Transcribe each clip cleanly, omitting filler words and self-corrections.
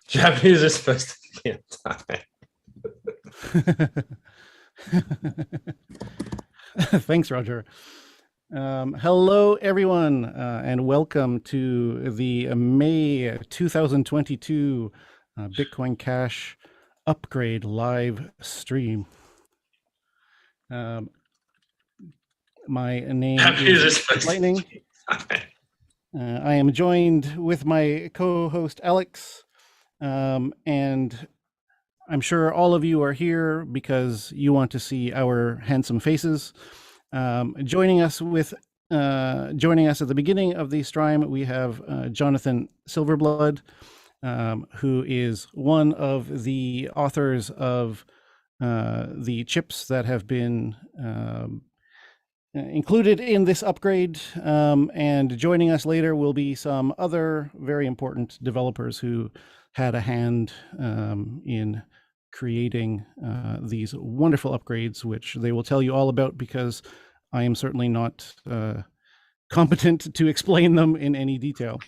Japanese are supposed to be on time. Thanks, Roger. Hello, everyone, and welcome to the May 2022 Bitcoin Cash upgrade live stream. My name is Lightning. I am joined with my co-host Alex, and I'm sure all of you are here because you want to see our handsome faces. Joining us at the beginning of the stream, we have Jonathan Silverblood, who is one of the authors of the chips that have been included in this upgrade. And joining us later will be some other very important developers who had a hand in creating these wonderful upgrades, which they will tell you all about because I am certainly not competent to explain them in any detail.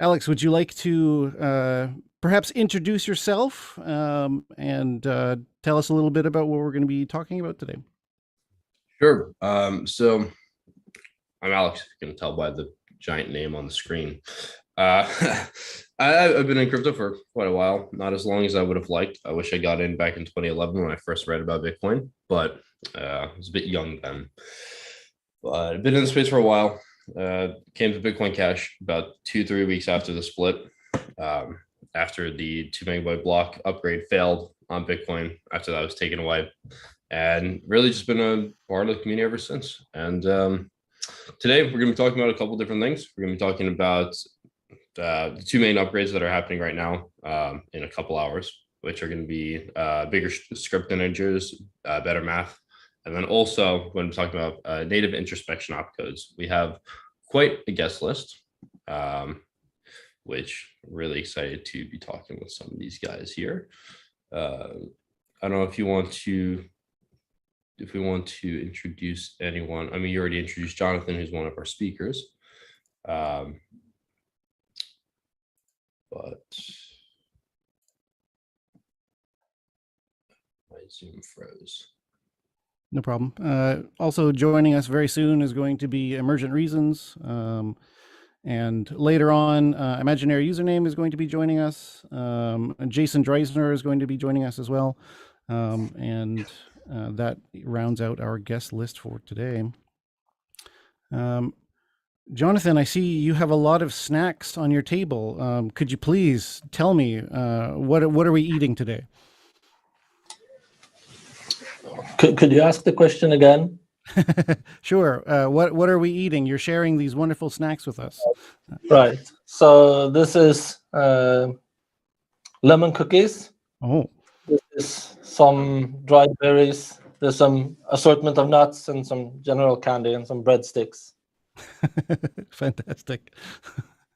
Alex, would you like to perhaps introduce yourself and tell us a little bit about what we're going to be talking about today? Sure. So I'm Alex, you can tell by the giant name on the screen. I've been in crypto for quite a while, not as long as I would have liked. I wish I got in back in 2011 when I first read about Bitcoin, but I was a bit young then. But I've been in the space for a while. Came to Bitcoin Cash about 2-3 weeks after the split, after the 2 megabyte block upgrade failed on Bitcoin. After that was taken away, and really just been a part of the community ever since. And today we're going to be talking about a couple different things. We're going to be talking about the 2 main upgrades that are happening right now in a couple hours, which are going to be bigger script integers, better math, and then also when we're talking about native introspection opcodes, we have quite a guest list, which I'm really excited to be talking with some of these guys here. I don't know if we want to introduce anyone. I mean, you already introduced Jonathan, who's one of our speakers. But my Zoom froze. No problem. Also joining us very soon is going to be Emergent Reasons. And later on, Imaginary Username is going to be joining us. Jason Dreisner is going to be joining us as well. And that rounds out our guest list for today. Jonathan, I see you have a lot of snacks on your table. Could you please tell me what are we eating today? Could you ask the question again? Sure. What are we eating? You're sharing these wonderful snacks with us. Right. So this is lemon cookies. Oh. This is some dried berries. There's some assortment of nuts and some general candy and some breadsticks. Fantastic.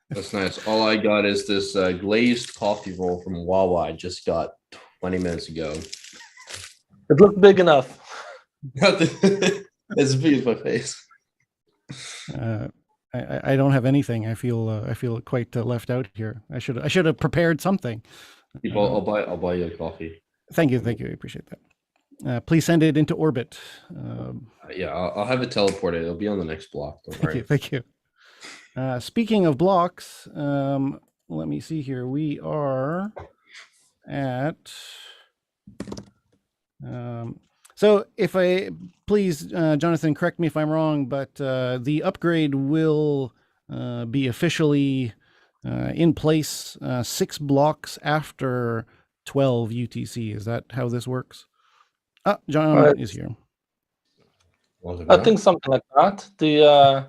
That's nice. All I got is this glazed coffee roll from Wawa I just got 20 minutes ago. It looked big enough. As big as my face. I don't have anything. I feel quite left out here. I should have prepared something. I'll buy you a coffee. Thank you. I appreciate that. Please send it into orbit. Yeah, I'll have it teleported. It'll be on the next block. Thank you. Speaking of blocks, let me see here. We are at. So if please, Jonathan, correct me if I'm wrong, but the upgrade will be officially in place 6 blocks after 12 UTC. Is that how this works? John is here. I think something like that. The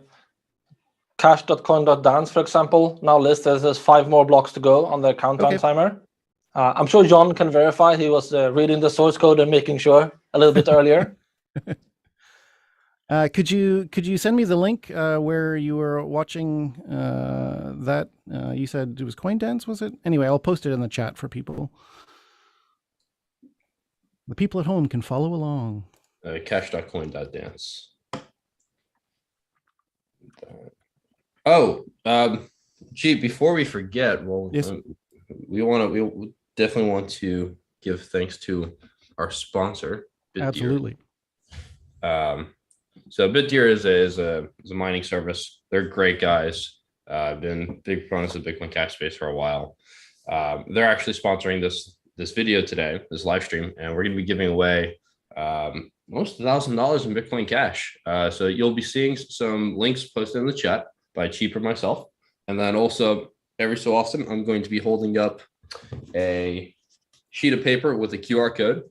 cash.coin.dance, for example, now listed as 5 more blocks to go on their countdown timer. I'm sure John can verify he was reading the source code and making sure a little bit earlier. Could you send me the link where you were watching that? You said it was CoinDance, was it? Anyway, I'll post it in the chat for people. The people at home can follow along. cash.coin.dance. Oh, gee, before we forget, Yes. we definitely want to give thanks to our sponsor, BitDeer. Absolutely. So BitDeer is a mining service. They're great guys. Been big proponents of Bitcoin Cash space for a while. They're actually sponsoring this video today, this live stream, and we're going to be giving away almost $1,000 in Bitcoin Cash. So you'll be seeing some links posted in the chat by Cheap or myself, and then also every so often I'm going to be holding up a sheet of paper with a QR code.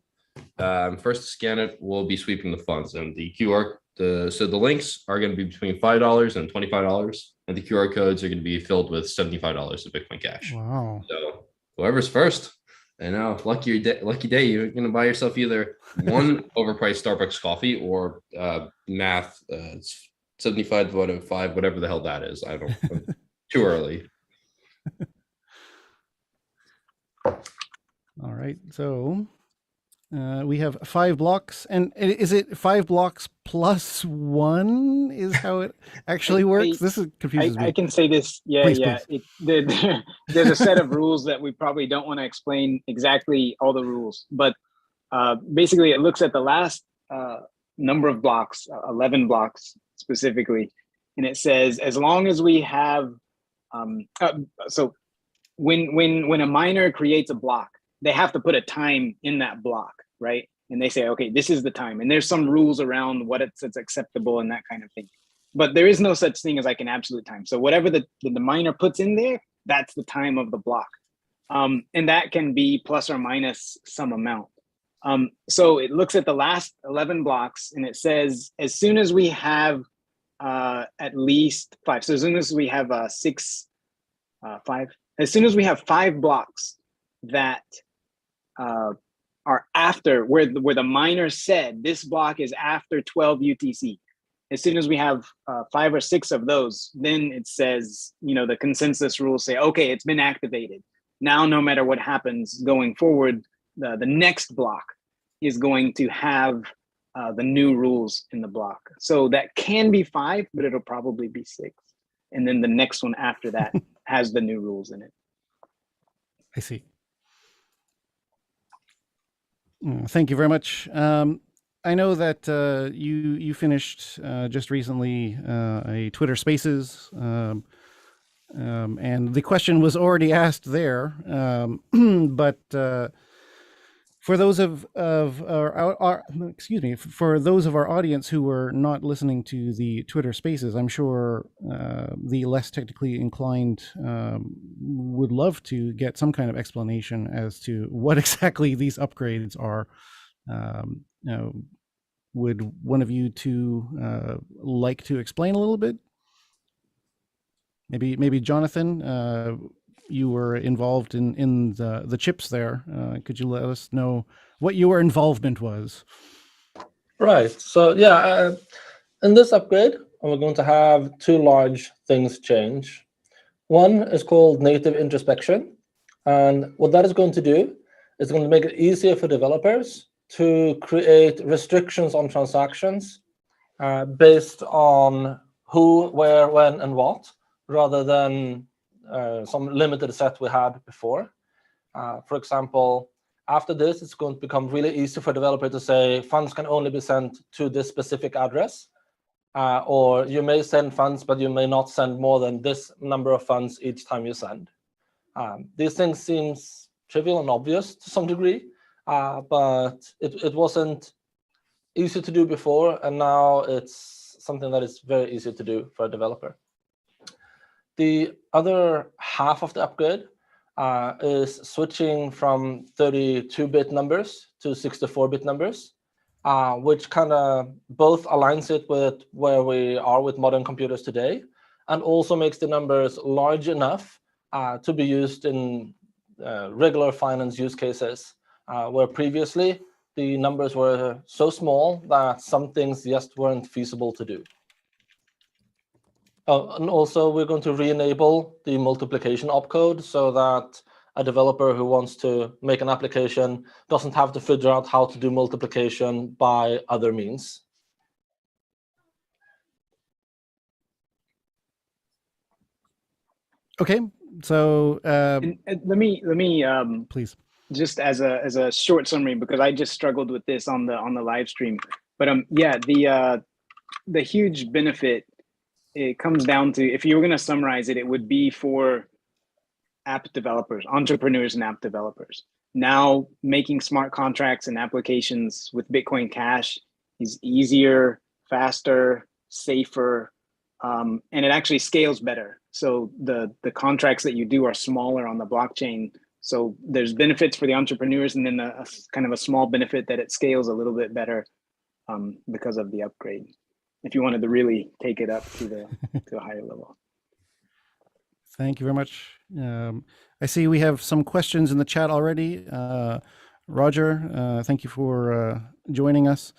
First to scan it, we'll be sweeping the funds, and so the links are going to be between $5 and $25, and the QR codes are going to be filled with $75 of Bitcoin Cash. Wow! So whoever's first, I know, lucky day, you're going to buy yourself either one overpriced Starbucks coffee or math. It's 75 divided by 5, whatever the hell that is. I don't. Too early. All right, so we have 5 blocks, and is it 5 blocks plus 1 is how it actually works? This confuses me. I can say this. Yeah, please, yeah. Please. There's a set of rules that we probably don't want to explain exactly all the rules, but basically it looks at the last number of blocks, 11 blocks specifically, and it says as long as we have, so when a miner creates a block, they have to put a time in that block, right? And they say, okay, this is the time. And there's some rules around what it's acceptable and that kind of thing. But there is no such thing as like an absolute time. So whatever the miner puts in there, that's the time of the block. And that can be plus or minus some amount. So it looks at the last 11 blocks and it says, as soon as we have at least 5, so as soon as we have 5, as soon as we have 5 blocks that are after where the miner said this block is after 12 UTC. As soon as we have 5 or 6 of those, then it says, the consensus rules say, okay, it's been activated. Now, no matter what happens going forward, the next block is going to have the new rules in the block. So that can be 5, but it'll probably be 6. And then the next one after that has the new rules in it. I see. Thank you very much. I know that you finished just recently a Twitter Spaces, and the question was already asked there. But for those of our for those of our audience who were not listening to the Twitter Spaces, I'm sure the less technically inclined would love to get some kind of explanation as to what exactly these upgrades are. Would one of you two like to explain a little bit? Maybe Jonathan, you were involved in the chips there. Could you let us know what your involvement was? Right. So yeah, in this upgrade, we're going to have 2 large things change. One is called native introspection. And what that is going to do is going to make it easier for developers to create restrictions on transactions based on who, where, when, and what, rather than some limited set we had before. For example, after this, it's going to become really easy for a developer to say funds can only be sent to this specific address, or you may send funds, but you may not send more than this number of funds each time you send. These things seems trivial and obvious to some degree, but it wasn't easy to do before, and now it's something that is very easy to do for a developer. The other half of the upgrade is switching from 32-bit numbers to 64-bit numbers, which kind of both aligns it with where we are with modern computers today, and also makes the numbers large enough to be used in regular finance use cases, where previously the numbers were so small that some things just weren't feasible to do. And also, we're going to re-enable the multiplication opcode so that a developer who wants to make an application doesn't have to figure out how to do multiplication by other means. Okay, so and let me please. Just as a short summary, because I just struggled with this on the live stream. But yeah, the huge benefit, it comes down to, if you were going to summarize it, it would be for app developers, entrepreneurs and app developers. Now making smart contracts and applications with Bitcoin Cash is easier, faster, safer, and it actually scales better. So the contracts that you do are smaller on the blockchain. So there's benefits for the entrepreneurs, and then a kind of a small benefit that it scales a little bit better because of the upgrade, if you wanted to really take it up to a higher level. Thank you very much. I see we have some questions in the chat already. Roger, thank you for joining us.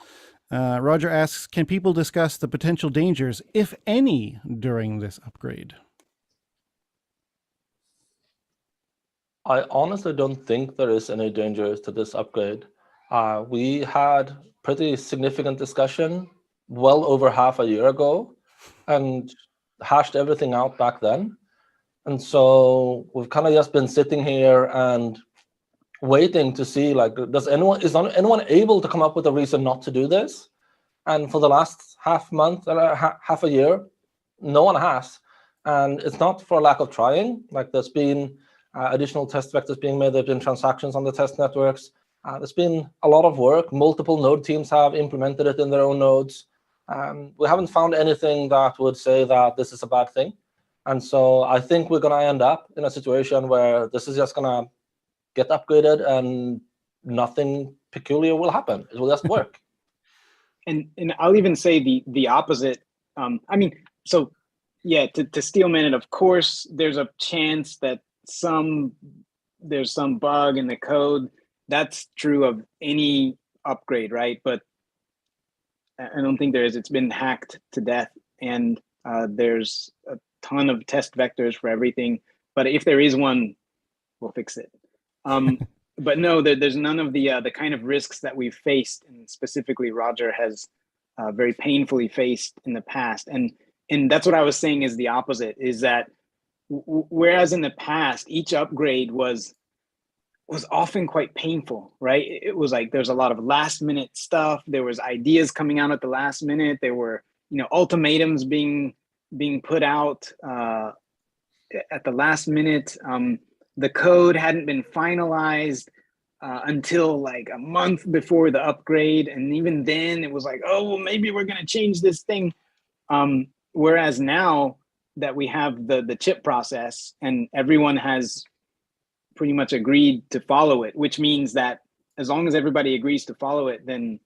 Roger asks, can people discuss the potential dangers, if any, during this upgrade? I honestly don't think there is any danger to this upgrade. We had pretty significant discussion well over half a year ago and hashed everything out back then. And so we've kind of just been sitting here and waiting to see, like, is anyone able to come up with a reason not to do this? And for the last half a year, no one has. And it's not for lack of trying. Like, there's been additional test vectors being made. There have been transactions on the test networks. There's been a lot of work. Multiple node teams have implemented it in their own nodes. We haven't found anything that would say that this is a bad thing. And so I think we're going to end up in a situation where this is just going to get upgraded and nothing peculiar will happen. It will just work. And I'll even say the opposite. I mean, so yeah, to steelman it, of course, there's a chance that there's some bug in the code. That's true of any upgrade, right? But I don't think there is. It's been hacked to death, and there's a ton of test vectors for everything. But if there is one, we'll fix it. But no, there's none of the kind of risks that we've faced, and specifically Roger has very painfully faced in the past. And that's what I was saying is the opposite, is that whereas in the past, each upgrade was often quite painful, right? It was like there's a lot of last minute stuff. There was ideas coming out at the last minute. There were, ultimatums being put out at the last minute. The code hadn't been finalized until like a month before the upgrade. And even then it was like, oh, well, maybe we're going to change this thing. Whereas now that we have the chip process and everyone has pretty much agreed to follow it, which means that as long as everybody agrees to follow it, then,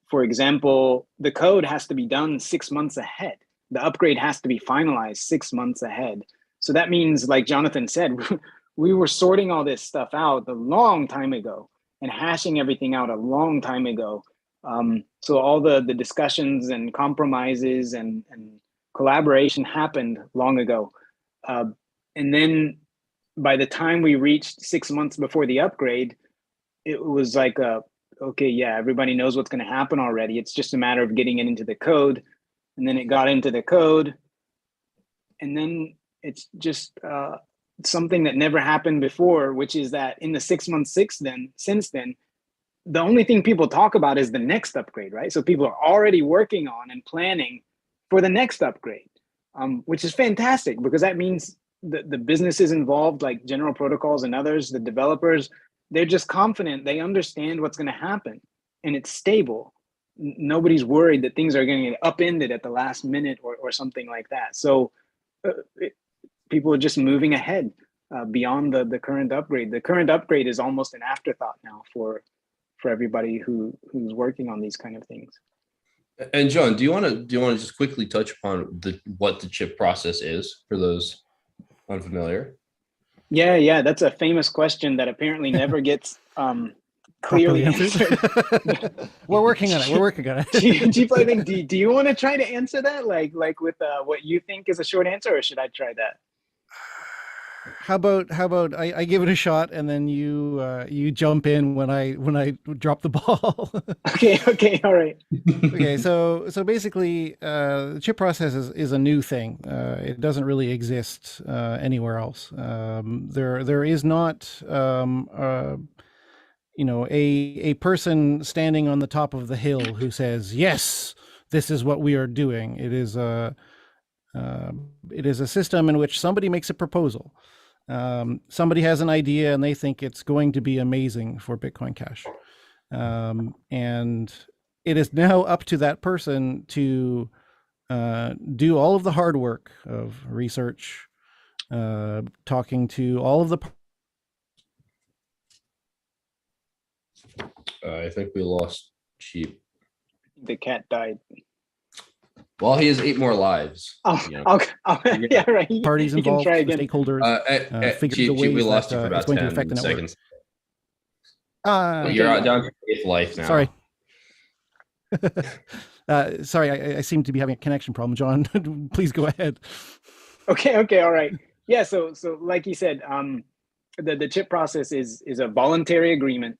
for example, the code has to be done 6 months ahead. The upgrade has to be finalized 6 months ahead. So that means, like Jonathan said, we were sorting all this stuff out a long time ago and hashing everything out a long time ago. So all the discussions and compromises and collaboration happened long ago. And then by the time we reached 6 months before the upgrade, it was like, okay, yeah, everybody knows what's going to happen already. It's just a matter of getting it into the code. And then it got into the code. And then it's just something that never happened before, which is that in the 6 months since then, the only thing people talk about is the next upgrade, right? So people are already working on and planning for the next upgrade, which is fantastic, because that means the businesses involved, like General Protocols and others, the developers, they're just confident. They understand what's going to happen and it's stable. Nobody's worried that things are going to get upended at the last minute or something like that. So people are just moving ahead beyond the current upgrade. The current upgrade is almost an afterthought now for everybody who's working on these kind of things. And John, do you want to just quickly touch upon what the chip process is for those unfamiliar? Yeah, that's a famous question that apparently never gets clearly answered. We're working on it. Chief, I think, do you want to try to answer that, like with what you think is a short answer, or should I try that? how about I give it a shot and then you jump in when I drop the ball. Okay, all right. Okay, so basically, the chip process is a new thing. It doesn't really exist anywhere else. There is not a person standing on the top of the hill who says, yes, this is what we are doing. It is a system in which somebody makes a proposal. Somebody has an idea and they think it's going to be amazing for Bitcoin Cash. And it is now up to that person to do all of the hard work of research, talking to all of the. I think we lost Cheap. The cat died. Well, he has 8 more lives. Oh, yeah, right. Parties involved, try the again. stakeholders, figure the ways we lost you for that about it's going to 10 affect the network. seconds. Okay, You're yeah. down to 8th life now. Sorry. Sorry, I seem to be having a connection problem. John, please go ahead. Okay, all right. Yeah, so like you said, the chip process is a voluntary agreement.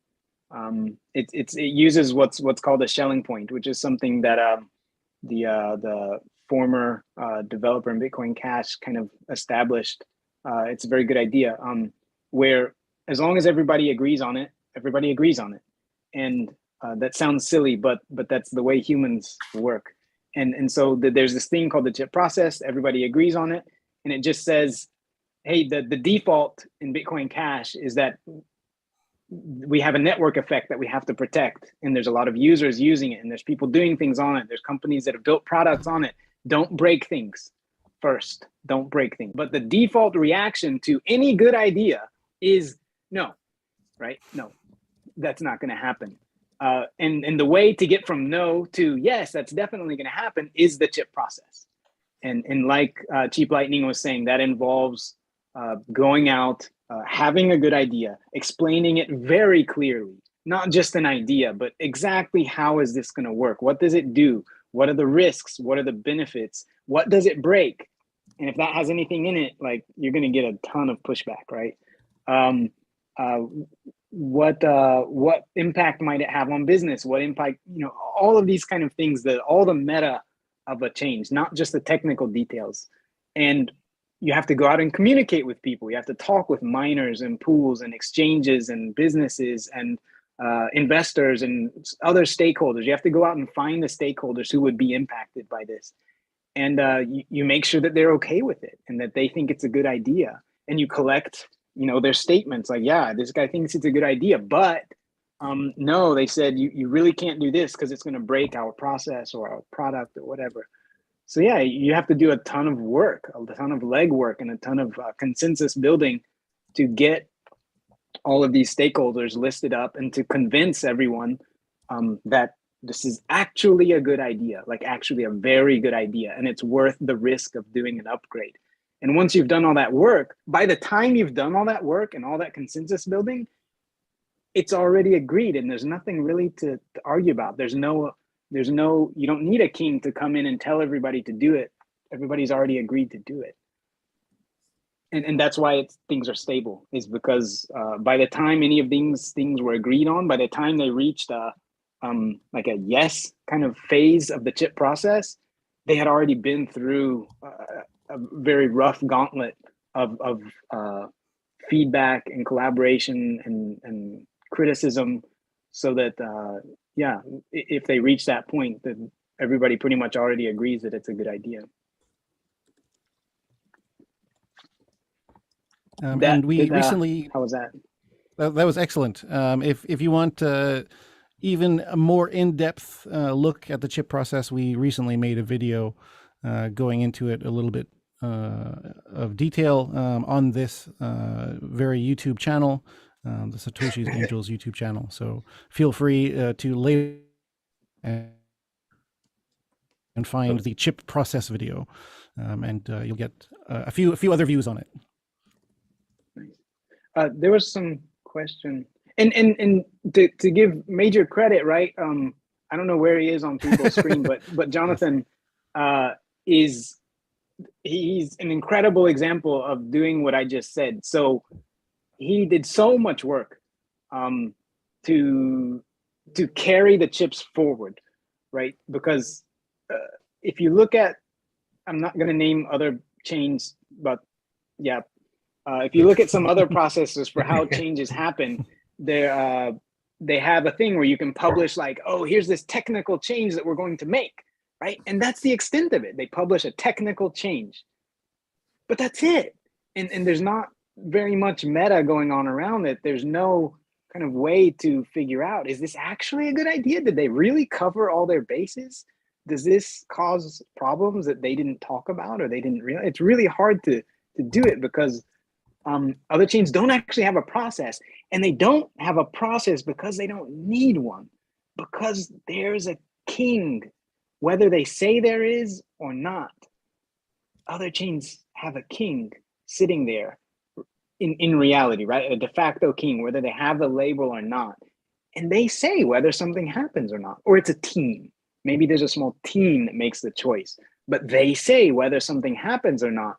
It uses what's called a shelling point, which is something that the former developer in Bitcoin Cash kind of established. It's a very good idea. Where as long as everybody agrees on it, everybody agrees on it, and that sounds silly, but that's the way humans work. And so there's this thing called the chip process. Everybody agrees on it, and it just says, hey, the default in Bitcoin Cash is that we have a network effect that we have to protect, and there's a lot of users using it, and there's people doing things on it. There's companies that have built products on it. Don't break things first. Don't break things. But the default reaction to any good idea is no, right? No, that's not going to happen. And the way to get from no to yes, that's definitely going to happen is the chip process. And like Cheap Lightning was saying, that involves going out, having a good idea, explaining it very clearly, not just an idea, but exactly how is this going to work? What does it do? What are the risks? What are the benefits? What does it break? And if that has anything in it, like, you're going to get a ton of pushback, right? What impact might it have on business? What impact, all of these kind of things, all the meta of a change, not just the technical details. And you have to go out and communicate with people. You have to talk with miners and pools and exchanges and businesses and investors and other stakeholders. You have to go out and find the stakeholders who would be impacted by this. And you make sure that they're okay with it and that they think it's a good idea. And you collect, their statements like, yeah, this guy thinks it's a good idea, but no, they said you really can't do this because it's going to break our process or our product or whatever. So yeah, you have to do a ton of work, a ton of legwork, and a ton of consensus building to get all of these stakeholders listed up and to convince everyone that this is actually a good idea, like actually a very good idea, and it's worth the risk of doing an upgrade. And once you've done all that work, by the time you've done all that work and all that consensus building, it's already agreed, and there's nothing really to argue about. There's no, you don't need a king to come in and tell everybody to do it. Everybody's already agreed to do it. And that's why things are stable, is because by the time any of these things were agreed on, by the time they reached like a yes kind of phase of the chip process, they had already been through a very rough gauntlet of feedback and collaboration and criticism, so that yeah, if they reach that point, then everybody pretty much already agrees that it's a good idea. And we recently, how was that? That was excellent. If you want even a more in-depth look at the chip process, we recently made a video going into it a little bit of detail on this very YouTube channel, the Satoshi's Angels YouTube channel. So feel free to later and find the chip process video, and you'll get a few other views on it. There was some question, and to give major credit, right? I don't know where he is on people's screen, but Jonathan is he's an incredible example of doing what I just said. So he did so much work to carry the chips forward, right? Because if you look at, I'm not going to name other chains, but yeah, if you look at some other processes for how changes happen, they have a thing where you can publish like, oh, here's this technical change that we're going to make, right? And that's the extent of it. They publish a technical change, but that's it. And there's not very much meta going on around it. There's no kind of way to figure out, is this actually a good idea? Did they really cover all their bases? Does this cause problems that they didn't talk about or they didn't realize? It's really hard to do it because other chains don't actually have a process, and they don't have a process because they don't need one, because there's a king, whether they say there is or not. Other chains have a king sitting there in reality, right? A de facto king, whether they have the label or not. And they say whether something happens or not, or it's a team. Maybe there's a small team that makes the choice, but they say whether something happens or not.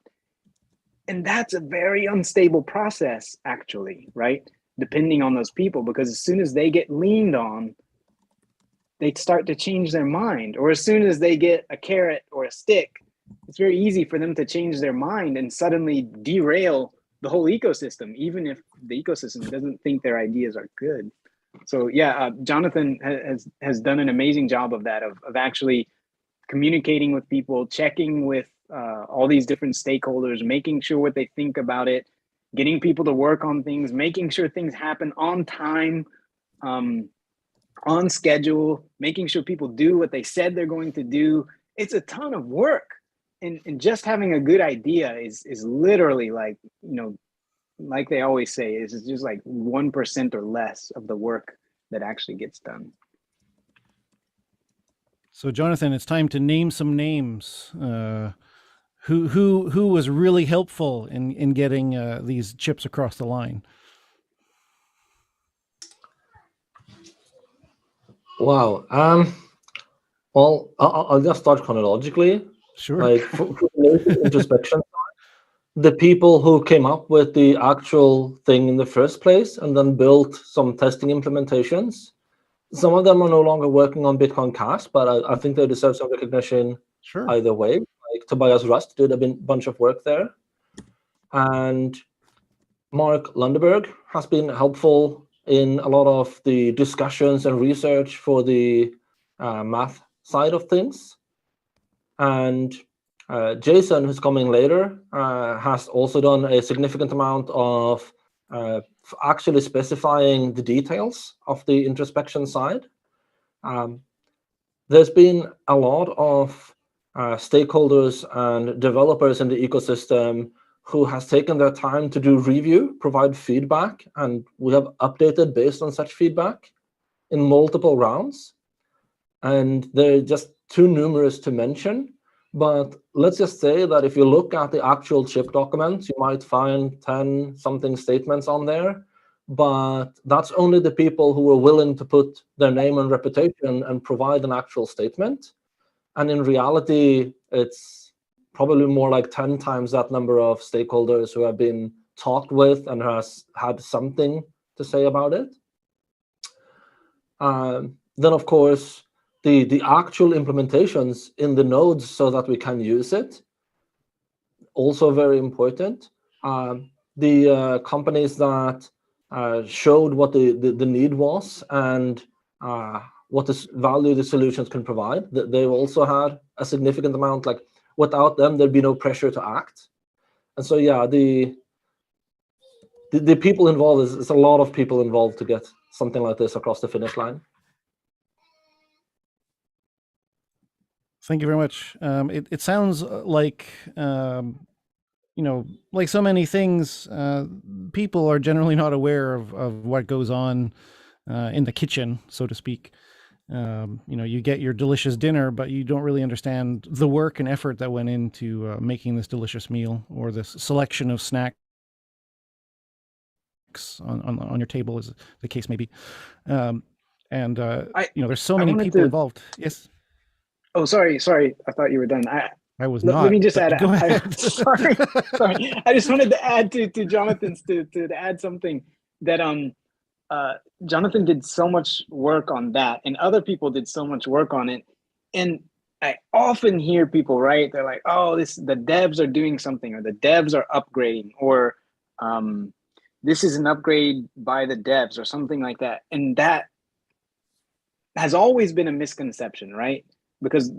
And that's a very unstable process, actually, right? Depending on those people, because as soon as they get leaned on, they start to change their mind. Or as soon as they get a carrot or a stick, it's very easy for them to change their mind and suddenly derail the whole ecosystem, even if the ecosystem doesn't think their ideas are good. So yeah, Jonathan has done an amazing job of that, of actually communicating with people, checking with all these different stakeholders, making sure what they think about it, getting people to work on things, making sure things happen on time, on schedule, making sure people do what they said they're going to do. It's a ton of work. And just having a good idea is literally like, you know, like they always say, it's just like 1% or less of the work that actually gets done. So Jonathan, it's time to name some names. Who was really helpful in getting these chips across the line? Wow. Well, I'll just start chronologically. Sure. Like for introspection, the people who came up with the actual thing in the first place and then built some testing implementations. Some of them are no longer working on Bitcoin Cash, but I think they deserve some recognition either way. Like Tobias Rust did a bunch of work there. And Mark Lundeberg has been helpful in a lot of the discussions and research for the math side of things. And Jason, who's coming later, has also done a significant amount of actually specifying the details of the introspection side. There's been a lot of stakeholders and developers in the ecosystem who has taken their time to do review, provide feedback, and we have updated based on such feedback in multiple rounds. And they're just too numerous to mention. But let's just say that if you look at the actual chip documents, you might find 10 something statements on there. But that's only the people who are willing to put their name and reputation and provide an actual statement. And in reality, it's probably more like 10 times that number of stakeholders who have been talked with and has had something to say about it. Then, of course, the actual implementations in the nodes so that we can use it, also very important. The companies that showed what the need was and what the value the solutions can provide, they've also had a significant amount. Like without them, there'd be no pressure to act. And so, yeah, the people involved, is a lot of people involved to get something like this across the finish line. Thank you very much. It sounds like, you know, like so many things, people are generally not aware of what goes on in the kitchen, so to speak. You know, you get your delicious dinner, but you don't really understand the work and effort that went into making this delicious meal or this selection of snacks on your table, as the case may be. You know, there's so many people involved. Yes. Oh, sorry. I thought you were done. I was Let not. me just add. Go ahead. Sorry. I just wanted to add to Jonathan's to add something that Jonathan did so much work on that, and other people did so much work on it. And I often hear people, right? They're like, "Oh, the devs are doing something, or the devs are upgrading, or this is an upgrade by the devs, or something like that." And that has always been a misconception, right? Because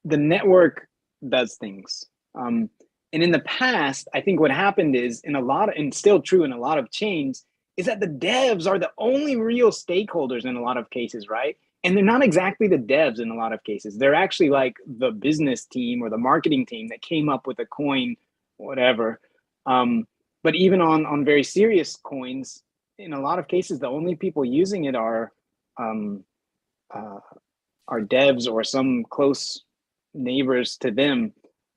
the network does things. And in the past, I think what happened is and still true in a lot of chains, is that the devs are the only real stakeholders in a lot of cases, right? And they're not exactly the devs in a lot of cases. They're actually like the business team or the marketing team that came up with a coin, whatever. But even on very serious coins, in a lot of cases, the only people using it are devs or some close neighbors to them.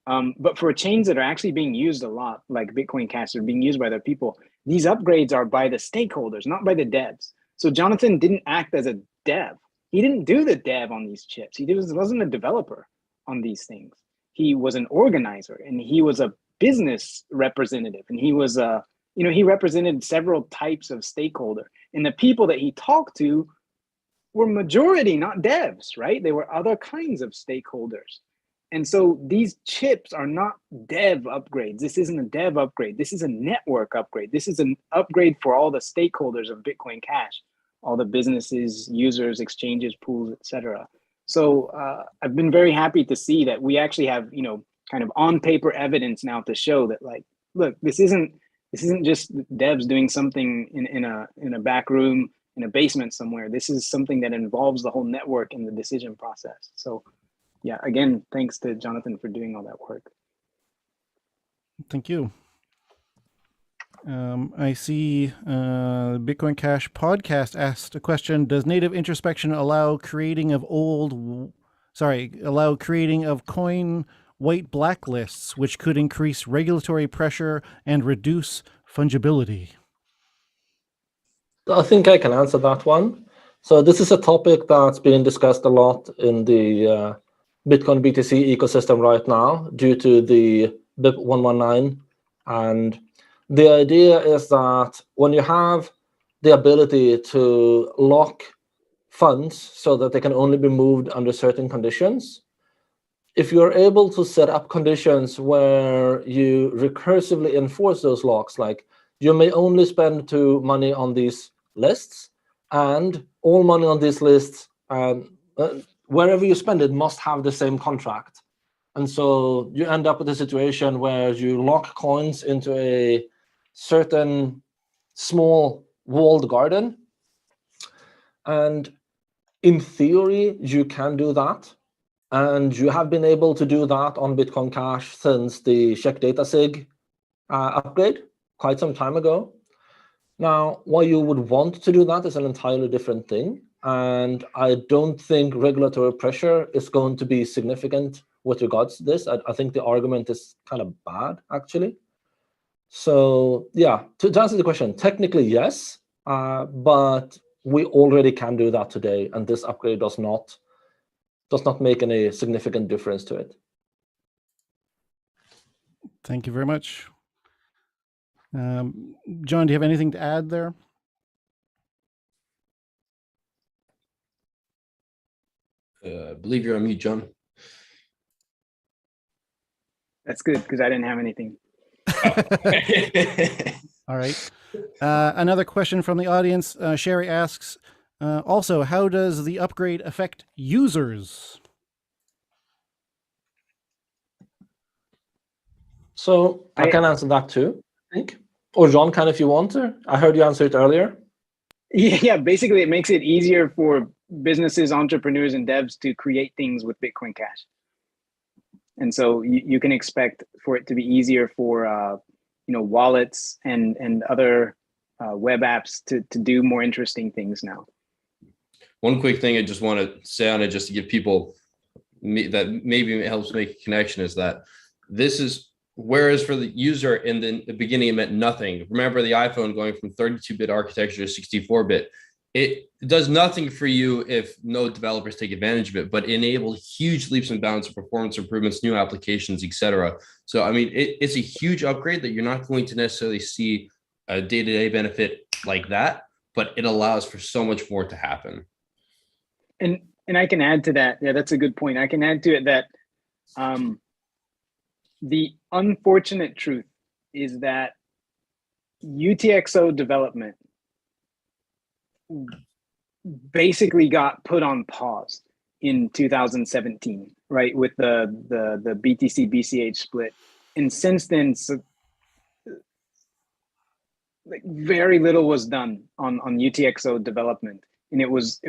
But for chains that are actually being used a lot, like Bitcoin Cash, are being used by their people, these upgrades are by the stakeholders, not by the devs. So Jonathan didn't act as a dev. He didn't do the dev on these chips. He wasn't a developer on these things. He was an organizer, and he was a business representative, and he was he represented several types of stakeholder. And the people that he talked to were majority not devs, right? They were other kinds of stakeholders. And so these chips are not dev upgrades. This isn't a dev upgrade. This is a network upgrade. This is an upgrade for all the stakeholders of Bitcoin Cash, all the businesses, users, exchanges, pools, etc. So I've been very happy to see that we actually have, kind of on paper evidence now to show that, like, look, this isn't just devs doing something in a back room in a basement somewhere. This is something that involves the whole network in the decision process. So yeah, again, thanks to Jonathan for doing all that work. Thank you. I see Bitcoin Cash podcast asked a question: does native introspection allow creating of coin white blacklists, which could increase regulatory pressure and reduce fungibility? I think I can answer that one. So this is a topic that's being discussed a lot in the Bitcoin BTC ecosystem right now due to the BIP 119. And the idea is that when you have the ability to lock funds so that they can only be moved under certain conditions, if you're able to set up conditions where you recursively enforce those locks, like you may only spend money on these lists, and all money on these lists, wherever you spend it, must have the same contract. And so you end up with a situation where you lock coins into a certain small walled garden. And in theory, you can do that. And you have been able to do that on Bitcoin Cash since the check data sig upgrade quite some time ago. Now, why you would want to do that is an entirely different thing. And I don't think regulatory pressure is going to be significant with regards to this. I think the argument is kind of bad, actually. So yeah, to answer the question, technically, yes, but we already can do that today. And this upgrade does not make any significant difference to it. Thank you very much. John, do you have anything to add there? I believe you're on mute, John. That's good, because I didn't have anything. All right. Another question from the audience. Sherry asks, also, how does the upgrade affect users? So I can answer that too, I think. Or John can if you want to. I heard you answer it earlier. Yeah, basically it makes it easier for businesses, entrepreneurs, and devs to create things with Bitcoin Cash. And so you can expect for it to be easier for wallets and other web apps to do more interesting things now. One quick thing I just want to say on it, just to give people that maybe helps make a connection, is that this is, whereas for the user in the beginning it meant nothing. Remember the iPhone going from 32-bit architecture to 64-bit. it does nothing for you if no developers take advantage of it, but enable huge leaps and bounds of performance improvements, new applications, etc. So, I mean, it's a huge upgrade that you're not going to necessarily see a day-to-day benefit like that, but it allows for so much more to happen. And I can add to that. Yeah, that's a good point. I can add to it that the unfortunate truth is that UTXO development basically got put on pause in 2017, right, with the BTC BCH split, and since then, like very little was done on UTXO development, and it was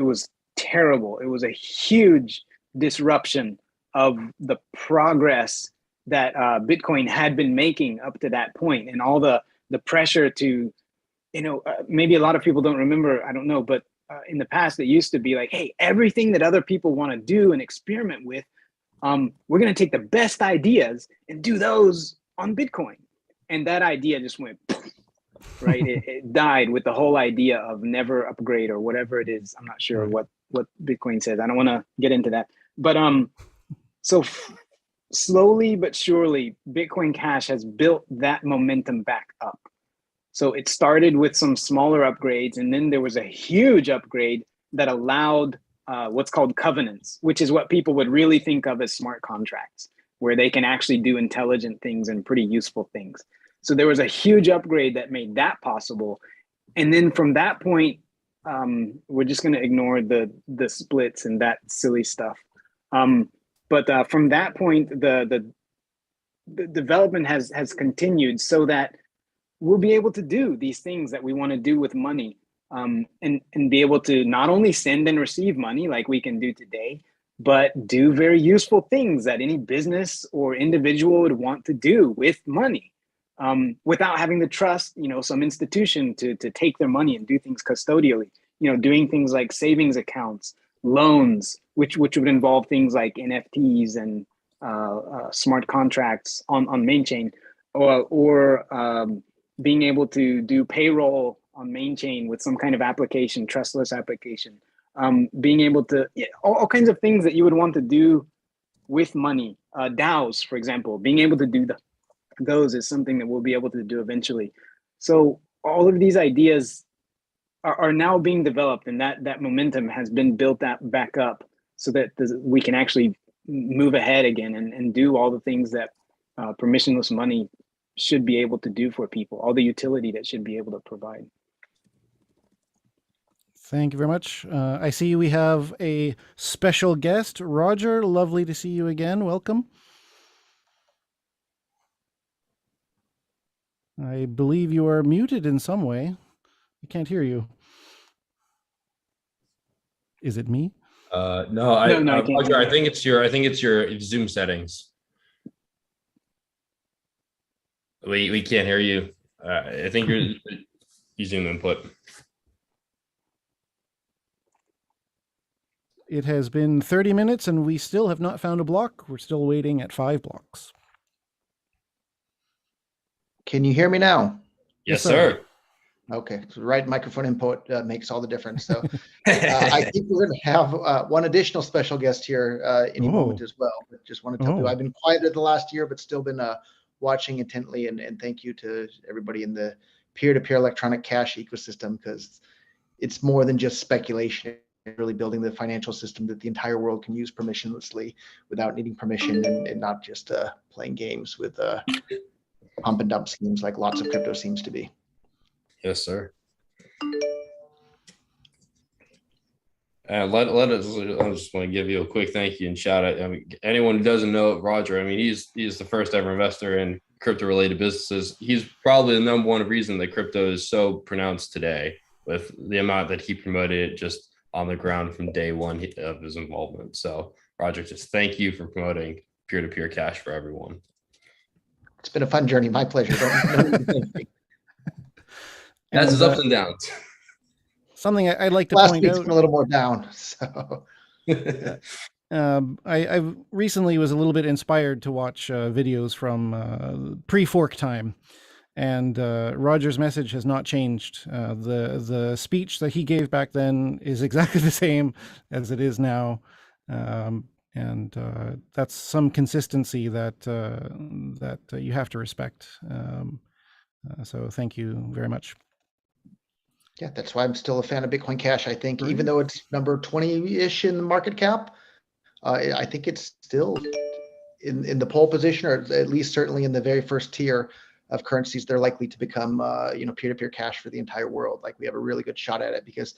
terrible. It was a huge disruption of the progress that Bitcoin had been making up to that point, and all the pressure to, maybe a lot of people don't remember, I don't know, but in the past it used to be like, hey, everything that other people want to do and experiment with, we're going to take the best ideas and do those on Bitcoin. And that idea just went right. It died with the whole idea of never upgrade or whatever it is. I'm not sure what Bitcoin says. I don't want to get into that, but so slowly but surely Bitcoin Cash has built that momentum back up. So it started with some smaller upgrades, and then there was a huge upgrade that allowed what's called covenants, which is what people would really think of as smart contracts, where they can actually do intelligent things and pretty useful things. So there was a huge upgrade that made that possible. And then from that point, we're just going to ignore the splits and that silly stuff. But from that point, the development has continued so that we'll be able to do these things that we want to do with money, and be able to not only send and receive money like we can do today, but do very useful things that any business or individual would want to do with money, without having to trust, some institution to take their money and do things custodially, doing things like savings accounts, loans, which would involve things like NFTs and smart contracts on main chain, or being able to do payroll on main chain with some kind of application, trustless application, being able to, all kinds of things that you would want to do with money. DAOs, for example, being able to do those is something that we'll be able to do eventually. So all of these ideas are now being developed, and that momentum has been built back up so that we can actually move ahead again and do all the things that permissionless money should be able to do for people, all the utility that should be able to provide. Thank you very much. I see we have a special guest, Roger. Lovely to see you again. Welcome. I believe you are muted in some way. I can't hear you. Is it me? No, Roger, I think it's your Zoom settings. We can't hear you. I think you're Zoom input. It has been 30 minutes and we still have not found a block. We're still waiting at 5 blocks. Can you hear me now? Yes, sir. Okay, so right microphone input makes all the difference. So I think we're going to have one additional special guest here any moment as well. But just want to tell you, I've been quiet the last year, but still been watching intently. And thank you to everybody in the peer-to-peer electronic cash ecosystem, because it's more than just speculation. Really building the financial system that the entire world can use permissionlessly without needing permission, and not just playing games with pump and dump schemes like lots of crypto seems to be. Yes, sir. And I just want to give you a quick thank you and shout out. I mean, anyone who doesn't know Roger, I mean, he's the first ever investor in crypto-related businesses. He's probably the number one reason that crypto is so pronounced today, with the amount that he promoted it just on the ground from day one of his involvement. So, Roger, just thank you for promoting peer-to-peer cash for everyone. It's been a fun journey. My pleasure. That's his ups and downs. Something I'd like to Last point week's out. been a little more down. So. I recently was a little bit inspired to watch videos from pre-fork time. And Roger's message has not changed. The speech that he gave back then is exactly the same as it is now. And that's some consistency that you have to respect. So thank you very much. Yeah, that's why I'm still a fan of Bitcoin Cash. I think even Great. though it's number 20-ish in the market cap, I think it's still in the pole position, or at least certainly in the very first tier of currencies they're likely to become peer-to-peer cash for the entire world. Like, we have a really good shot at it, because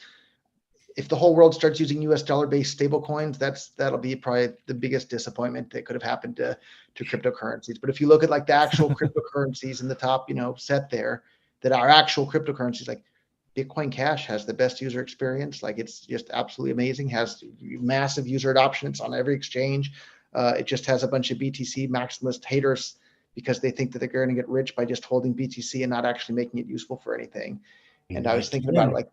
if the whole world starts using US dollar-based stable coins, that'll be probably the biggest disappointment that could have happened to cryptocurrencies. But if you look at like the actual cryptocurrencies in the top, set there, that are actual cryptocurrencies, like Bitcoin Cash has the best user experience. Like, it's just absolutely amazing. Has massive user adoption. It's on every exchange. It just has a bunch of BTC maximalist haters because they think that they're going to get rich by just holding BTC and not actually making it useful for anything. And I was thinking about it, like,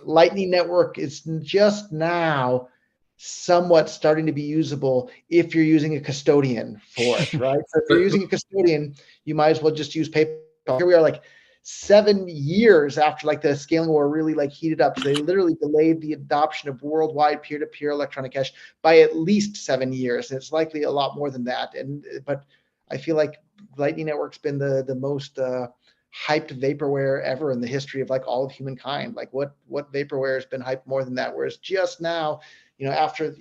Lightning Network is just now somewhat starting to be usable if you're using a custodian for it, right? So if you're using a custodian, you might as well just use PayPal. Here we are, like 7 years after like the scaling war really like heated up. So they literally delayed the adoption of worldwide peer-to-peer electronic cash by at least 7 years. And it's likely a lot more than that. But I feel like Lightning Network's been the most hyped vaporware ever in the history of like all of humankind. Like, what vaporware has been hyped more than that? Whereas just now, after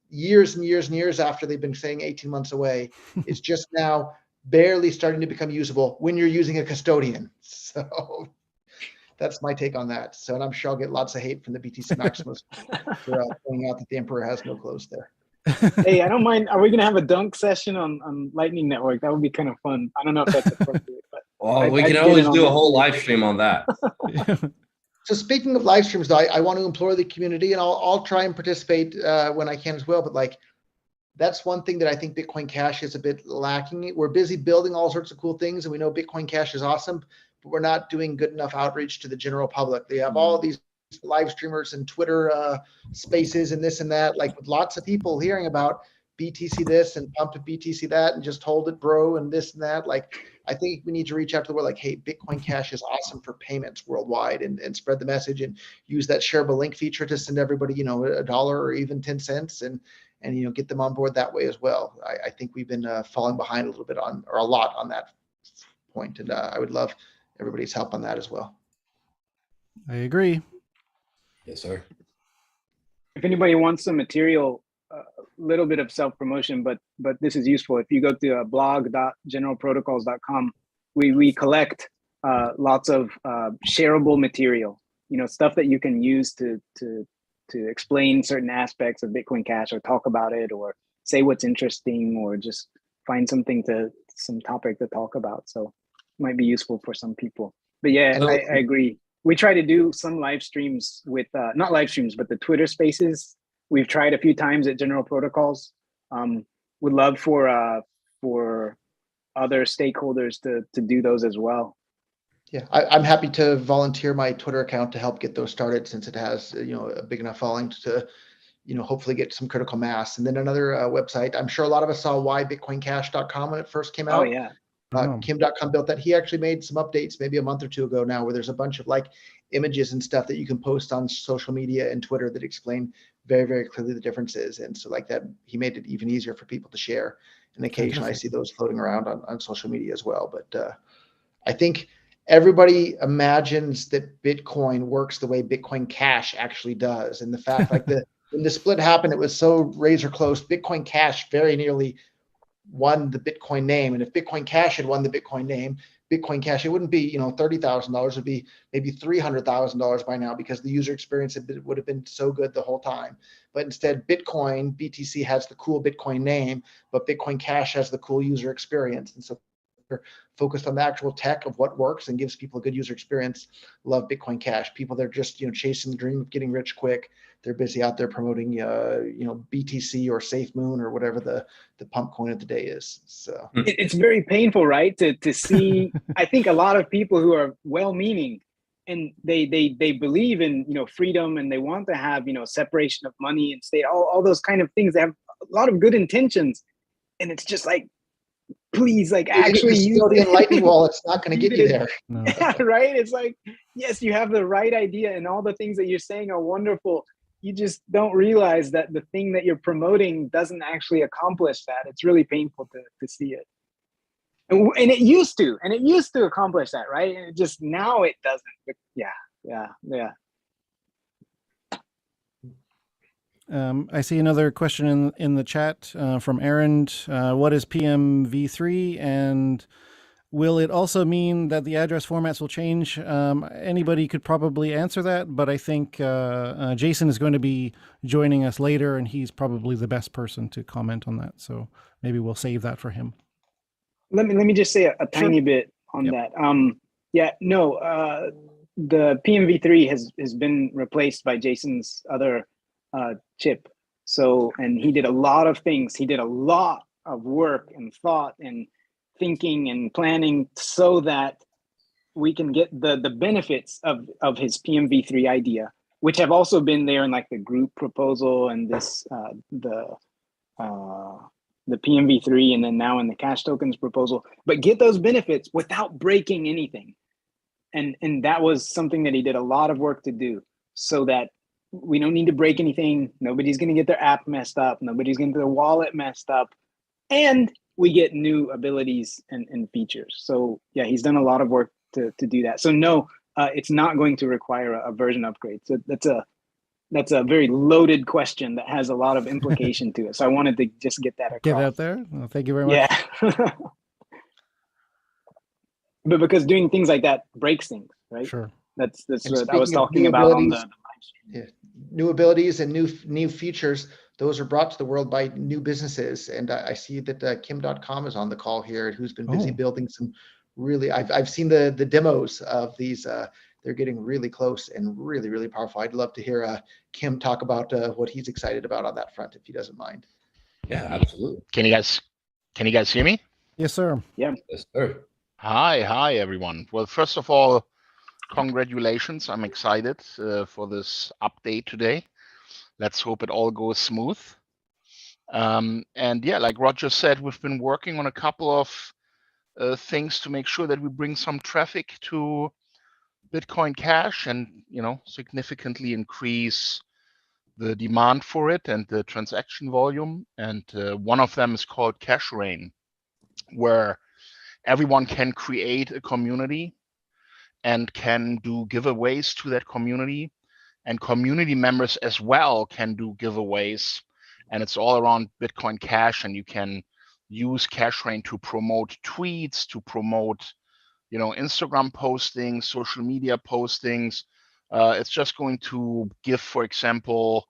years and years and years after they've been saying 18 months away, it's just now barely starting to become usable when you're using a custodian. So that's my take on that. So, and I'm sure I'll get lots of hate from the BTC Maximus for pointing out that the Emperor has no clothes there. Hey, I don't mind. Are we going to have a dunk session on Lightning Network? That would be kind of fun. I don't know if that's appropriate, but we can always do a whole live stream on that. So speaking of live streams, though, I want to implore the community, and I'll try and participate when I can as well. But like, that's one thing that I think Bitcoin Cash is a bit lacking. We're busy building all sorts of cool things, and we know Bitcoin Cash is awesome, but we're not doing good enough outreach to the general public. They have all of these live streamers and Twitter spaces and this and that, like with lots of people hearing about BTC this and pump BTC that and just hold it, bro, and this and that. Like, I think we need to reach out to the world like, hey, Bitcoin Cash is awesome for payments worldwide, and spread the message and use that shareable link feature to send everybody, $1 or even 10 cents and get them on board that way as well. I think we've been falling behind a little bit or a lot on that point. And I would love everybody's help on that as well. I agree. Yes, sir. If anybody wants some material, a little bit of self-promotion, but this is useful. If you go to blog.generalprotocols.com, we collect lots of shareable material, stuff that you can use to explain certain aspects of Bitcoin Cash, or talk about it, or say what's interesting, or just find some topic to talk about. So it might be useful for some people. But yeah, I agree. We try to do some live streams with, not live streams, but the Twitter spaces. We've tried a few times at General Protocols. Would love for other stakeholders to do those as well. Yeah, I'm happy to volunteer my Twitter account to help get those started, since it has a big enough following to hopefully get some critical mass. And then another website, I'm sure a lot of us saw whybitcoincash.com when it first came out. Oh yeah. Kim.com built that. He actually made some updates maybe a month or two ago now, where there's a bunch of like images and stuff that you can post on social media and Twitter that explain very, very clearly the differences. And so like that, he made it even easier for people to share. And occasionally I see those floating around on social media as well. But I think everybody imagines that Bitcoin works the way Bitcoin Cash actually does. And the fact like when the split happened, it was so razor close. Bitcoin Cash very nearly won the Bitcoin name. And if Bitcoin Cash had won the Bitcoin name, Bitcoin Cash, it wouldn't be, $30,000. It'd be maybe $300,000 by now, because the user experience would have been so good the whole time. But instead, BTC has the cool Bitcoin name, but Bitcoin Cash has the cool user experience. And so we're focused on the actual tech of what works and gives people a good user experience. Love Bitcoin Cash. People that are just, chasing the dream of getting rich quick. They're busy out there promoting, BTC or Safe Moon or whatever the pump coin of the day is. So it's very painful, right? To see, I think a lot of people who are well-meaning and they believe in, freedom, and they want to have, separation of money and state, all those kind of things. They have a lot of good intentions, and it's just like please, like actually use custodian lightning wallet's not going to get you there. No. Right? It's like, yes, you have the right idea and all the things that you're saying are wonderful. You just don't realize that the thing that you're promoting doesn't actually accomplish that. It's really painful to see it. And it used to accomplish that, right? And it just, now it doesn't. But yeah. I see another question in the chat from Aaron. What is PMV3, and will it also mean that the address formats will change? Anybody could probably answer that, but I think Jason is going to be joining us later, and he's probably the best person to comment on that. So maybe we'll save that for him. Let me just say a tiny bit on that. The PMV3 has been replaced by Jason's other chip. So, and he did a lot of things. He did a lot of work and thought and thinking and planning so that we can get the benefits of his PMV3 idea, which have also been there in like the group proposal and this the PMV3, and then now in the cash tokens proposal, but get those benefits without breaking anything. And that was something that he did a lot of work to do, so that we don't need to break anything. Nobody's going to get their app messed up. Nobody's going to get their wallet messed up. And we get new abilities and features. So yeah, he's done a lot of work to do that. So no, it's not going to require a version upgrade. So that's a very loaded question that has a lot of implication to it. So I wanted to just get that across. Get out there. Well, thank you very much. Yeah. But because doing things like that breaks things, right? Sure. That's And what I was speaking of talking new about on the abilities, live stream. new abilities and new features, those are brought to the world by new businesses. And I see that Kim.com is on the call here, who's been busy building some really, I've seen the demos of these. They're getting really close and really, really powerful. I'd love to hear Kim talk about what he's excited about on that front, if he doesn't mind. Yeah, absolutely. Can you guys hear me? Yes, sir. Yeah. Yes, sir. Hi, everyone. Well, first of all, congratulations. I'm excited for this update today. Let's hope it all goes smooth. And yeah, like Roger said, we've been working on a couple of things to make sure that we bring some traffic to Bitcoin Cash and, significantly increase the demand for it and the transaction volume. And one of them is called Cash Rain, where everyone can create a community and can do giveaways to that community, and community members as well can do giveaways. And it's all around Bitcoin Cash, and you can use Cash Rain to promote tweets, to promote Instagram postings, social media postings. It's just going to give, for example,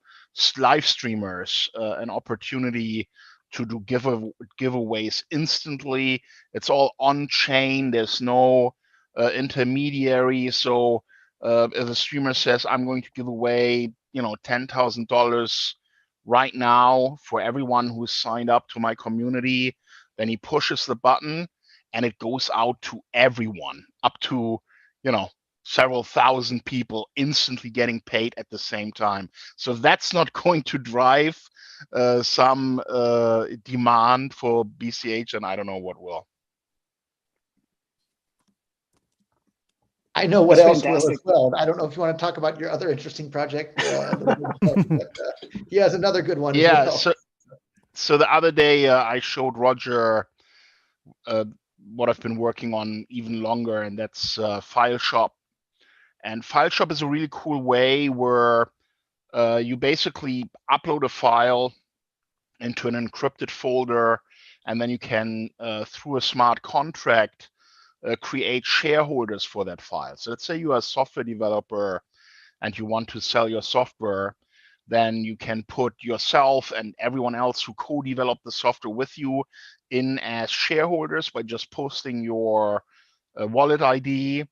live streamers an opportunity to do giveaways instantly. It's all on chain. There's no intermediary. So if a streamer says, I'm going to give away, $10,000 right now for everyone who's signed up to my community, then he pushes the button and it goes out to everyone, up to, several thousand people instantly getting paid at the same time. So that's not going to drive some demand for BCH, and I don't know what will. I know what That's else fantastic. will as well. I don't know if you want to talk about your other interesting project. But, he has another good one. Yeah. As well. So the other day I showed Roger what I've been working on even longer, and that's File Shop. And File Shop is a really cool way where you basically upload a file into an encrypted folder, and then you can, through a smart contract, create shareholders for that file. So let's say you are a software developer and you want to sell your software, then you can put yourself and everyone else who co-developed the software with you in as shareholders by just posting your wallet ID.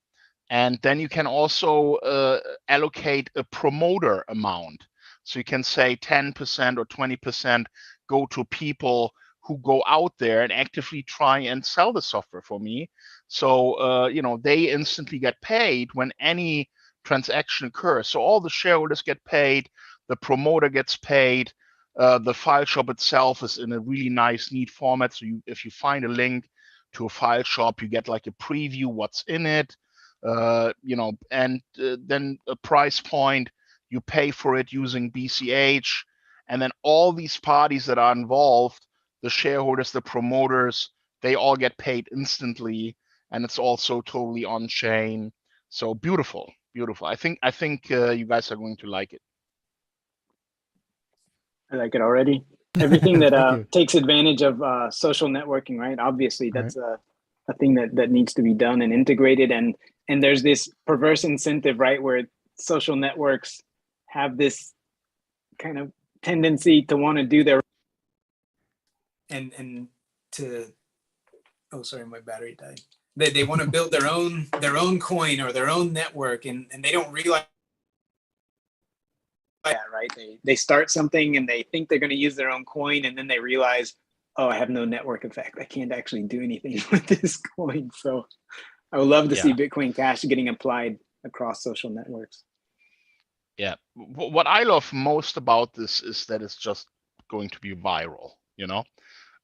And then you can also allocate a promoter amount. So you can say 10% or 20% go to people who go out there and actively try and sell the software for me. So, they instantly get paid when any transaction occurs. So all the shareholders get paid, the promoter gets paid, the File Shop itself is in a really nice, neat format. So if you find a link, to a file shop. You get like a preview what's in it, and then a price point. You pay for it using BCH, and then all these parties that are involved, the shareholders, the promoters, they all get paid instantly, and it's also totally on chain. So beautiful. I think you guys are going to like it. I like it already. Everything that takes advantage of social networking, right? Obviously, that's a thing that needs to be done and integrated. And there's this perverse incentive, right, where social networks have this kind of tendency to want to do their and to sorry, my battery died. They want to build their own coin or their own network, and they don't realize that, right? They start something and they think they're going to use their own coin, and then they realize, oh, I have no network effect. I can't actually do anything with this coin. So I would love to see Bitcoin Cash getting applied across social networks. Yeah, what I love most about this is that it's just going to be viral.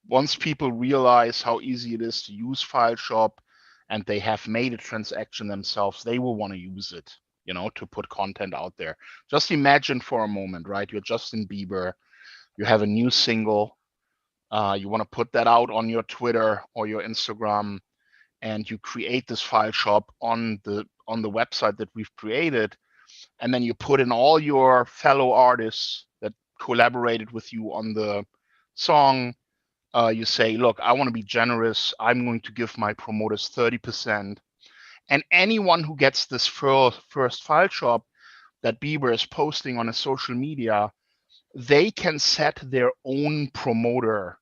Once people realize how easy it is to use FileShop, and they have made a transaction themselves, they will want to use it, to put content out there. Just imagine for a moment, right? You're Justin Bieber, you have a new single, you want to put that out on your Twitter or your Instagram, and you create this FileShop on the website that we've created, and then you put in all your fellow artists that collaborated with you on the song. You say, look, I want to be generous. I'm going to give my promoters 30%. And anyone who gets this first file shop that Bieber is posting on his social media, they can set their own promoter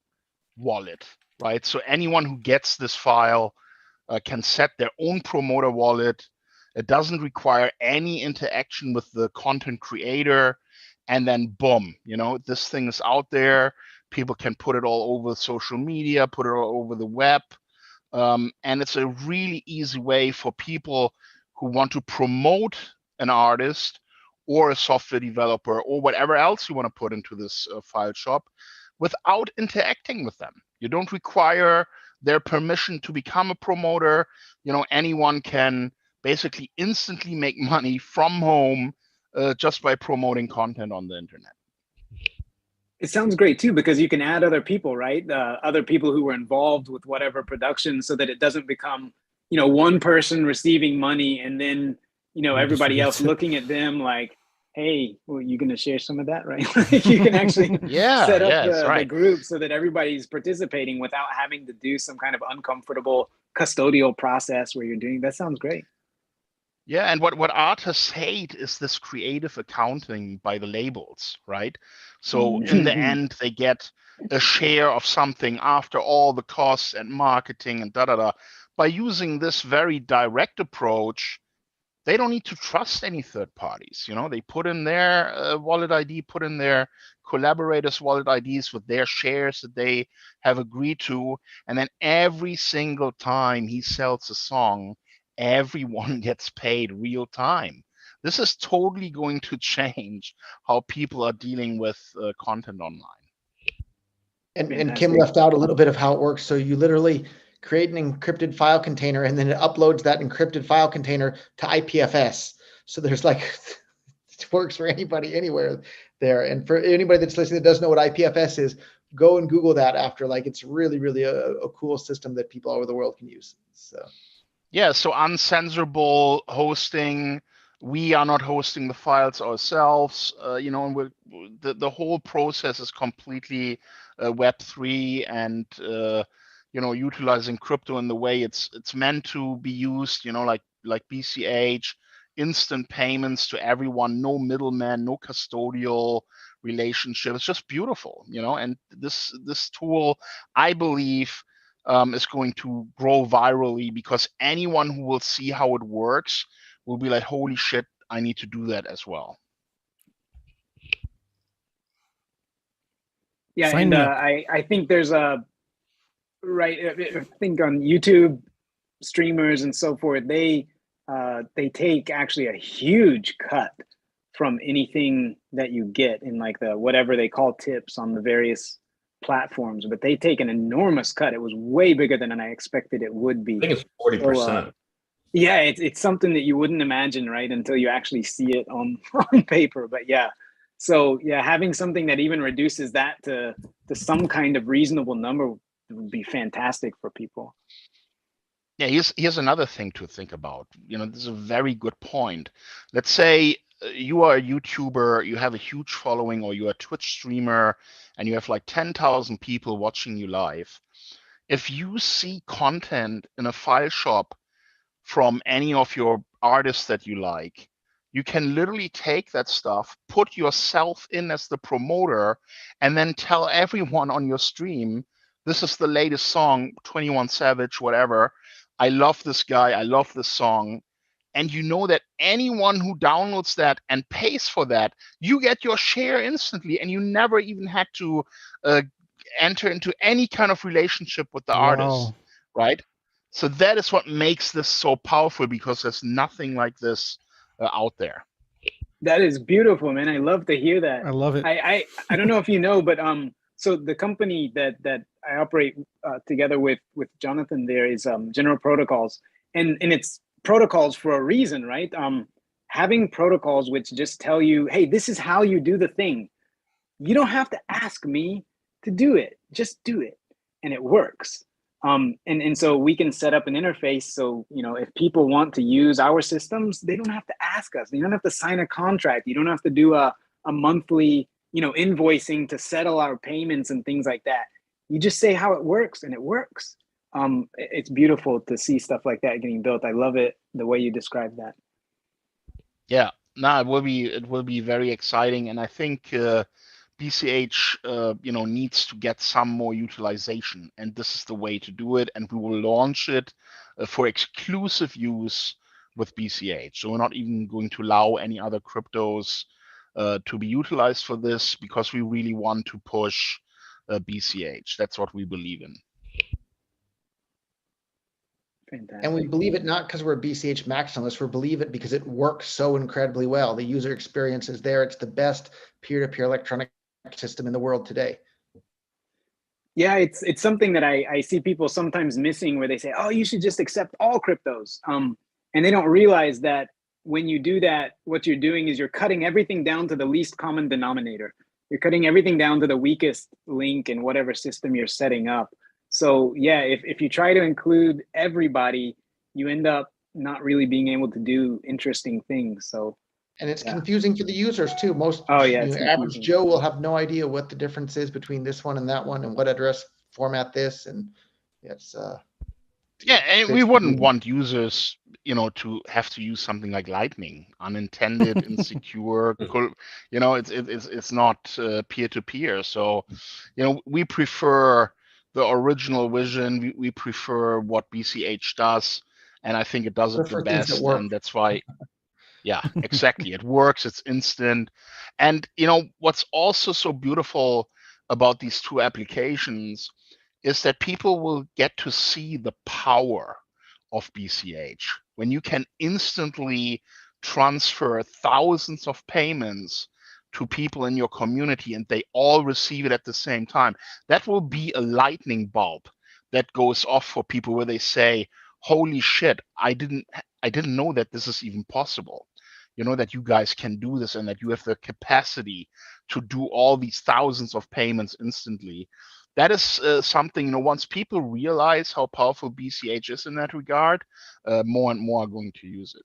wallet, right? So anyone who gets this file can set their own promoter wallet. It doesn't require any interaction with the content creator. And then boom, this thing is out there. People can put it all over social media, put it all over the web. And it's a really easy way for people who want to promote an artist or a software developer or whatever else you want to put into this file shop without interacting with them. You don't require their permission to become a promoter. Anyone can basically instantly make money from home just by promoting content on the internet. It sounds great too, because you can add other people, right? Other people who were involved with whatever production, so that it doesn't become, one person receiving money and then, everybody else looking at them like, hey, well, you're going to share some of that, right? Like you can actually set up the group so that everybody's participating without having to do some kind of uncomfortable custodial process where you're doing. That sounds great. Yeah, and what artists hate is this creative accounting by the labels, right? So in the end, they get a share of something after all the costs and marketing and da-da-da. By using this very direct approach, they don't need to trust any third parties. They put in their wallet ID, put in their collaborators' wallet IDs with their shares that they have agreed to. And then every single time he sells a song, everyone gets paid real time. This is totally going to change how people are dealing with content online. And Kim left out a little bit of how it works. So you literally create an encrypted file container, and then it uploads that encrypted file container to IPFS. So there's it works for anybody, anywhere there. And for anybody that's listening that doesn't know what IPFS is, go and Google that after. It's really, really a cool system that people all over the world can use. So. Yeah, so uncensorable hosting. We are not hosting the files ourselves, and the whole process is completely Web3 and utilizing crypto in the way it's meant to be used. Like BCH, instant payments to everyone, no middleman, no custodial relationship. It's just beautiful, And this tool, I believe, is going to grow virally, because anyone who will see how it works will be like, holy shit, I need to do that as well. Yeah, and I think there's I think on YouTube streamers and so forth, they take actually a huge cut from anything that you get in the whatever they call tips on the various platforms, but they take an enormous cut. It was way bigger than I expected it would be. I think it's 40%. Yeah, it's something that you wouldn't imagine, right, until you actually see it on paper. But yeah, so yeah, having something that even reduces that to some kind of reasonable number would be fantastic for people. Yeah, here's another thing to think about. This is a very good point. Let's say you are a YouTuber, you have a huge following, or you're a Twitch streamer, and you have like 10,000 people watching you live. If you see content in a file shop from any of your artists that you like, you can literally take that stuff, put yourself in as the promoter, and then tell everyone on your stream, this is the latest song, 21 Savage, whatever. I love this guy. I love this song. And you know that anyone who downloads that and pays for that, you get your share instantly, and you never even had to enter into any kind of relationship with the artist, right? So that is what makes this so powerful, because there's nothing like this out there. That is beautiful, man. I love to hear that. I love it. I don't know if you know, but so the company that I operate together with Jonathan there is General Protocols, and it's protocols for a reason, right? Having protocols which just tell you, hey, this is how you do the thing. You don't have to ask me to do it. Just do it, and it works. And so we can set up an interface. So, if people want to use our systems, they don't have to ask us. You don't have to sign a contract. You don't have to do a monthly, invoicing to settle our payments and things like that. You just say how it works, and it works. It's beautiful to see stuff like that getting built. I love it, the way you described that. Yeah, no, it will be very exciting. And I think BCH, needs to get some more utilization, and this is the way to do it. And we will launch it for exclusive use with BCH. So we're not even going to allow any other cryptos to be utilized for this, because we really want to push BCH. That's what we believe in. Fantastic. And we believe it not because we're a BCH maximalists. We believe it because it works so incredibly well. The user experience is there. It's the best peer-to-peer electronic system in the world today. Yeah, it's something that I see people sometimes missing, where they say, oh, you should just accept all cryptos. And they don't realize that when you do that, what you're doing is you're cutting everything down to the least common denominator. You're cutting everything down to the weakest link in whatever system you're setting up. So yeah, if you try to include everybody, you end up not really being able to do interesting things. So. And it's confusing for the users too. Most average Joe will have no idea what the difference is between this one and that one, and what address format this, and it's and we wouldn't want users, to have to use something like Lightning, unintended, insecure. It's not peer-to-peer. So, we prefer the original vision. We prefer what BCH does, and I think it does it the best, and that's why. Yeah, exactly. It works. It's instant. And, what's also so beautiful about these two applications is that people will get to see the power of BCH when you can instantly transfer thousands of payments to people in your community, and they all receive it at the same time. That will be a lightning bulb that goes off for people, where they say, holy shit, I didn't know that this is even possible. That you guys can do this, and that you have the capacity to do all these thousands of payments instantly. That is something, once people realize how powerful BCH is in that regard, more and more are going to use it.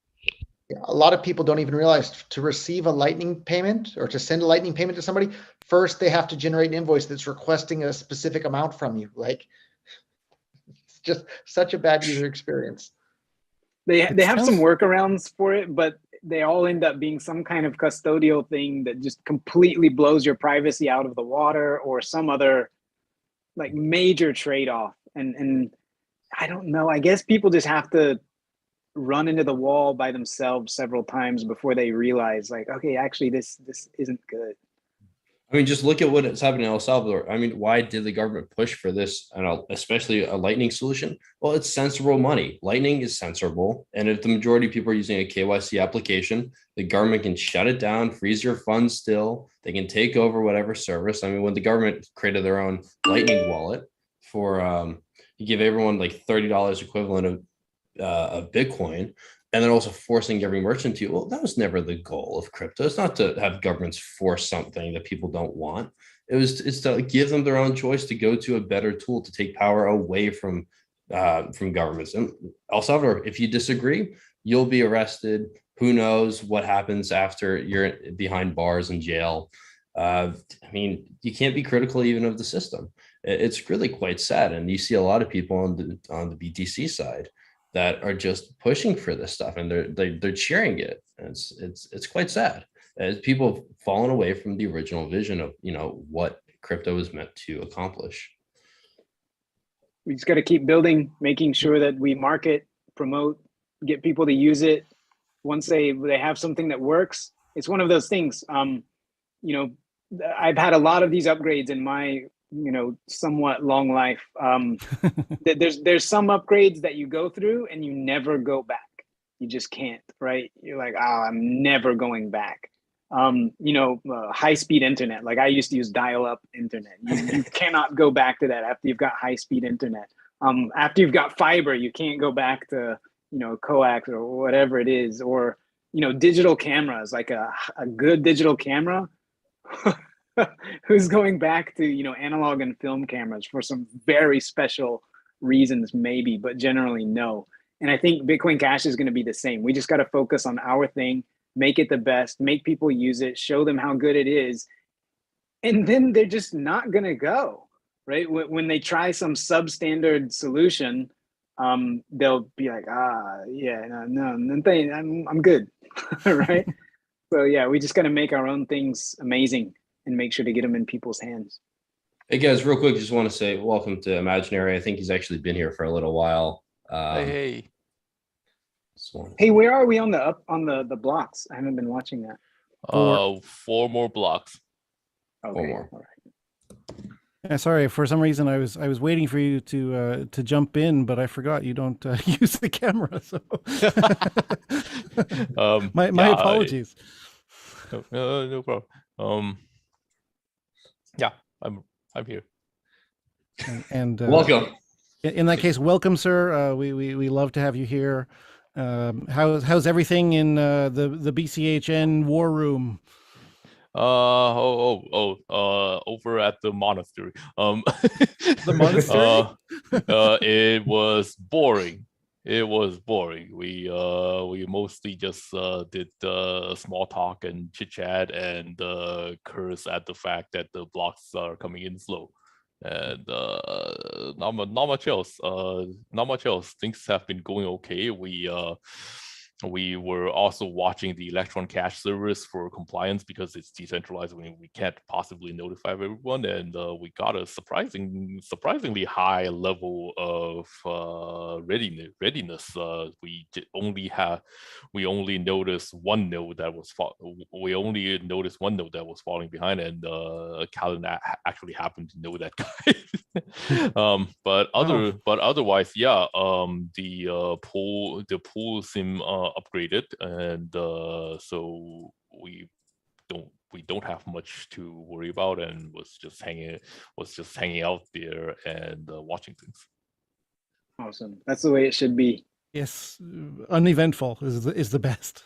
Yeah, a lot of people don't even realize to receive a Lightning payment or to send a Lightning payment to somebody, first they have to generate an invoice that's requesting a specific amount from you. Like, it's just such a bad user experience. They have some workarounds for it, but they all end up being some kind of custodial thing that just completely blows your privacy out of the water, or some other like major trade-off. And I don't know, I guess people just have to run into the wall by themselves several times before they realize, like, okay, actually this isn't good. I mean, just look at what is happening in El Salvador. I mean, why did the government push for this, and especially a Lightning solution? Well, it's censorable money. Lightning is censorable. And if the majority of people are using a KYC application, the government can shut it down, freeze your funds still. They can take over whatever service. I mean, when the government created their own Lightning wallet for, you give everyone like $30 equivalent of Bitcoin, and then also forcing every merchant to, well, that was never the goal of crypto. It's not to have governments force something that people don't want. It's to give them their own choice to go to a better tool to take power away from governments. And El Salvador, if you disagree, you'll be arrested. Who knows what happens after you're behind bars in jail? I mean, you can't be critical even of the system. It's really quite sad, and you see a lot of people on the BTC side that are just pushing for this stuff, and they're cheering it. And it's quite sad as people have fallen away from the original vision of what crypto was meant to accomplish. We just got to keep building, making sure that we market, promote, get people to use it. Once they have something that works, it's one of those things. I've had a lot of these upgrades in my somewhat long life. There's some upgrades that you go through and you never go back. You just can't, right? You're like, I'm never going back. High-speed internet. Like I used to use dial-up internet. You cannot go back to that after you've got high-speed internet. After you've got fiber, you can't go back to coax or whatever it is, or digital cameras, like a good digital camera. Who's going back to analog and film cameras for some very special reasons, maybe, but generally no. And I think Bitcoin Cash is going to be the same. We just got to focus on our thing, make it the best, make people use it, show them how good it is, and then they're just not going to go, right? When they try some substandard solution, they'll be like, I'm good, right? So yeah, we just got to make our own things amazing and make sure to get them in people's hands. Hey guys, real quick, just want to say welcome to Imaginary. I think he's actually been here for a little while. Hey. Hey, where are we on the blocks? I haven't been watching that. 4 more blocks. Okay. 4 more. All right. Yeah, sorry, for some reason I was waiting for you to jump in, but I forgot you don't use the camera. So my apologies. No problem. Yeah, I'm here. And welcome. In that case, welcome, sir. We love to have you here. How's everything in the BCHN war room? Over at the monastery. The monastery. It was boring. It was boring. We mostly just did small talk and chit chat and curse at the fact that the blocks are coming in slow, and not much else. Not much else. Things have been going okay. We were also watching the Electron Cash service for compliance because it's decentralized. We can't possibly notify everyone, and we got a surprisingly high level of readiness. We only noticed one node that was falling behind, and Calvin actually happened to know that guy. But otherwise, yeah. The pool seemed upgraded, and so we don't have much to worry about, and was just hanging out there and watching things. Awesome. That's the way it should be. Yes, uneventful is the best.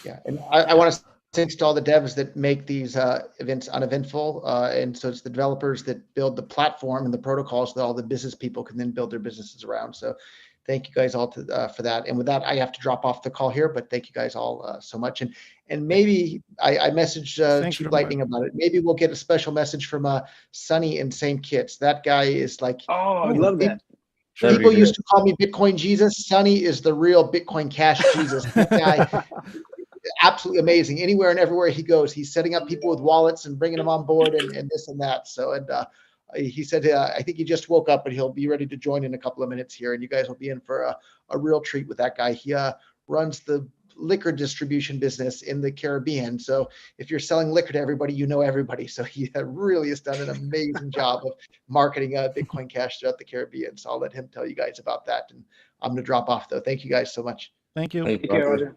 Yeah, and I want to thanks to all the devs that make these events uneventful, and so it's the developers that build the platform and the protocols that all the business people can then build their businesses around. So thank you guys all for that. And with that, I have to drop off the call here, but thank you guys all so much. And maybe I messaged Cheap Lightning about it. Maybe we'll get a special message from Sonny in St. Kitts. That guy is like, I love that. People used to call me Bitcoin Jesus. Sonny is the real Bitcoin Cash Jesus. That guy, absolutely amazing. Anywhere and everywhere he goes, he's setting up people with wallets and bringing them on board and this and that. So, and he said, I think he just woke up, but he'll be ready to join in a couple of minutes here. And you guys will be in for a real treat with that guy. He runs the liquor distribution business in the Caribbean. So if you're selling liquor to everybody, you know everybody. So he really has done an amazing job of marketing Bitcoin Cash throughout the Caribbean. So I'll let him tell you guys about that. And I'm going to drop off, though. Thank you guys so much. Thank you. Thank Take care, Roger.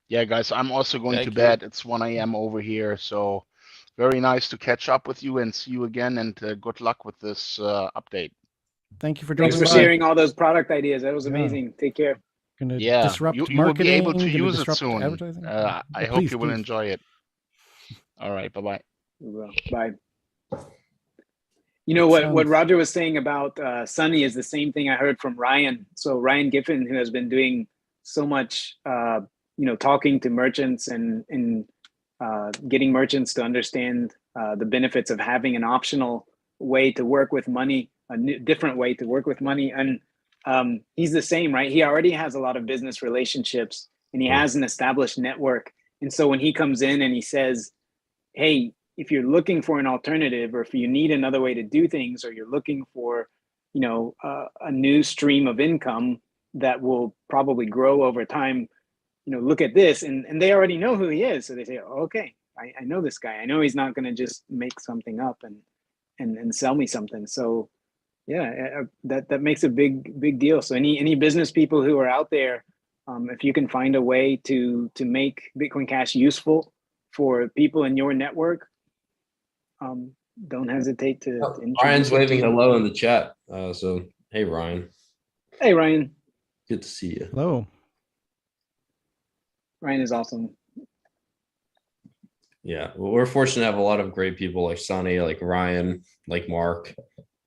Yeah, guys, I'm also going to Thank bed. It's 1 a.m. over here. So very nice to catch up with you and see you again. And good luck with this update. Thank you for Thanks dropping for by. sharing all those product ideas. That was Yeah. amazing. Take care. Going to Yeah, disrupt you will marketing. be able to gonna use it disrupt soon. advertising. I hope Please, you will please. enjoy it. All right, bye-bye. Bye. You know what Roger was saying about Sunny is the same thing I heard from Ryan. So Ryan Giffen, who has been doing so much, talking to merchants and getting merchants to understand the benefits of having an optional way to work with money, different way to work with money. And he's the same, right? He already has a lot of business relationships and he has an established network. And so when he comes in and he says, hey, if you're looking for an alternative, or if you need another way to do things, or you're looking for, a new stream of income that will probably grow over time, look at this. And they already know who he is. So they say, oh, okay, I know this guy. I know he's not going to just make something up and sell me something. So yeah, that makes a big deal. So any business people who are out there, if you can find a way to make Bitcoin Cash useful for people in your network, don't hesitate to introduce Ryan's it to waving them. hello in the chat. So hey, Ryan. Hey, Ryan. Good to see you. Hello. Ryan is awesome. Yeah, well, we're fortunate to have a lot of great people like Sonny, like Ryan, like Mark,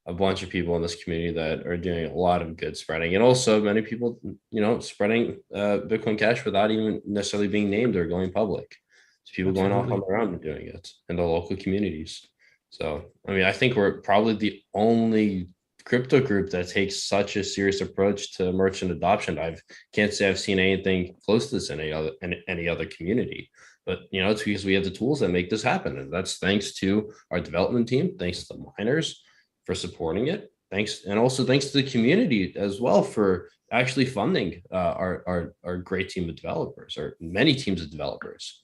a bunch of people in this community that are doing a lot of good spreading, and also many people, spreading Bitcoin Cash without even necessarily being named or going public. It's people going off on their own and doing it in the local communities. So, I mean, I think we're probably the only crypto group that takes such a serious approach to merchant adoption. Can't say I've seen anything close to this in any other community. But it's because we have the tools that make this happen, and that's thanks to our development team, thanks to the miners for supporting it, and also thanks to the community as well for actually funding our great team of developers, or many teams of developers.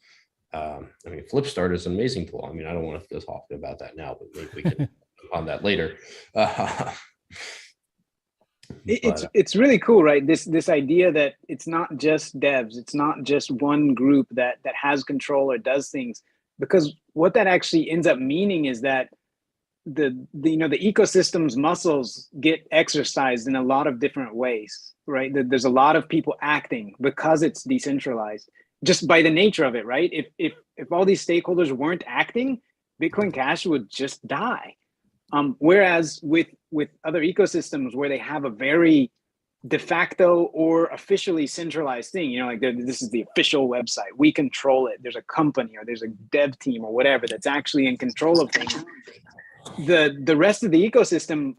Flipstart is an amazing tool. I mean, I don't want to go talking about that now, but maybe we can on that later. It's really cool, right? This idea that it's not just devs, it's not just one group that has control or does things, because what that actually ends up meaning is that the ecosystem's muscles get exercised in a lot of different ways, right? There's a lot of people acting because it's decentralized, just by the nature of it, right? If all these stakeholders weren't acting, Bitcoin Cash would just die. Whereas with other ecosystems where they have a very de facto or officially centralized thing, like this is the official website, we control it, there's a company or there's a dev team or whatever that's actually in control of things, the rest of the ecosystem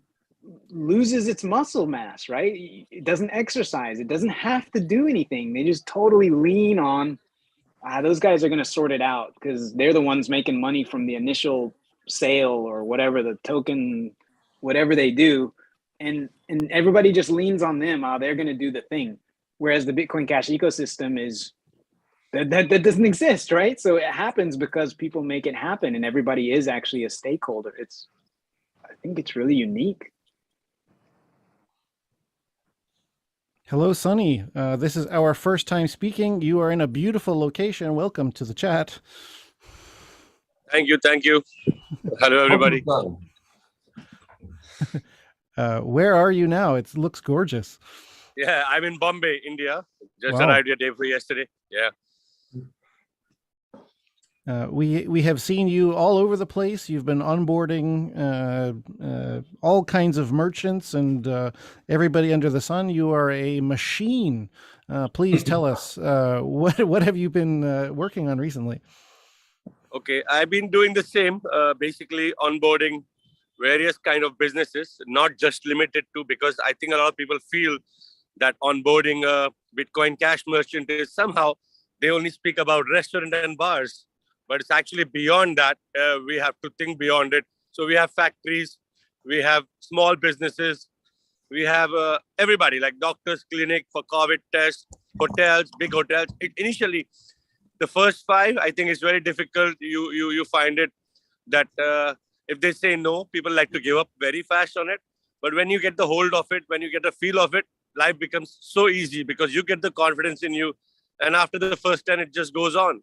loses its muscle mass, right? It doesn't exercise, it doesn't have to do anything. They just totally lean on those guys are going to sort it out because they're the ones making money from the initial sale or whatever, the token, whatever they do, and everybody just leans on them. They're going to do the thing. Whereas the Bitcoin Cash ecosystem is that doesn't exist, right? So it happens because people make it happen, and everybody is actually a stakeholder. I think it's really unique. Hello, Sunny. This is our first time speaking. You are in a beautiful location. Welcome to the chat. Thank you. Hello, everybody. Where are you now? It looks gorgeous. Yeah, I'm in Bombay, India. Just Wow. arrived here day before yesterday. Yeah. We have seen you all over the place. You've been onboarding all kinds of merchants and everybody under the sun. You are a machine. Please tell us what have you been working on recently? Okay, I've been doing the same, basically onboarding various kind of businesses, not just limited to, because I think a lot of people feel that onboarding a Bitcoin Cash merchant is somehow, they only speak about restaurant and bars, but it's actually beyond that. We have to think beyond it. So we have factories, we have small businesses, we have everybody like doctors, clinic for COVID tests, hotels, big hotels. Initially, the first 5, I think it's very difficult. You find it that if they say no, people like to give up very fast on it. But when you get the hold of it, when you get the feel of it, life becomes so easy because you get the confidence in you. And after the first 10, it just goes on.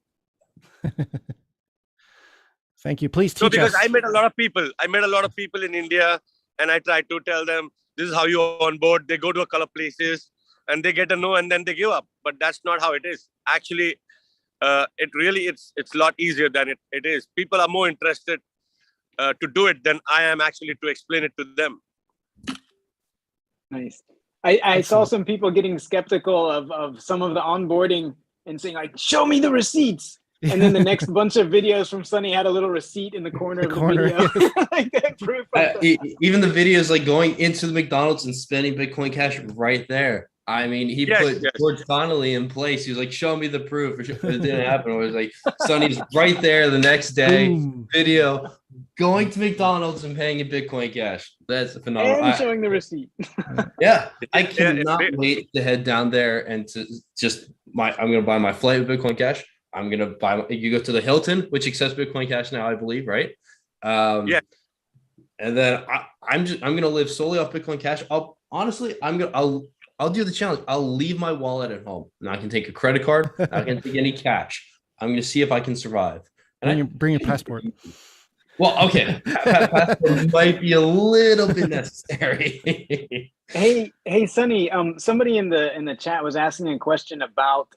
Thank you. Please teach so because us. I met a lot of people in India, and I try to tell them this is how you onboard. They go to a couple of places and they get a no and then they give up. But that's not how it is. Actually, it's a lot easier than it is. People are more interested to do it than I am actually to explain it to them. Nice. I saw some people getting skeptical of some of the onboarding and saying like, show me the receipts. And then the next bunch of videos from Sunny had a little receipt in the corner of the video. Like that proof of even the videos like going into the McDonald's and spending Bitcoin Cash right there. I mean, he put George Connolly in place. He was like, show me the proof. It didn't happen. It was like, Sunny's right there the next day, video, going to McDonald's and paying in Bitcoin Cash. That's phenomenal. And showing the receipt. Yeah, I cannot wait to head down there and to I'm going to buy my flight with Bitcoin Cash. I'm going to buy, you go to the Hilton, which accepts Bitcoin Cash now, I believe, right? Yeah. And then I'm going to live solely off Bitcoin Cash. I'll do the challenge. I'll leave my wallet at home. And I can take a credit card. I can take any cash. I'm going to see if I can survive. And bring your passport. Well, okay. Passport might be a little bit necessary. Hey, Sunny. Somebody in the chat was asking a question about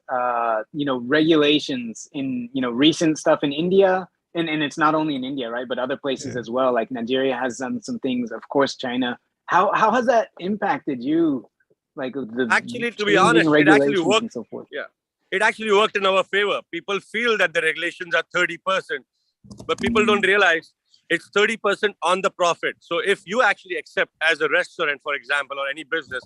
regulations in recent stuff in India, and it's not only in India, right, but other places as well. Like Nigeria has done some things. Of course, China. How has that impacted you? Like actually, to be honest, it actually worked. And so forth. Yeah, it actually worked in our favor. People feel that the regulations are 30%, but people don't realize it's 30% on the profit. So if you actually accept as a restaurant, for example, or any business,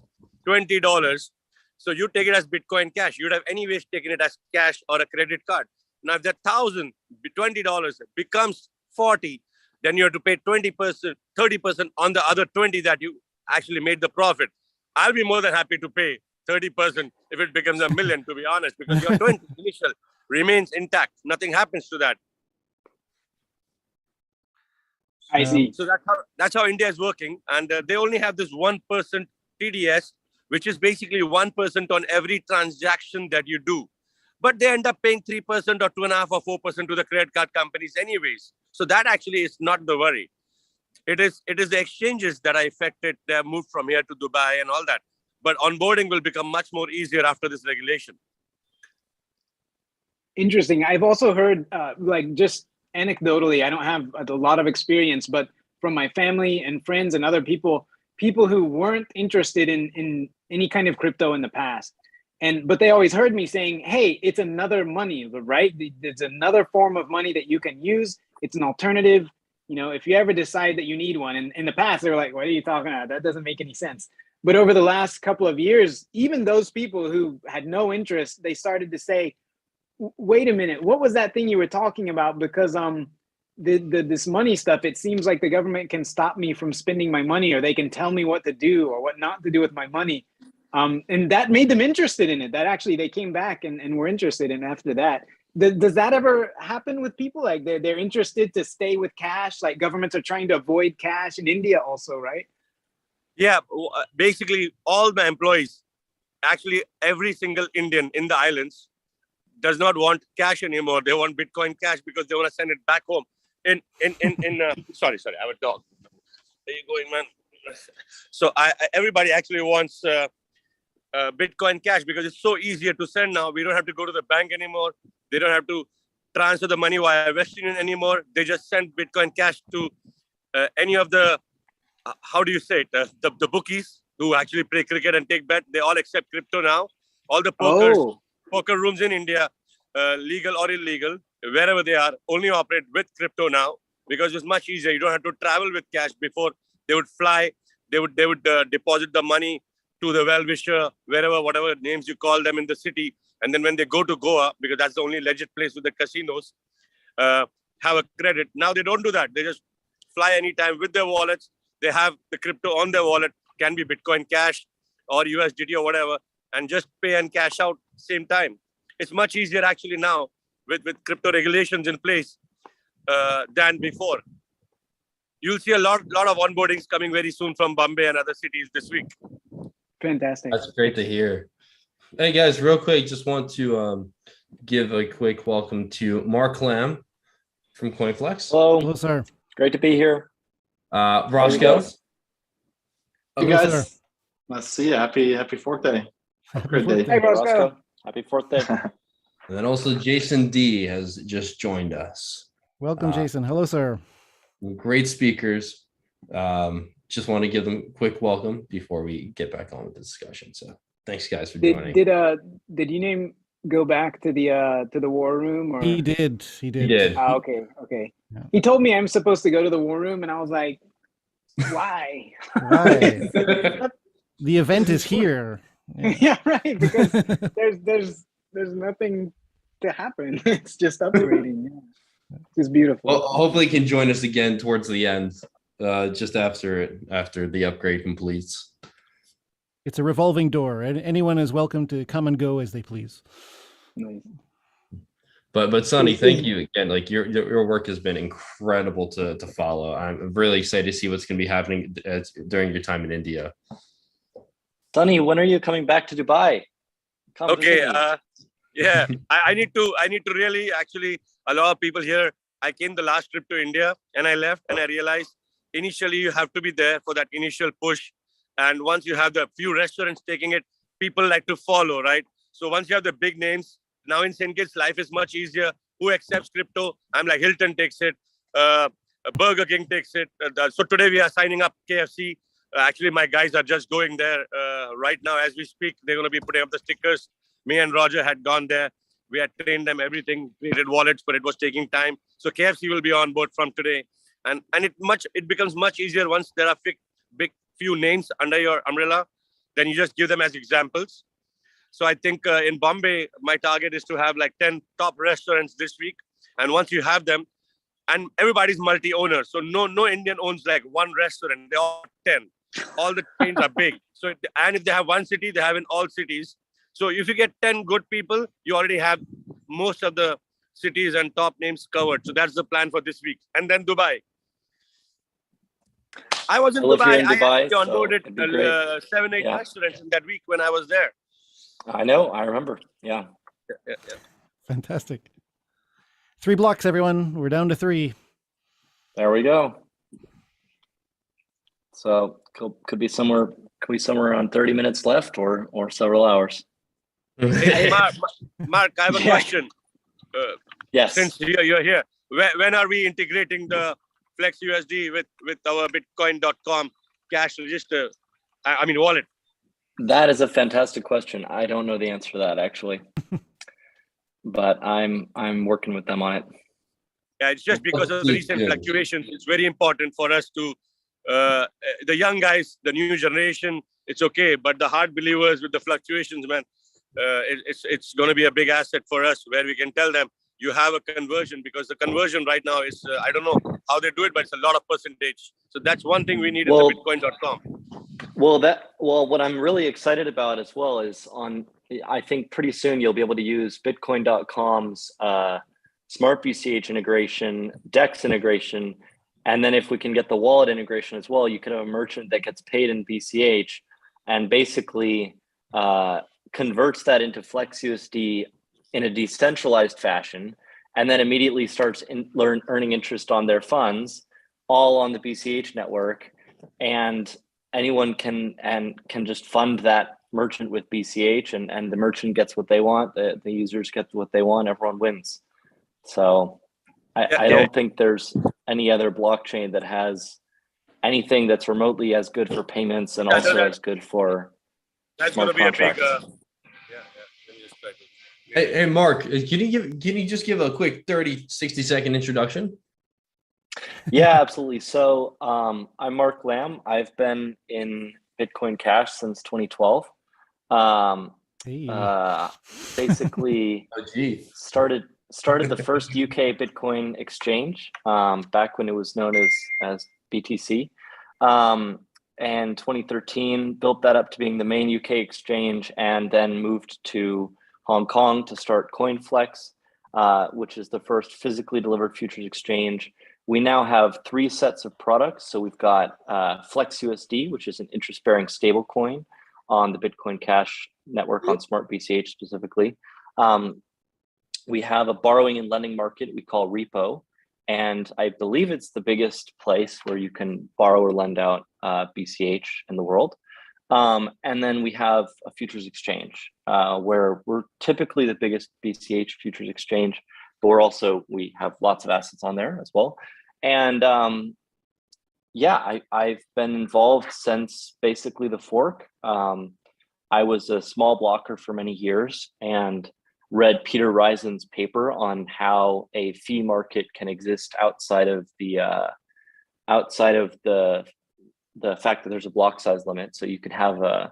$20, so you take it as Bitcoin Cash, you'd have anyways taken it as cash or a credit card. Now, if that $1,000, $20 becomes 40, then you have to pay 20%, 30% on the other 20 that you actually made the profit. I'll be more than happy to pay 30% if it becomes $1 million, to be honest, because your 20 initial remains intact. Nothing happens to that. I see. So that's how India is working. And they only have this 1% TDS, which is basically 1% on every transaction that you do. But they end up paying 3% or 2.5% or 4% to the credit card companies anyways. So that actually is not the worry. It is the exchanges that are affected. They have moved from here to Dubai and all that. But onboarding will become much more easier after this regulation. Interesting. I've also heard, just anecdotally, I don't have a lot of experience, but from my family and friends and other people who weren't interested in any kind of crypto in the past. But they always heard me saying, hey, it's another money, right? It's another form of money that you can use. It's an alternative. If you ever decide that you need one, and in the past, they were like, what are you talking about? That doesn't make any sense. But over the last couple of years, even those people who had no interest, they started to say, wait a minute, what was that thing you were talking about? Because this money stuff, it seems like the government can stop me from spending my money, or they can tell me what to do or what not to do with my money. And that made them interested in it. That actually they came back and were interested in after that. Does that ever happen with people? Like they're interested to stay with cash? Like governments are trying to avoid cash in India also, right? Yeah, basically all my employees, actually every single Indian in the islands does not want cash anymore. They want Bitcoin Cash because they want to send it back home. Sorry, I have a dog. There you going, man. So everybody actually wants Bitcoin Cash because it's so easier to send now. We don't have to go to the bank anymore. They don't have to transfer the money via Western Union anymore. They just send Bitcoin Cash to any of the, how do you say it, the bookies who actually play cricket and take bet. They all accept crypto now. All the poker rooms in India, legal or illegal, wherever they are, only operate with crypto now because it's much easier. You don't have to travel with cash. Before they would fly, they would deposit the money to the well-wisher, wherever, whatever names you call them in the city. And then when they go to Goa, because that's the only legit place with the casinos, have a credit. Now they don't do that. They just fly anytime with their wallets. They have the crypto on their wallet can be Bitcoin Cash or USDT or whatever, and just pay and cash out same time. It's much easier actually now with crypto regulations in place than before. You'll see a lot of onboardings coming very soon from Bombay and other cities this week. Fantastic. That's great to hear. Hey guys, real quick, just want to give a quick welcome to Mark Lamb from CoinFlex. Hello, sir. Great to be here. Roscoe. Hey guys, let's see. Happy 4th day. Great day. Hey, Roscoe. Happy 4th day. And then also Jason D has just joined us. Welcome, Jason. Hello, sir. Great speakers. Just want to give them a quick welcome before we get back on with the discussion. So thanks guys for joining. Did you name go back to the war room? Or? He did. Okay. Yeah. He told me I'm supposed to go to the war room, and I was like, why? Why? The event is here. Yeah, right. Because there's nothing to happen. It's just upgrading. Yeah. It's beautiful. Well, hopefully he can join us again towards the end, just after the upgrade completes. It's a revolving door, and anyone is welcome to come and go as they please. Nice. But Sonny, thank you again. Like your work has been incredible to follow. I'm really excited to see what's going to be happening during your time in India. Sonny, when are you coming back to Dubai? Okay. Yeah, I need to really actually a lot of people here. I came the last trip to India and I left and I realized initially you have to be there for that initial push. And once you have the few restaurants taking it, people like to follow, right? So once you have the big names, now in St. Kitts, life is much easier. Who accepts crypto? I'm like Hilton takes it, Burger King takes it. So today we are signing up KFC. Actually, my guys are just going there right now as we speak. They're going to be putting up the stickers. Me and Roger had gone there. We had trained them everything, created wallets, but it was taking time. So KFC will be on board from today, and it becomes much easier once there are big few names under your umbrella. Then you just give them as examples. So I think in Bombay, my target is to have like 10 top restaurants this week, and once you have them, and everybody's multi-owner, so no Indian owns like one restaurant. They all 10. All the chains are big. So and if they have one city, they have in all cities. So if you get 10 good people, you already have most of the cities and top names covered. So that's the plan for this week. And then Dubai. I was in Dubai. I actually onboarded 7-8 restaurants in that week when I was there. I know. I remember. Yeah. Fantastic. 3 blocks, everyone. We're down to 3. There we go. So could be somewhere around 30 minutes left or several hours. Hey, Mark, I have a question. Yes. Since you're here, when are we integrating the Flex USD with our Bitcoin.com cash register? I mean wallet. That is a fantastic question. I don't know the answer to that actually, but I'm working with them on it. Yeah, it's just because of the recent fluctuations. It's very important for us to the young guys, the new generation. It's okay, but the hard believers with the fluctuations, man. It's going to be a big asset for us where we can tell them you have a conversion, because the conversion right now is I don't know how they do it, but it's a lot of percentage. So that's one thing we need in the Bitcoin.com. Well, what I'm really excited about as well is I think pretty soon you'll be able to use Bitcoin.com's Smart BCH integration, DEX integration, and then if we can get the wallet integration as well, you can have a merchant that gets paid in BCH and basically converts that into Flex USD in a decentralized fashion, and then immediately starts earning interest on their funds, all on the BCH network, and anyone can just fund that merchant with BCH, and the merchant gets what they want, the users get what they want, everyone wins. So I don't think there's any other blockchain that has anything that's remotely as good for payments and also as good for smart contracts. Hey, Mark, can you just give a quick 60-second introduction? Yeah, absolutely. So I'm Mark Lamb. I've been in Bitcoin Cash since 2012. Basically started the first UK Bitcoin exchange back when it was known as BTC. in 2013, built that up to being the main UK exchange, and then moved to Hong Kong to start CoinFlex, which is the first physically delivered futures exchange. We now have 3 sets of products. So we've got FlexUSD, which is an interest-bearing stablecoin on the Bitcoin Cash network on Smart BCH specifically. We have a borrowing and lending market we call Repo, and I believe it's the biggest place where you can borrow or lend out BCH in the world. And then we have a futures exchange where we're typically the biggest BCH futures exchange, but we have lots of assets on there as well. And I've been involved since basically the fork. I was a small blocker for many years and read Peter Risen's paper on how a fee market can exist outside of the fact that there's a block size limit. So you could have a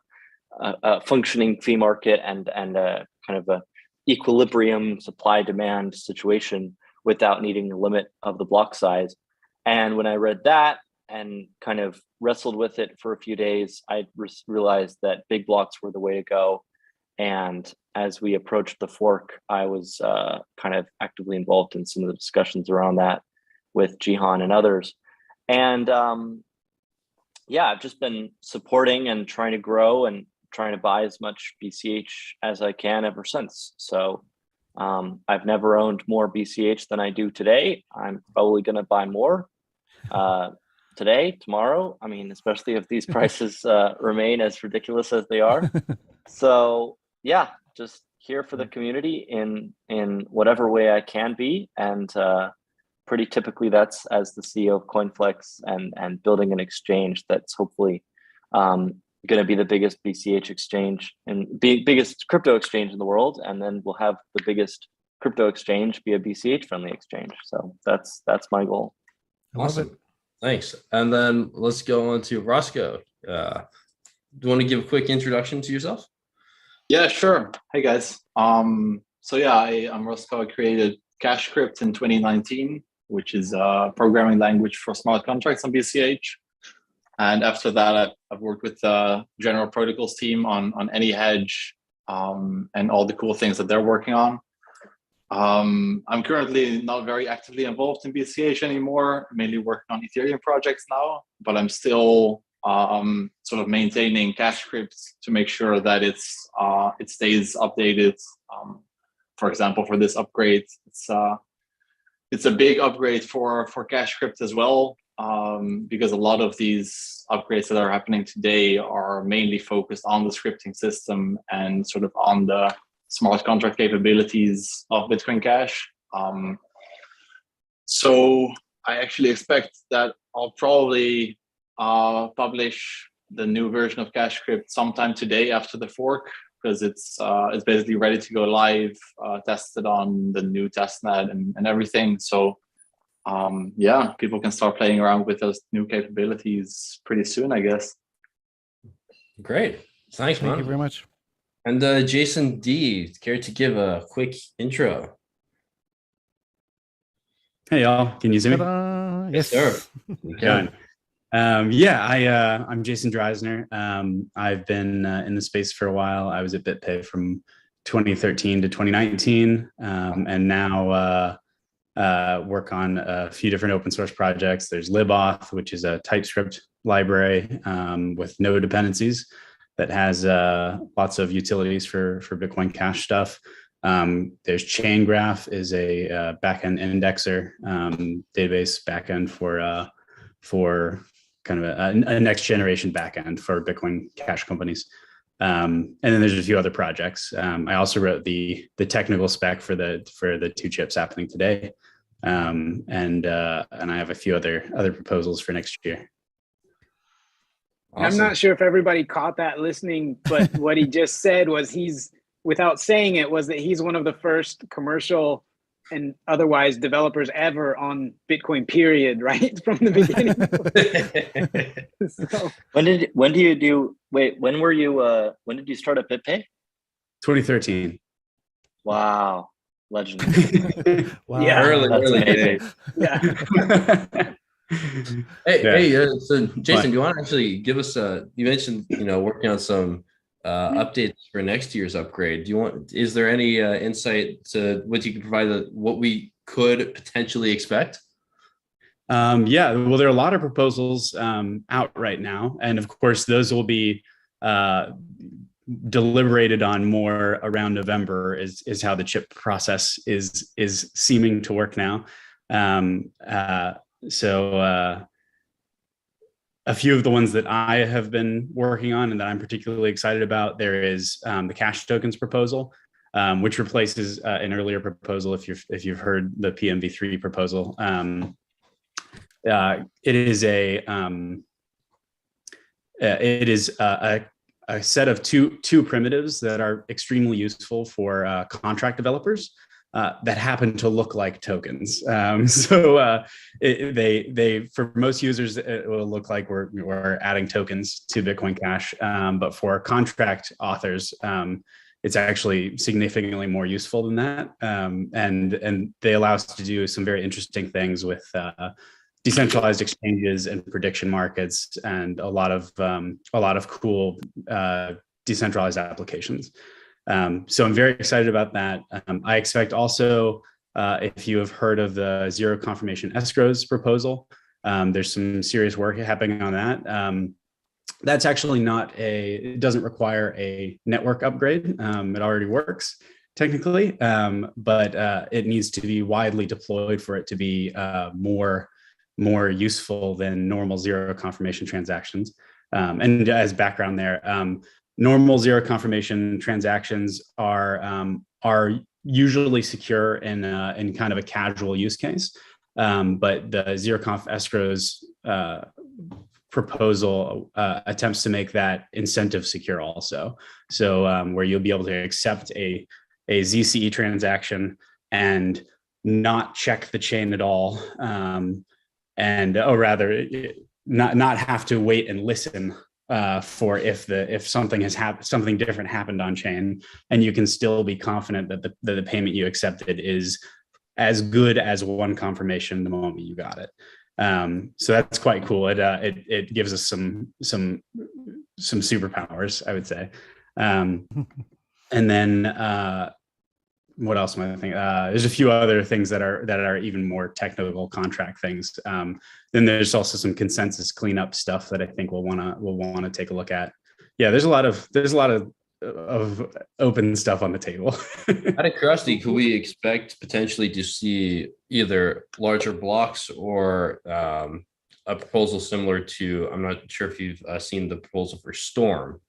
functioning fee market and a kind of a equilibrium supply demand situation without needing the limit of the block size. And when I read that and kind of wrestled with it for a few days, I realized that big blocks were the way to go. And as we approached the fork, I was kind of actively involved in some of the discussions around that with Jihan and others. And I've just been supporting and trying to grow and trying to buy as much BCH as I can ever since. So I've never owned more BCH than I do today. I'm probably going to buy more today, tomorrow. I mean, especially if these prices remain as ridiculous as they are. So yeah, just here for the community in whatever way I can be. And pretty typically that's as the CEO of CoinFlex and building an exchange that's hopefully going to be the biggest BCH exchange and biggest crypto exchange in the world. And then we'll have the biggest crypto exchange be a BCH friendly exchange. So that's my goal. Awesome. Thanks. And then let's go on to Roscoe. Do you want to give a quick introduction to yourself? Yeah, sure. Hey guys. I'm Roscoe. I created CashCrypt in 2019, which is a programming language for smart contracts on BCH. And after that, I've worked with the General Protocols team on AnyHedge and all the cool things that they're working on. I'm currently not very actively involved in BCH anymore, mainly working on Ethereum projects now, but I'm still sort of maintaining CashCrypt to make sure that it stays updated. For example, for this upgrade, it's a big upgrade for CashCrypt as well, because a lot of these upgrades that are happening today are mainly focused on the scripting system and sort of on the smart contract capabilities of Bitcoin Cash. So I actually expect that I'll probably publish the new version of CashCrypt sometime today after the fork, because it's basically ready to go live, tested on the new testnet and everything. So people can start playing around with those new capabilities pretty soon, I guess. Great. Thanks, man. Thank you very much. And Jason D, care to give a quick intro? Hey y'all, can you see me? Ta-da. Yes, sir. Done. I'm Jason Dreisner. I've been in the space for a while. I was at BitPay from 2013 to 2019, and now work on a few different open source projects. There's libauth, which is a TypeScript library with no dependencies that has lots of utilities for Bitcoin Cash stuff. There's ChainGraph, is a backend indexer database backend for kind of a next generation backend for Bitcoin Cash companies. And then there's a few other projects. I also wrote the technical spec for the 2 chips happening today, and I have a few other proposals for next year. Awesome. I'm not sure if everybody caught that listening, but what he just said was without saying it, was that he's one of the first commercial and otherwise developers ever on Bitcoin, period, right? From the beginning. So, when did you start at BitPay? 2013. Wow. Legend. Wow. Yeah, early That's days. amazing. Yeah. So Jason, do you want to actually give us you mentioned, working on some updates for next year's upgrade. Is there any insight to what you can provide, what we could potentially expect? Yeah, well, there are a lot of proposals out right now, and of course, those will be deliberated on more around November. Is how the chip process is seeming to work now. So a few of the ones that I have been working on and that I'm particularly excited about, there is the cash tokens proposal, which replaces an earlier proposal. If you've heard the PMV3 proposal. It is a set of two primitives that are extremely useful for contract developers that happen to look like tokens. So they for most users it will look like we're adding tokens to Bitcoin Cash, but for contract authors, it's actually significantly more useful than that, and they allow us to do some very interesting things with decentralized exchanges and prediction markets, and a lot of cool decentralized applications. So I'm very excited about that. I expect also, if you have heard of the zero confirmation escrows proposal, there's some serious work happening on that. That's actually it doesn't require a network upgrade. It already works technically, but it needs to be widely deployed for it to be more useful than normal zero confirmation transactions. And as background there, normal zero confirmation transactions are usually secure in kind of a casual use case, but the zero conf escrows proposal attempts to make that incentive secure also. So where you'll be able to accept a ZCE transaction and not check the chain at all. Or rather, not have to wait and listen for if something different happened on chain, and you can still be confident that the payment you accepted is as good as one confirmation the moment you got it. So that's quite cool. It gives us some superpowers, I would say. And then what else am I thinking? There's a few other things that are even more technical contract things. Then there's also some consensus cleanup stuff that I think we'll want to take a look at. Yeah, there's a lot of open stuff on the table. Out of curiosity, could we expect potentially to see either larger blocks or a proposal similar to? I'm not sure if you've seen the proposal for Storm.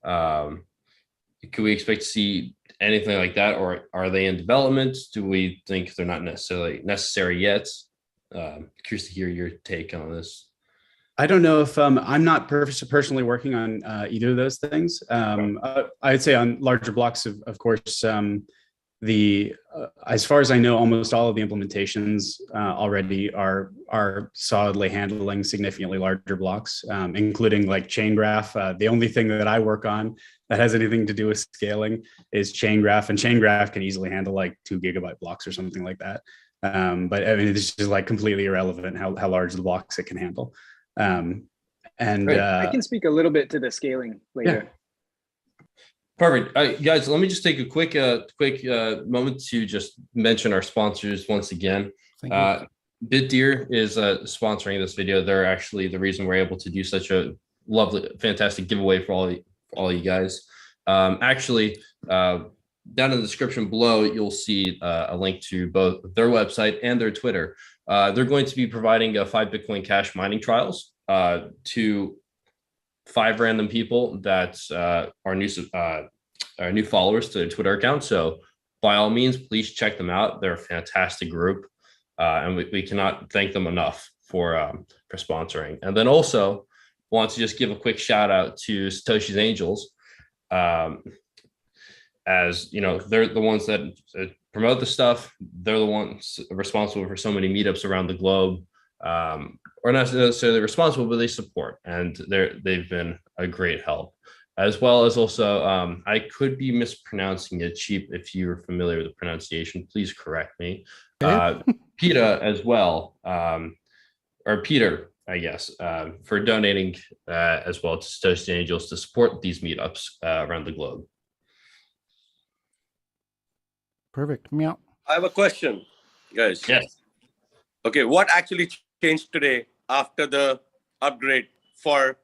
Could we expect to see anything like that, or are they in development? Do we think they're not necessarily necessary yet? Curious to hear your take on this. I don't know if I'm not personally working on either of those things. I'd say on larger blocks, of course, as far as I know, almost all of the implementations already are solidly handling significantly larger blocks, including like chain graph. The only thing that I work on that has anything to do with scaling is chain graph, and chain graph can easily handle like 2 GB blocks or something like that. But I mean, it's just like completely irrelevant how large the blocks it can handle. And I can speak a little bit to the scaling later. Yeah. Perfect. Guys, let me just take a quick moment to just mention our sponsors once again. BitDeer is sponsoring this video. They're actually the reason we're able to do such a lovely, fantastic giveaway for all you guys. Actually, down in the description below, you'll see a link to both their website and their Twitter. They're going to be providing 5 Bitcoin Cash mining trials to 5 random people that are new followers to their Twitter account. So by all means, please check them out. They're a fantastic group, and we cannot thank them enough for sponsoring. And then also want to just give a quick shout out to Satoshi's Angels. As you know, they're the ones that promote the stuff. They're the ones responsible for so many meetups around the globe, or not necessarily responsible, but they support, and they've been a great help. As well as also, I could be mispronouncing it. Cheap, if you're familiar with the pronunciation, please correct me. PETA as well. or Peter, I guess, for donating as well to Satoshi Angels to support these meetups around the globe. Perfect. Meow. I have a question, guys. Yes. Okay, what actually changed today after the upgrade for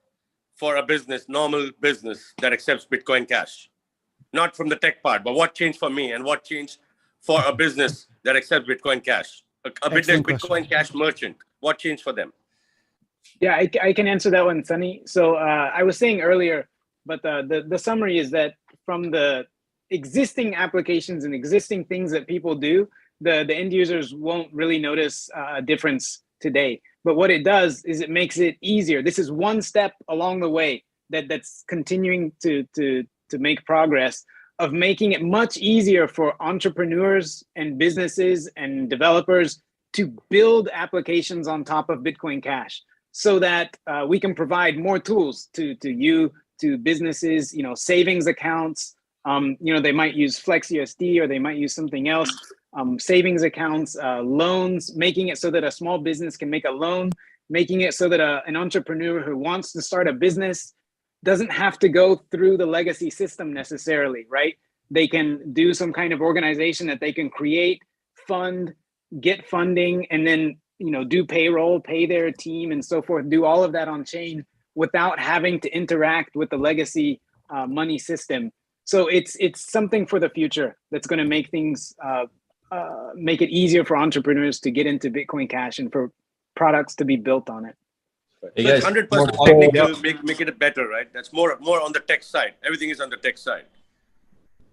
a business, normal business that accepts Bitcoin Cash? Not from the tech part, but what changed for me and what changed for a business that accepts Bitcoin Cash? A business Bitcoin Cash merchant, what changed for them? Yeah, I can answer that one, Sunny. So I was saying earlier, but the summary is that from the existing applications and existing things that people do, the end users won't really notice a difference today. But what it does is it makes it easier. This is one step along the way that's continuing to make progress of making it much easier for entrepreneurs and businesses and developers to build applications on top of Bitcoin Cash, so that we can provide more tools to businesses, savings accounts. They might use FlexUSD or they might use something else. Savings accounts, loans, making it so that a small business can make a loan, making it so that an entrepreneur who wants to start a business doesn't have to go through the legacy system necessarily, right? They can do some kind of organization that they can create, fund, get funding, and then do payroll, pay their team, and so forth. Do all of that on chain without having to interact with the legacy money system. So it's something for the future that's going to make things make it easier for entrepreneurs to get into Bitcoin Cash and for products to be built on it. So it's 100% technical, make it better, right? That's more on the tech side. Everything is on the tech side.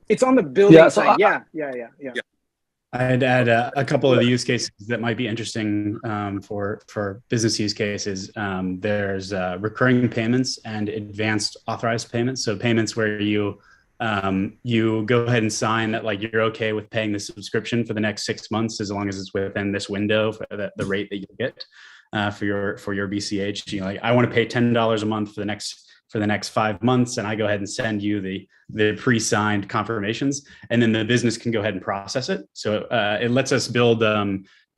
It's on the building side. Yeah. I'd add a couple of the use cases that might be interesting for business use cases. There's recurring payments and advanced authorized payments. So payments where you go ahead and sign that like you're okay with paying the subscription for the next 6 months as long as it's within this window for the rate that you get for your BCH. Like I want to pay $10 a month for the next 5 months, and I go ahead and send you the pre-signed confirmations, and then the business can go ahead and process it. So it lets us build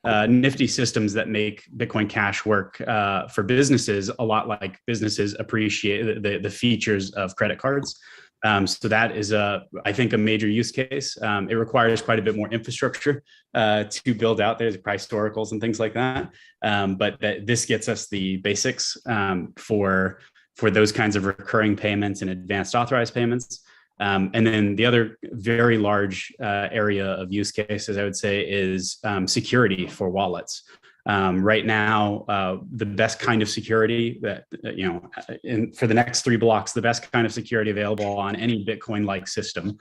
nifty systems that make Bitcoin Cash work for businesses a lot like businesses appreciate the features of credit cards. So that is I think a major use case. It requires quite a bit more infrastructure to build out. There's price oracles and things like that. But this gets us the basics for those kinds of recurring payments and advanced authorized payments. And then the other very large area of use cases, I would say, is security for wallets. Right now, the best kind of security that, for the next 3 blocks, the best kind of security available on any Bitcoin-like system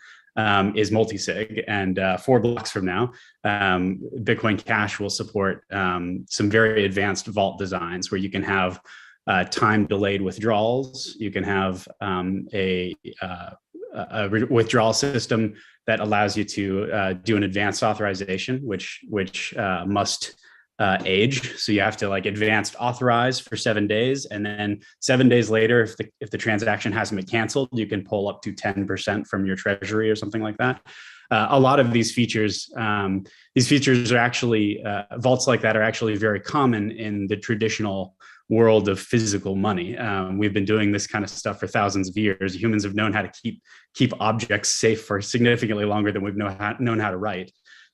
is multi-sig. And 4 blocks from now, Bitcoin Cash will support some very advanced vault designs where you can have time delayed withdrawals. You can have a withdrawal system that allows you to do an advanced authorization, which must age. So you have to like advanced authorize for 7 days, and then 7 days later, if the transaction hasn't been canceled, you can pull up to 10% from your treasury or something like that. A lot of these features are actually vaults like that are actually very common in the traditional world of physical money. We've been doing this kind of stuff for thousands of years. Humans have known how to keep objects safe for significantly longer than we've known how to write.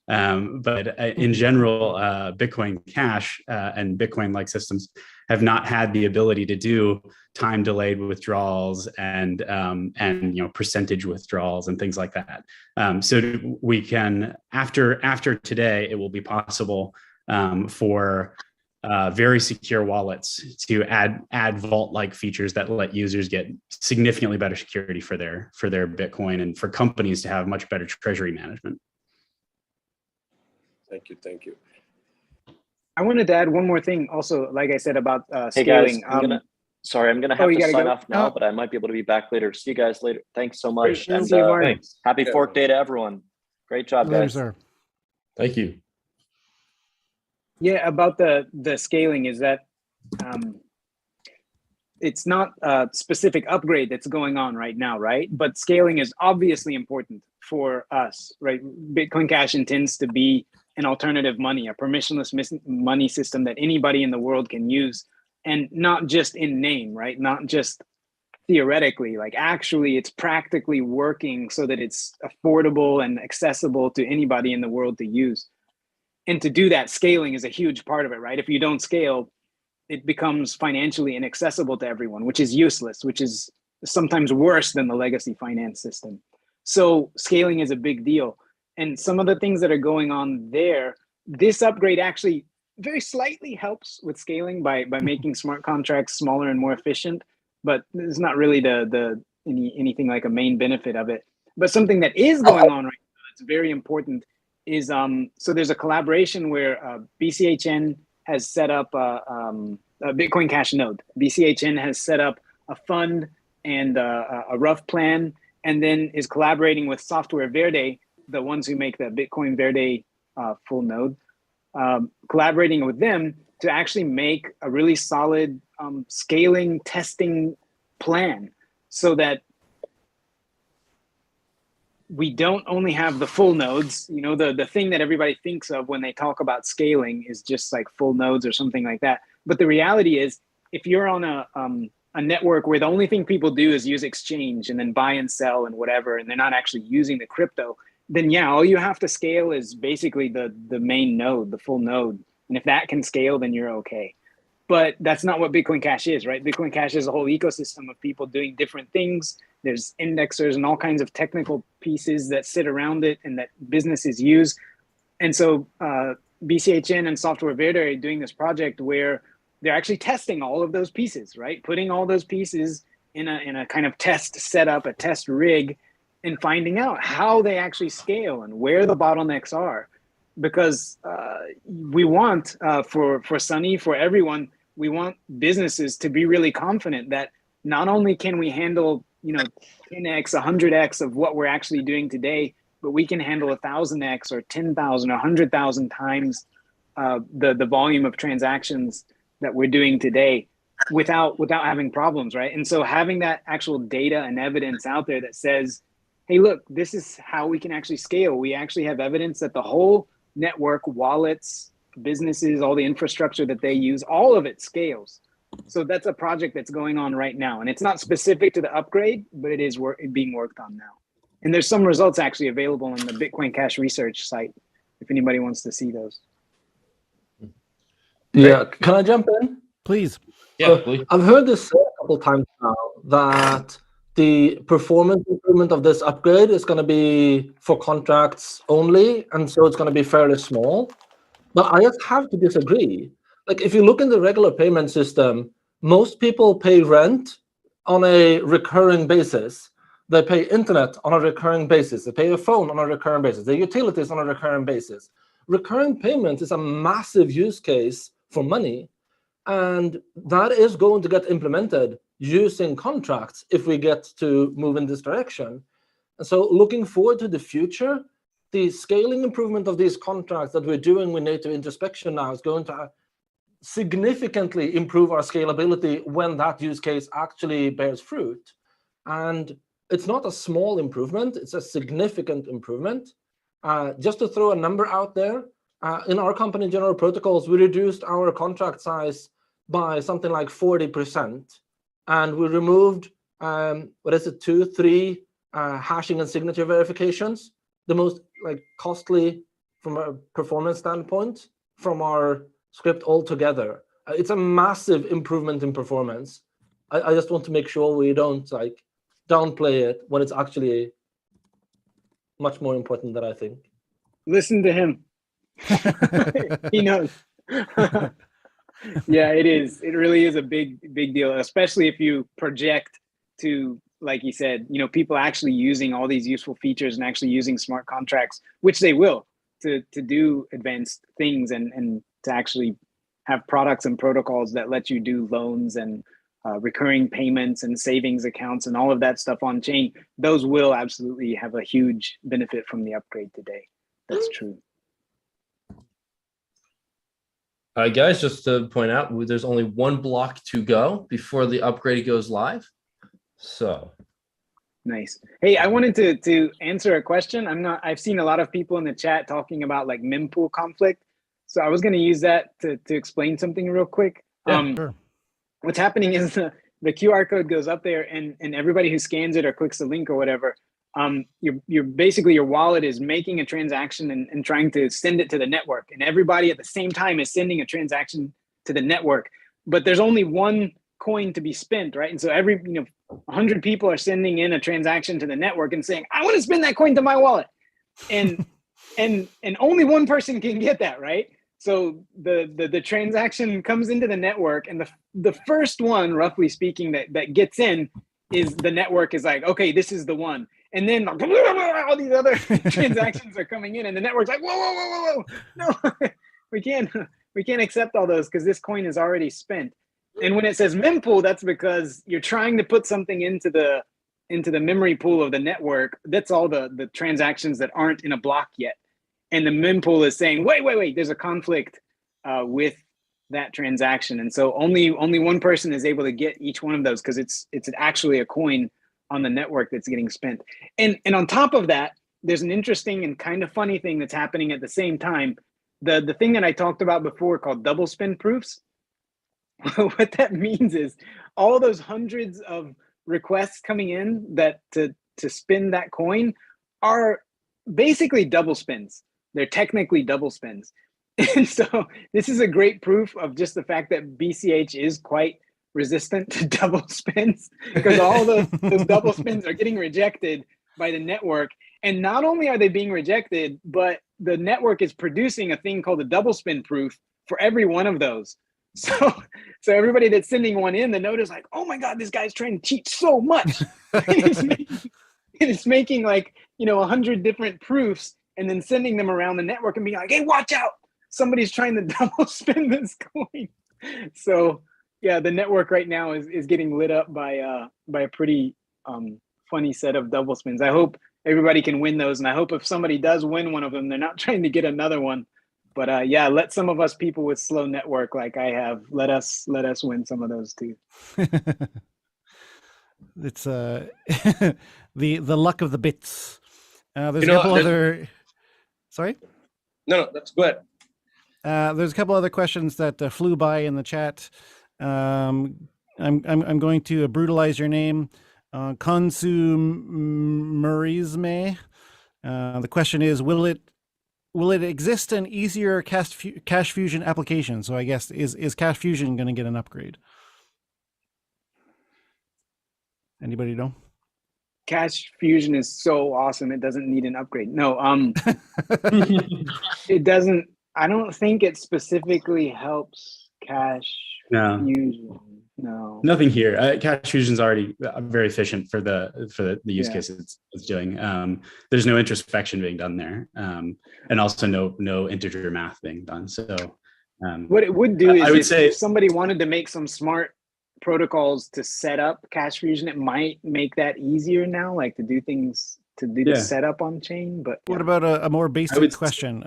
But in general, Bitcoin Cash and Bitcoin-like systems have not had the ability to do time-delayed withdrawals and percentage withdrawals and things like that. So we can after today, it will be possible for very secure wallets to add vault-like features that let users get significantly better security for their Bitcoin, and for companies to have much better treasury management. Thank you. I wanted to add one more thing also, like I said, about hey scaling. guys, I'm gonna have to sign off now, Oh. but I might be able to be back later. See you guys later. Thanks so much. Great. And See you, Mark. happy Fork Day to everyone. Great job, Later, guys. sir. Thank you. Yeah, about the scaling is that it's not a specific upgrade that's going on right now, right? But scaling is obviously important for us, right? Bitcoin Cash intends to be an alternative money, a permissionless money system that anybody in the world can use, and not just in name, right? Not just theoretically, like actually it's practically working so that it's affordable and accessible to anybody in the world to use. And to do that, scaling is a huge part of it, right? If you don't scale, it becomes financially inaccessible to everyone, which is useless, which is sometimes worse than the legacy finance system. So scaling is a big deal. And some of the things that are going on there, this upgrade actually very slightly helps with scaling by making smart contracts smaller and more efficient, but it's not really anything like a main benefit of it. But something that is going on right now that's very important is so there's a collaboration where BCHN has set up a Bitcoin Cash node. BCHN has set up a fund and a rough plan, and then is collaborating with Software Verde, the ones who make the Bitcoin Verde full node, collaborating with them to actually make a really solid scaling testing plan so that we don't only have the full nodes. You know, the thing that everybody thinks of when they talk about scaling is just like full nodes or something like that. But the reality is, if you're on a network where the only thing people do is use exchange and then buy and sell and whatever, and they're not actually using the crypto, then yeah, all you have to scale is basically the main node, the full node. And if that can scale, then you're okay. But that's not what Bitcoin Cash is, right? Bitcoin Cash is a whole ecosystem of people doing different things. There's indexers and all kinds of technical pieces that sit around it and that businesses use. And so BCHN and Software Verde are doing this project where they're actually testing all of those pieces, right? Putting all those pieces in a kind of test setup, a test rig, and finding out how they actually scale and where the bottlenecks are. Because we want, for Sunny, for everyone, we want businesses to be really confident that not only can we handle 10x, 100x of what we're actually doing today, but we can handle 1,000x or 10,000 or 100,000 times the volume of transactions that we're doing today without having problems, right? And so having that actual data and evidence out there that says, hey, look, this is how we can actually scale. We actually have evidence that the whole network, wallets, businesses, all the infrastructure that they use, all of it scales. So that's a project that's going on right now. And it's not specific to the upgrade, but it is being worked on now. And there's some results actually available on the Bitcoin Cash research site, if anybody wants to see those. Yeah, can I jump in? Please. Yeah, please. I've heard this said a couple of times now that the performance improvement of this upgrade is going to be for contracts only, and so it's going to be fairly small. But I just have to disagree. Like, if you look in the regular payment system, most people pay rent on a recurring basis. They pay internet on a recurring basis. They pay a phone on a recurring basis. They utilities on a recurring basis. Recurring payment is a massive use case for money, and that is going to get implemented using contracts if we get to move in this direction. And so looking forward to the future, the scaling improvement of these contracts that we're doing with native introspection now is going to significantly improve our scalability when that use case actually bears fruit. And it's not a small improvement, it's a significant improvement. Just to throw a number out there, in our company, General Protocols, we reduced our contract size by something like 40%. And we removed, 2, 3 hashing and signature verifications, the most costly from a performance standpoint from our script altogether. It's a massive improvement in performance. I just want to make sure we don't downplay it when it's actually much more important than I think. Listen to him. He knows. Yeah, it is. It really is a big deal, especially if you project to, like you said, people actually using all these useful features and actually using smart contracts, which they will, to do advanced things and to actually have products and protocols that let you do loans and recurring payments and savings accounts and all of that stuff on chain. Those will absolutely have a huge benefit from the upgrade today. That's true. Guys, just to point out, there's only one block to go before the upgrade goes live. So Nice. Hey, I wanted to answer a question. I've seen a lot of people in the chat talking about like mempool conflict. So I was going to use that to explain something real quick. Yeah, sure. What's happening is the QR code goes up there, and everybody who scans it or clicks the link or whatever, you're basically, your wallet is making a transaction and trying to send it to the network, and everybody at the same time is sending a transaction to the network, but there's only one coin to be spent, right? And so 100 people are sending in a transaction to the network and saying, I want to spend that coin to my wallet, and only one person can get that, right? So the transaction comes into the network, and the first one, roughly speaking, that gets in is the network is like, okay, this is the one. And then all these other transactions are coming in, and the network's like, whoa, no, we can't accept all those because this coin is already spent. And when it says mempool, that's because you're trying to put something into the memory pool of the network. That's all the transactions that aren't in a block yet. And the mempool is saying, wait, there's a conflict with that transaction. And so only one person is able to get each one of those because it's actually a coin on the network that's getting spent. And on top of that, there's an interesting and kind of funny thing that's happening at the same time. The thing that I talked about before called double spend proofs. What that means is all those hundreds of requests coming in that to spin that coin are basically double spins. They're technically double spins. And so this is a great proof of just the fact that BCH is quite resistant to double spins, because all those double spins are getting rejected by the network. And not only are they being rejected, but the network is producing a thing called a double spin proof for every one of those. So everybody that's sending one in, the node is like, oh my God, this guy's trying to cheat so much. It's making like, 100 different proofs and then sending them around the network and being like, hey, watch out, somebody's trying to double spin this coin. So yeah, the network right now is getting lit up by a pretty funny set of double spins. I hope everybody can win those, and I hope if somebody does win one of them, they're not trying to get another one. But yeah, let some of us people with slow network like I have, let us win some of those too. It's the luck of the bits. There's a couple other. Sorry. No, that's good. There's a couple other questions that flew by in the chat. I'm going to brutalize your name, Consumerisme. The question is, will it exist an easier Cash Fusion application? So I guess is Cash Fusion going to get an upgrade? Anybody know? Cash Fusion is so awesome. It doesn't need an upgrade. No, it doesn't. I don't think it specifically helps Cash Fusion. No, nothing here. Cash Fusion is already very efficient for the use case it's doing. There's no introspection being done there, and also no integer math being done. So what it would do is, I would say, if somebody wanted to make some smart protocols to set up Cash Fusion, it might make that easier now, like to do things to do the setup on chain. But what about a more basic question?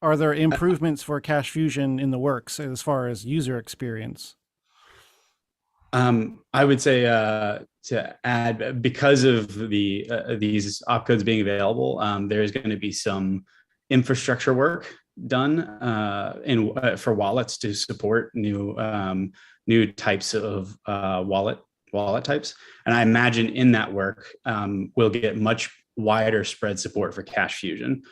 Are there improvements for Cash Fusion in the works as far as user experience? I would say to add, because of these opcodes being available, there's going to be some infrastructure work done for wallets to support new types of wallet types. And I imagine in that work, we'll get much wider spread support for Cash Fusion,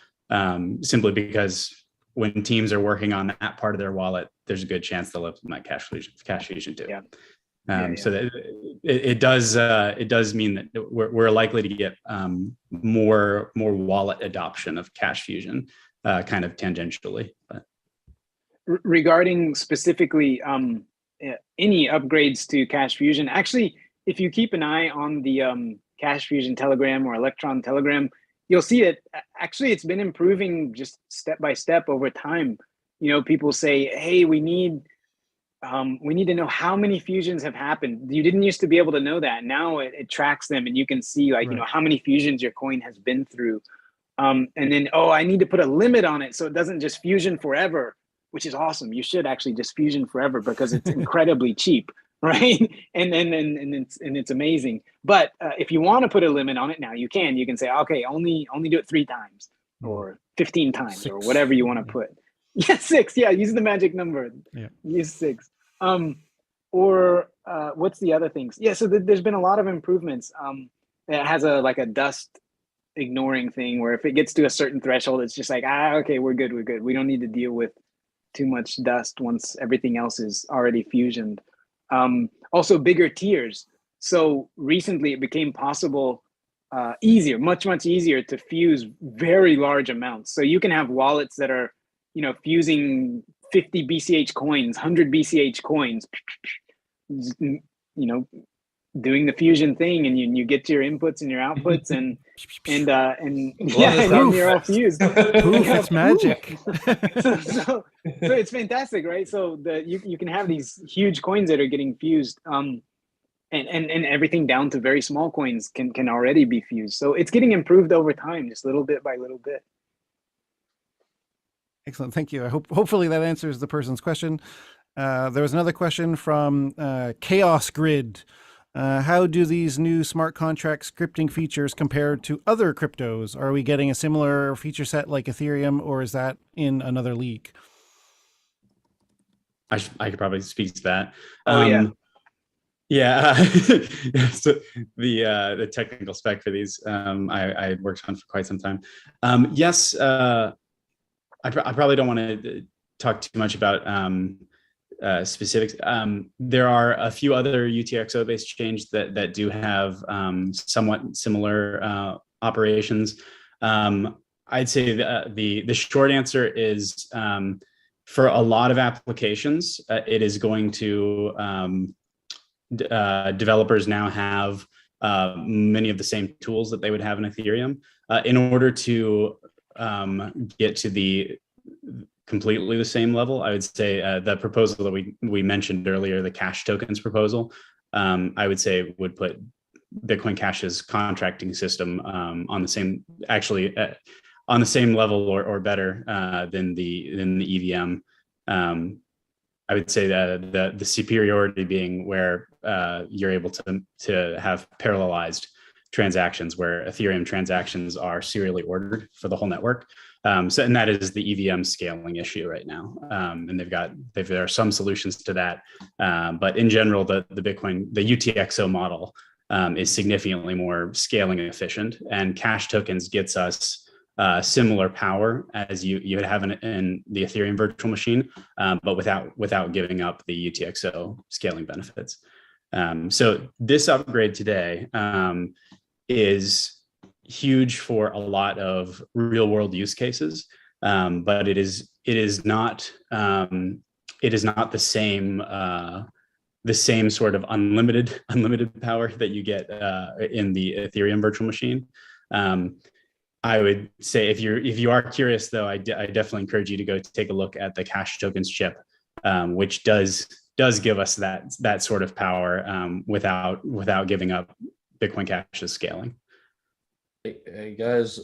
simply because when teams are working on that part of their wallet, there's a good chance they'll implement Cash Fusion too. So that it does mean that we're likely to get more wallet adoption of Cash Fusion, kind of tangentially. But regarding specifically any upgrades to Cash Fusion, actually, if you keep an eye on the Cash Fusion Telegram or Electron Telegram, you'll see it. Actually, it's been improving just step by step over time. People say, hey, we need to know how many fusions have happened. You didn't used to be able to know that. Now it tracks them, and you can see how many fusions your coin has been through. And then, I need to put a limit on it so it doesn't just fusion forever, which is awesome. You should actually just fusion forever because it's incredibly cheap. right? And it's amazing. But if you want to put a limit on it now, you can. You can say, okay, only do it 3 times or 15 times 6. or whatever you want to put. Yeah, 6. Yeah, use the magic number. Yeah. Use 6. Or what's the other things? Yeah, so there's been a lot of improvements. It has a dust ignoring thing where if it gets to a certain threshold, it's just like, okay, we're good. We don't need to deal with too much dust once everything else is already fusioned. Also bigger tiers. So recently it became possible, much easier to fuse very large amounts. So you can have wallets that are, fusing 50 BCH coins, 100 BCH coins, doing the fusion thing, and you get your inputs and your outputs, and you're all fused. Poof, it's magic. so it's fantastic, right? So you can have these huge coins that are getting fused, and everything down to very small coins can already be fused. So it's getting improved over time, just little bit by little bit. Excellent, thank you. Hopefully that answers the person's question. There was another question from Chaos Grid. How do these new smart contract scripting features compare to other cryptos? Are we getting a similar feature set like Ethereum, or is that in another league? I could probably speak to that. Yeah. So the technical spec for these I worked on for quite some time. Yes, I probably don't want to talk too much about specifics. There are a few other UTXO based chains that do have somewhat similar operations. I'd say the short answer is for a lot of applications, it is going to developers now have many of the same tools that they would have in Ethereum in order to get to the completely the same level. I would say the proposal that we mentioned earlier, the cash tokens proposal, I would say would put Bitcoin Cash's contracting system on the same, actually on the same level or better than the EVM. I would say that the superiority being where you're able to have parallelized transactions, where Ethereum transactions are serially ordered for the whole network. And that is the EVM scaling issue right now. And there are some solutions to that. But in general, the UTXO model is significantly more scaling efficient, and cash tokens gets us similar power as you would have in the Ethereum virtual machine, but without giving up the UTXO scaling benefits. So this upgrade today is huge for a lot of real world use cases, but it is not the same sort of unlimited power that you get in the Ethereum virtual machine. I would say if you are curious, though, I definitely encourage you to go take a look at the cash tokens chip, which does give us that sort of power without giving up Bitcoin Cash's scaling. Hey guys,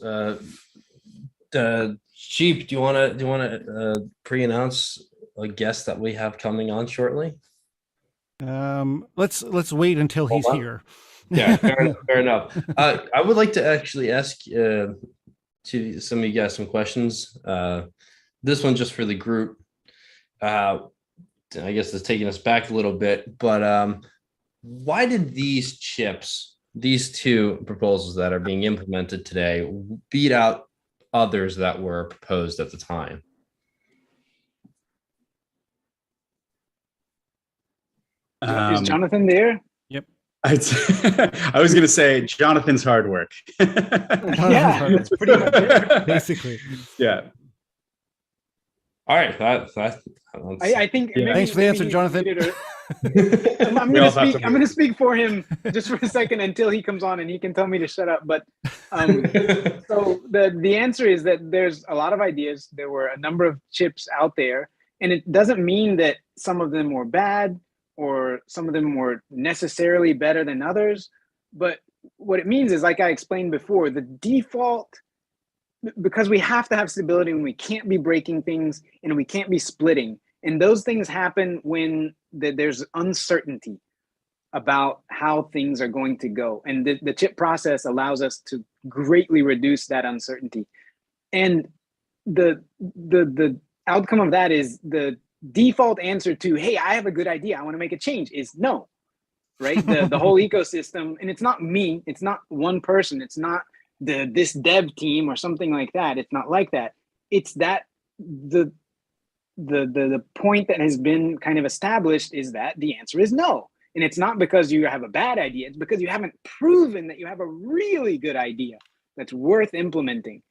Sheep, do you want to pre-announce a guest that we have coming on shortly? Let's wait until he's here. Yeah, fair enough. I would like to actually ask to some of you guys some questions. This one just for the group. I guess it's taking us back a little bit, but why did these chips, these two proposals that are being implemented today, beat out others that were proposed at the time? Is Jonathan there? Yep. I was going to say Jonathan's hard work. Yeah, that's pretty much it. Basically. Yeah. All right. I think. Yeah. Thanks for the answer, Jonathan. I'm going to speak for him just for a second until he comes on and he can tell me to shut up. But so the answer is that there's a lot of ideas. There were a number of chips out there, and it doesn't mean that some of them were bad or some of them were necessarily better than others. But what it means is, like I explained before, the default, because we have to have stability and we can't be breaking things and we can't be splitting. And those things happen when there's uncertainty. about how things are going to go. And the chip process allows us to greatly reduce that uncertainty. And the outcome of that is the default answer to, hey, I have a good idea, I want to make a change, is no, right? The whole ecosystem, and it's not me, it's not one person, it's not this dev team or something like that. It's not like that. It's that the point that has been kind of established is that the answer is no. And it's not because you have a bad idea, it's because you haven't proven that you have a really good idea that's worth implementing.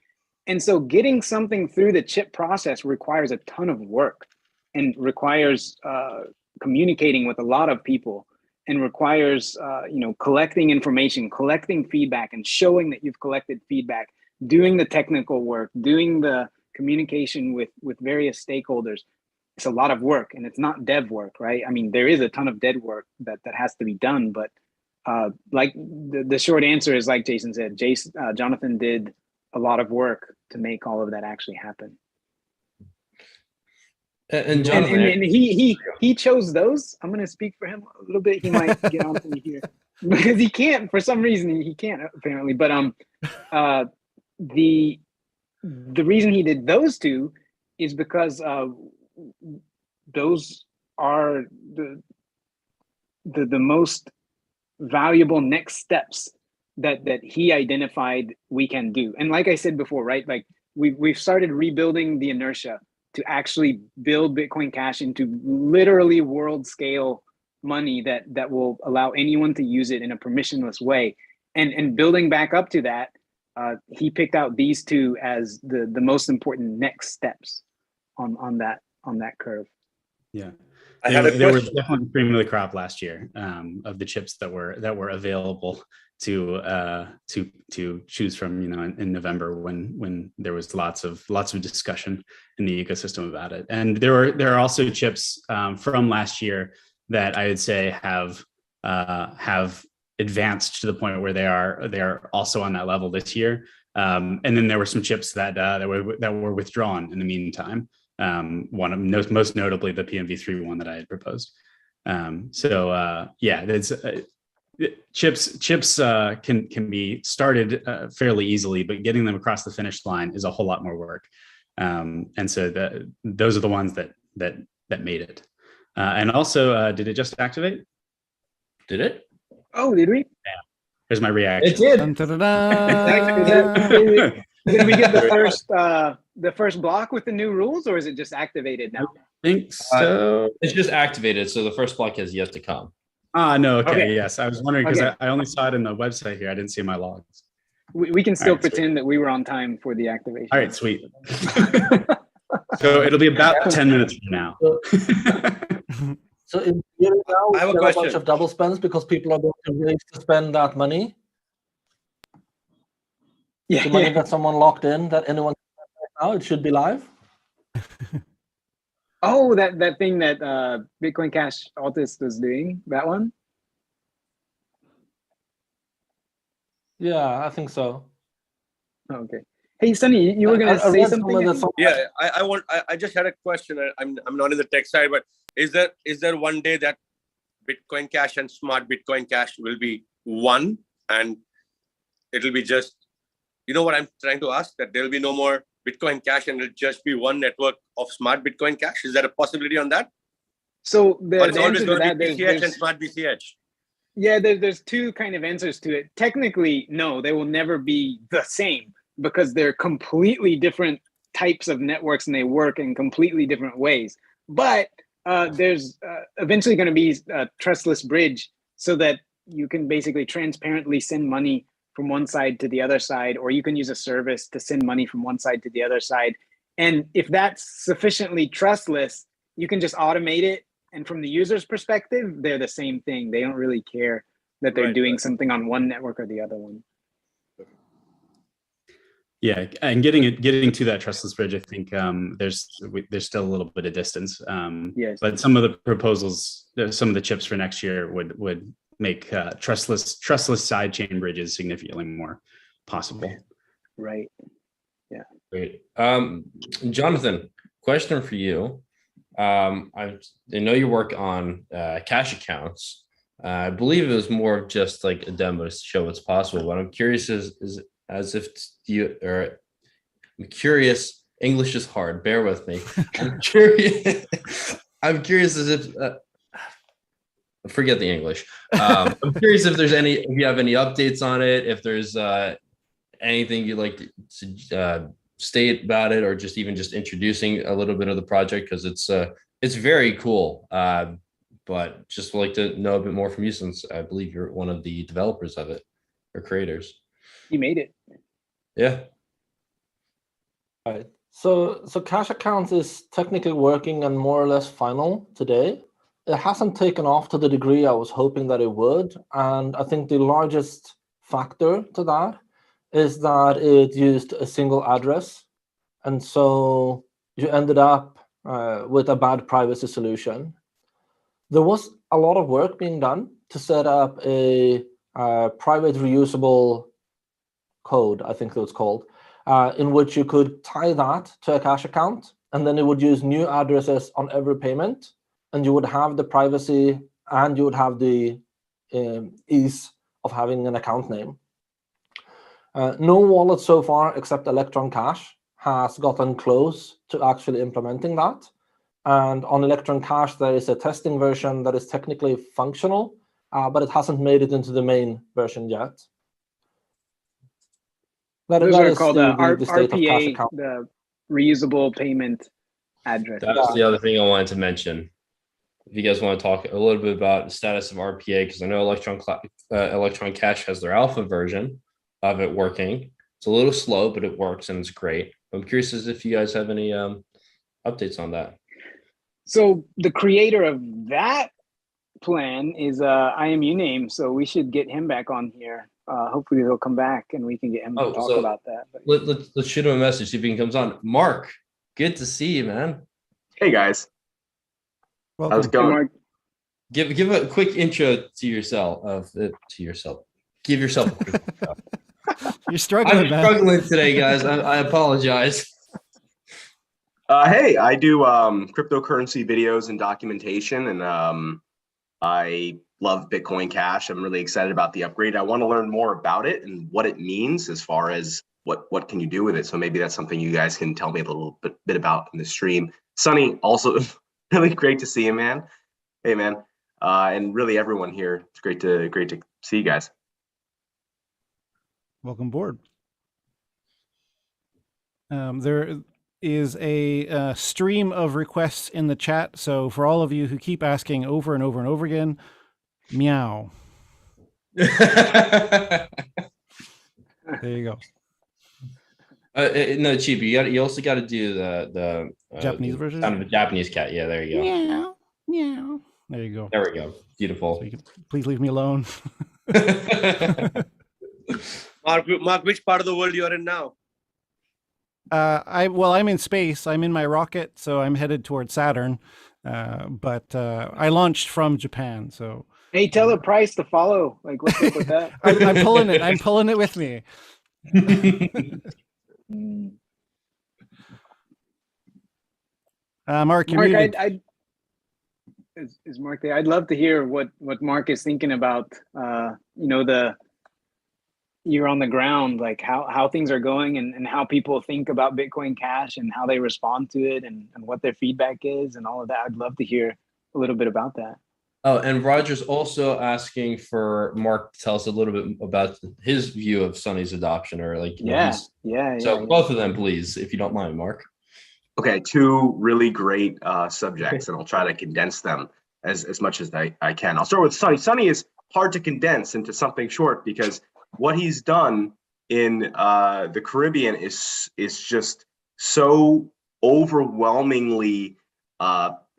And so getting something through the chip process requires a ton of work and requires communicating with a lot of people, and requires collecting information, collecting feedback, and showing that you've collected feedback, doing the technical work, doing the communication with various stakeholders. It's a lot of work, and it's not dev work, right? I mean, there is a ton of dev work that has to be done, but like the short answer is, like Jason said, Jonathan did a lot of work to make all of that actually happen. And Jonathan, and he chose those. I'm going to speak for him a little bit. He might get on to me here because he can't, for some reason he can't apparently. But the reason he did those two is because those are the most valuable next steps that he identified we can do. And like I said before, right? Like we've started rebuilding the inertia to actually build Bitcoin Cash into literally world scale money that will allow anyone to use it in a permissionless way. And building back up to that, he picked out these two as the most important next steps on that curve. Yeah, They were definitely cream of the crop last year of the chips that were available to choose from, in November when there was lots of discussion in the ecosystem about it. And there are also chips from last year that I would say have advanced to the point where they are also on that level this year. And then there were some chips that were withdrawn in the meantime. Most notably the PMV3 one that I had proposed. That's chips can be started fairly easily, but getting them across the finish line is a whole lot more work. And so those are the ones that made it. And also, did it just activate? Did it? Oh, did we? Yeah. Here's my reaction. It did. Did we get the first block with the new rules, or is it just activated now? I think so. It's just activated, so the first block has yet to come. No, okay. Yes. I was wondering because I only saw it in the website here. I didn't see my logs. We can still pretend that we were on time for the activation. All right, sweet. So it'll be about 10 minutes from now. So in theory now, I have a there are a bunch question. of double spends because people are going to raise to spend that money. Yeah, The money that someone locked in, that anyone can spend right now, it should be live. Oh, that thing that Bitcoin Cash Altis was doing, that one? Yeah, I think so. Okay. Hey, Sunny, you were going to say something? Yeah, I just had a question. I'm not in the tech side, but is there one day that Bitcoin Cash and Smart Bitcoin Cash will be one, and it'll be just, you know what I'm trying to ask, that there'll be no more Bitcoin Cash and it'll just be one network of Smart Bitcoin Cash? Is there a possibility on that? So or it's always going to be BCH and Smart BCH? Yeah, there's two kind of answers to it. Technically, no, they will never be the same because they're completely different types of networks and they work in completely different ways. But there's eventually going to be a trustless bridge so that you can basically transparently send money from one side to the other side, or you can use a service to send money from one side to the other side. And if that's sufficiently trustless, you can just automate it. And from the user's perspective, they're the same thing. They don't really care that they're doing something on one network or the other one. Yeah, and getting to that trustless bridge, I think there's still a little bit of distance. Yes. But some of the proposals, some of the chips for next year would make trustless sidechain bridges significantly more possible. Right. Yeah. Great. Jonathan, question for you. I know you work on cash accounts. I believe it was more of just like a demo to show what's possible. But I'm curious I'm curious. English is hard. Bear with me. I'm curious. I'm curious as if forget the English. I'm curious if you have any updates on it, if there's anything you'd like to state about it, or just introducing a little bit of the project, because it's very cool. But just would like to know a bit more from you, since I believe you're one of the developers of it or creators. You made it. Yeah. Right. So Cash Account is technically working and more or less final today. It hasn't taken off to the degree I was hoping that it would. And I think the largest factor to that is that it used a single address. And so you ended up with a bad privacy solution. There was a lot of work being done to set up a private reusable code, I think it was called, in which you could tie that to a cash account, and then it would use new addresses on every payment, and you would have the privacy and you would have the ease of having an account name. No wallet so far except Electron Cash has gotten close to actually implementing that. And on Electron Cash, there is a testing version that is technically functional, but it hasn't made it into the main version yet. Those are called the state RPA, of Cash Account. The reusable payment address. That's the other thing I wanted to mention. If you guys want to talk a little bit about the status of RPA, because I know Electron Cash has their alpha version of it working. It's a little slow, but it works and it's great. I'm curious as if you guys have any updates on that. So the creator of that plan is IMU name, so we should get him back on here. Hopefully he'll come back and we can get him to talk about that. But let's shoot him a message, see if he comes on. Mark, good to see you, man. Hey guys. Welcome. How's it going? Hey, Mark. Give a quick intro to yourself. Give yourself a quick intro. You're struggling, I'm struggling today, guys. I apologize. Hey, I do cryptocurrency videos and documentation, and I love Bitcoin Cash. I'm really excited about the upgrade. I want to learn more about it and what it means as far as what can you do with it. So maybe that's something you guys can tell me a little bit about in the stream. Sonny, also really great to see you, man. Hey, man, and really everyone here. It's great to see you guys. Welcome aboard. There is a stream of requests in the chat. So for all of you who keep asking over and over and over again, meow. There you go. No, Cheap, you also got to do the Japanese version? Kind of a Japanese cat. Yeah, there you go. Meow, meow. There you go. There we go. Beautiful. So you can, please leave me alone. Mark, which part of the world you're in now? I'm in space. I'm in my rocket, so I'm headed toward Saturn. But I launched from Japan, so. Hey, tell the price to follow. Like, what's up with that? I'm pulling it. I'm pulling it with me. Mark, you're muted. Is Mark there? I'd love to hear what Mark is thinking about. You're on the ground, like how things are going and how people think about Bitcoin Cash and how they respond to it and what their feedback is and all of that. I'd love to hear a little bit about that. Oh, and Roger's also asking for Mark to tell us a little bit about his view of Sonny's adoption, or like, yeah. So both of them, please, if you don't mind, Mark. Okay, two really great subjects, and I'll try to condense them as much as I can. I'll start with Sonny. Sonny is hard to condense into something short because what he's done in the Caribbean is just so overwhelmingly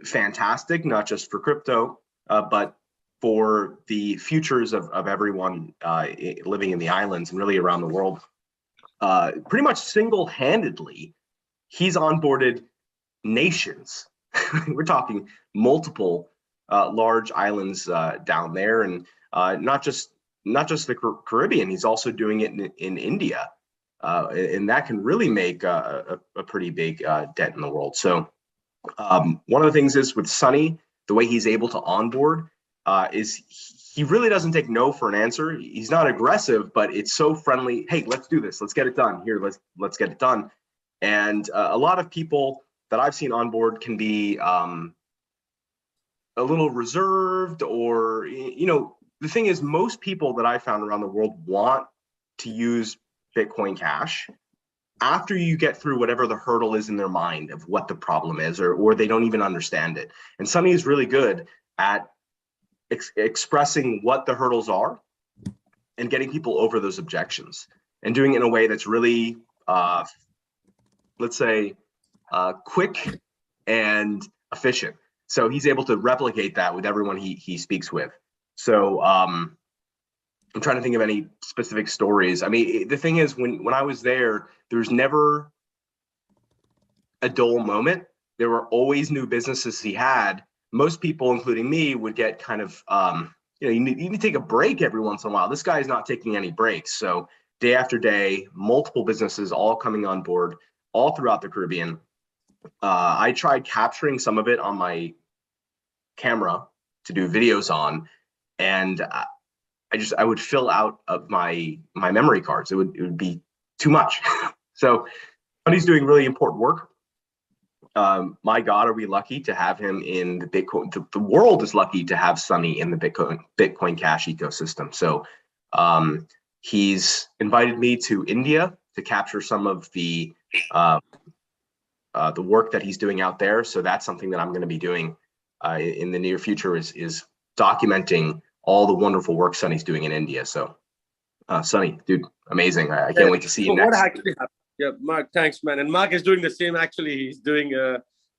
fantastic, not just for crypto, but for the futures of everyone living in the islands and really around the world. Pretty much single-handedly, he's onboarded nations. We're talking multiple large islands down there, and not just the Caribbean. He's also doing it in India, and that can really make a pretty big dent in the world. So one of the things is with Sonny, the way he's able to onboard is he really doesn't take no for an answer. He's not aggressive, but it's so friendly. Hey, let's do this. Let's get it done. Here, let's get it done. And a lot of people that I've seen on board can be a little reserved, or the thing is, most people that I found around the world want to use Bitcoin Cash after you get through whatever the hurdle is in their mind of what the problem is, or they don't even understand it. And Sunny is really good at expressing what the hurdles are and getting people over those objections, and doing it in a way that's really, let's say, quick and efficient. So he's able to replicate that with everyone he speaks with. So I'm trying to think of any specific stories. I mean, the thing is, when I was there's never a dull moment. There were always new businesses he had. Most people, including me, would get kind of, you need to take a break every once in a while. This guy is not taking any breaks. So day after day, multiple businesses all coming on board, all throughout the Caribbean. I tried capturing some of it on my camera to do videos on, and I would fill out of my memory cards. It would be too much. So he's doing really important work. My God, are we lucky to have him in the Bitcoin? The world is lucky to have Sunny in the Bitcoin Cash ecosystem. So he's invited me to India to capture some of the work that he's doing out there. So that's something that I'm going to be doing in the near future, is documenting all the wonderful work Sunny's doing in India. So Sunny, dude, amazing. I can't wait to see you next. What actually happened? Yeah, Mark, thanks, man. And Mark is doing the same. Actually, he's doing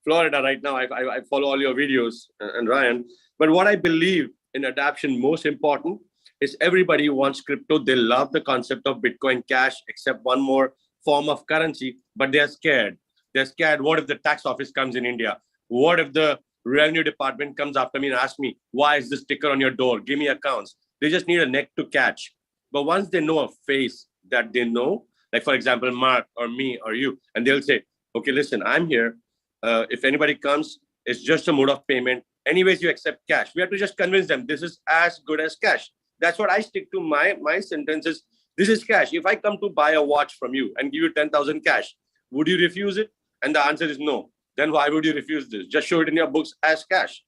Florida right now. I follow all your videos, and Ryan. But what I believe in adoption most important is everybody wants crypto. They love the concept of Bitcoin Cash, except one more form of currency, but they're scared. They're scared. What if the tax office comes in India? What if the revenue department comes after me and asks me, why is this sticker on your door? Give me accounts. They just need a neck to catch. But once they know a face that they know, like, for example, Mark or me or you, and they'll say, okay, listen, I'm here. If anybody comes, it's just a mode of payment. Anyways, you accept cash. We have to just convince them this is as good as cash. That's what I stick to. My sentence is, this is cash. If I come to buy a watch from you and give you 10,000 cash, would you refuse it? And the answer is no. Then why would you refuse this? Just show it in your books as cash.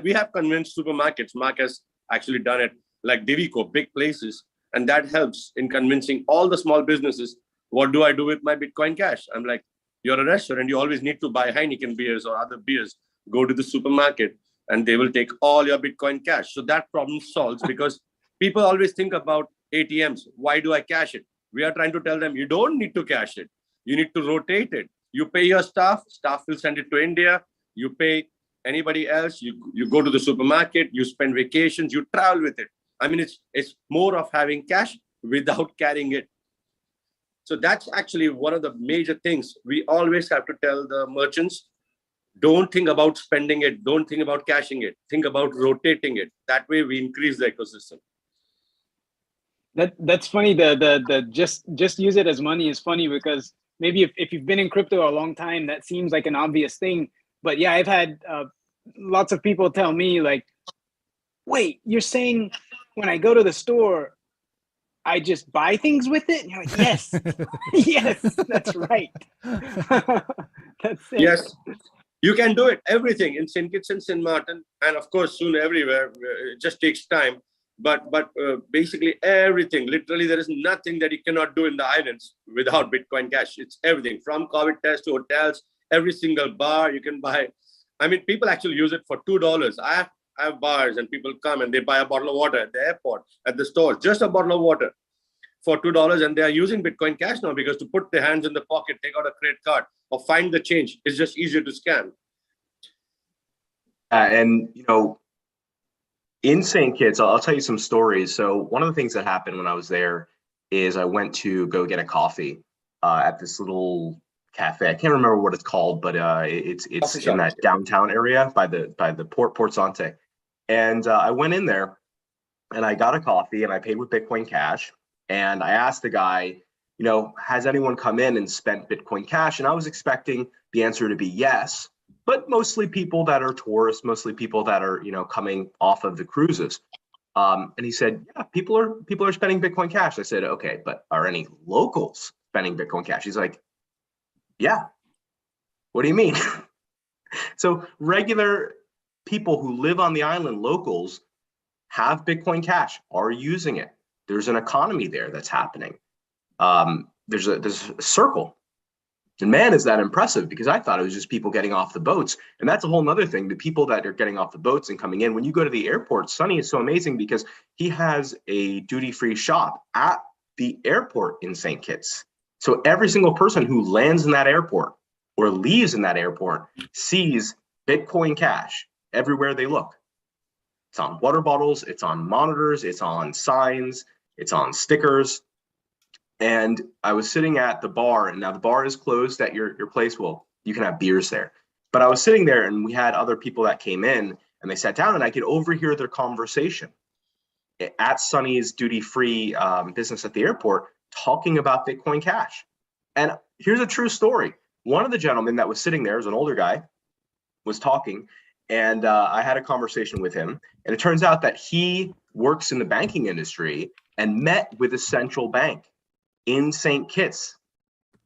We have convinced supermarkets. Mark has actually done it, like Divico, big places. And that helps in convincing all the small businesses. What do I do with my Bitcoin Cash? I'm like, you're a restaurant. You always need to buy Heineken beers or other beers. Go to the supermarket and they will take all your Bitcoin Cash. So that problem solves, because people always think about ATMs. Why do I cash it? We are trying to tell them you don't need to cash it. You need to rotate it. You pay your staff will send it to India. You pay anybody else. You go to the supermarket, you spend vacations, you travel with it. I mean, it's more of having cash without carrying it. So that's actually one of the major things. We always have to tell the merchants, don't think about spending it. Don't think about cashing it. Think about rotating it. That way we increase the ecosystem. That's funny. The just use it as money is funny, because maybe if you've been in crypto a long time, that seems like an obvious thing. But yeah, I've had lots of people tell me, like, wait, you're saying when I go to the store, I just buy things with it? And you're like, yes, yes, that's right. That's it. Yes, you can do it. Everything in St. Kitts and St. Martin, and of course soon everywhere. It just takes time. But basically everything, literally there is nothing that you cannot do in the islands without Bitcoin Cash. It's everything from COVID tests to hotels, every single bar you can buy. I mean, people actually use it for $2. I have bars and people come and they buy a bottle of water at the airport, at the store, just a bottle of water for $2. And they are using Bitcoin Cash now, because to put their hands in the pocket, take out a credit card or find the change, it's just easier to scan. And, in St. Kitts, I'll tell you some stories. So one of the things that happened when I was there is I went to go get a coffee at this little cafe. I can't remember what it's called, but it's in that downtown area by the Port Sante. And I went in there and I got a coffee and I paid with Bitcoin Cash. And I asked the guy, has anyone come in and spent Bitcoin Cash? And I was expecting the answer to be yes. But mostly people that are tourists, mostly people that are, coming off of the cruises. And he said, yeah, people are spending Bitcoin Cash. I said, okay, but are any locals spending Bitcoin Cash? He's like, yeah. What do you mean? So regular people who live on the island, locals, have Bitcoin Cash, are using it. There's an economy there that's happening. There's a circle. And man, is that impressive, because I thought it was just people getting off the boats. And that's a whole nother thing. The people that are getting off the boats and coming in, when you go to the airport, Sonny is so amazing because he has a duty-free shop at the airport in St. Kitts. So every single person who lands in that airport or leaves in that airport sees Bitcoin Cash everywhere they look. It's on water bottles, it's on monitors, it's on signs, it's on stickers. And I was sitting at the bar, and now the bar is closed at your place. Well, you can have beers there. But I was sitting there, and we had other people that came in, and they sat down, and I could overhear their conversation at Sonny's duty-free business at the airport, talking about Bitcoin Cash. And here's a true story. One of the gentlemen that was sitting there, was an older guy, was talking, and I had a conversation with him. And it turns out that he works in the banking industry and met with a central bank in St. Kitts.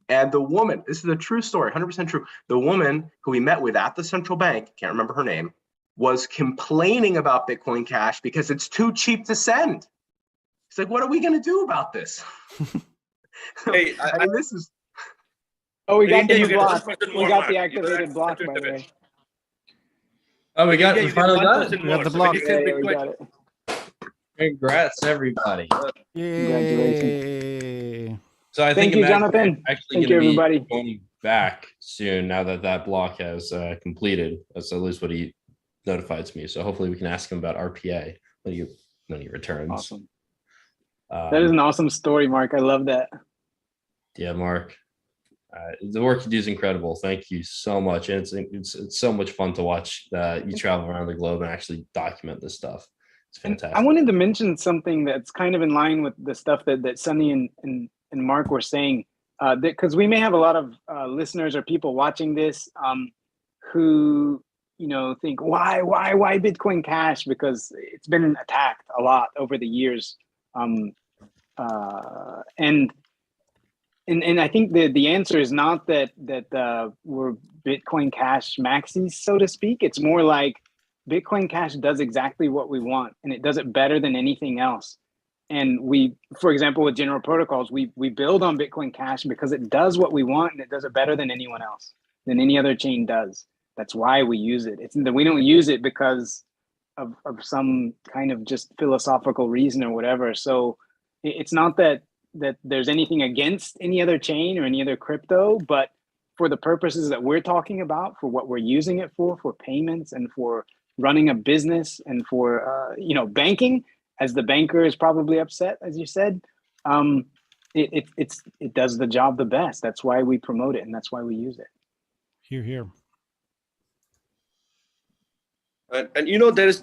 And the woman, this is a true story, 100% true. The woman who we met with at the central bank, can't remember her name, was complaining about Bitcoin Cash because it's too cheap to send. It's like, what are we going to do about this? Hey, I mean, this is. Oh, we got the You new get block. 1% We more, got Mark. the You activated block, by the way. Oh, we You finally got 1% it. We got more. the So when block. you Yeah, send yeah, we Bitcoin, got it. Congrats, everybody. Yay! So I Thank think you, Jonathan. actually Thank going you, to be everybody. going back soon now that that block has completed. That's at least what he notified me. So hopefully we can ask him about RPA when he returns. Awesome. That is an awesome story, Mark. I love that. Yeah, Mark. The work you do is incredible. Thank you so much. And it's so much fun to watch you travel around the globe and actually document this stuff. It's fantastic. I wanted to mention something that's kind of in line with the stuff that Sonny and Mark were saying, because we may have a lot of listeners or people watching this who think why Bitcoin Cash, because it's been attacked a lot over the years, and I think the answer is not that we're Bitcoin Cash maxis, so to speak. It's more like Bitcoin Cash does exactly what we want, and it does it better than anything else. And we, for example, with General Protocols, we build on Bitcoin Cash because it does what we want, and it does it better than anyone else, than any other chain does. That's why we use it. It's that we don't use it because of some kind of just philosophical reason or whatever. So it's not that there's anything against any other chain or any other crypto, but for the purposes that we're talking about, for what we're using it for payments and for running a business and for banking, as the banker is probably upset, as you said, it does the job the best. That's why we promote it, and that's why we use it. Here. And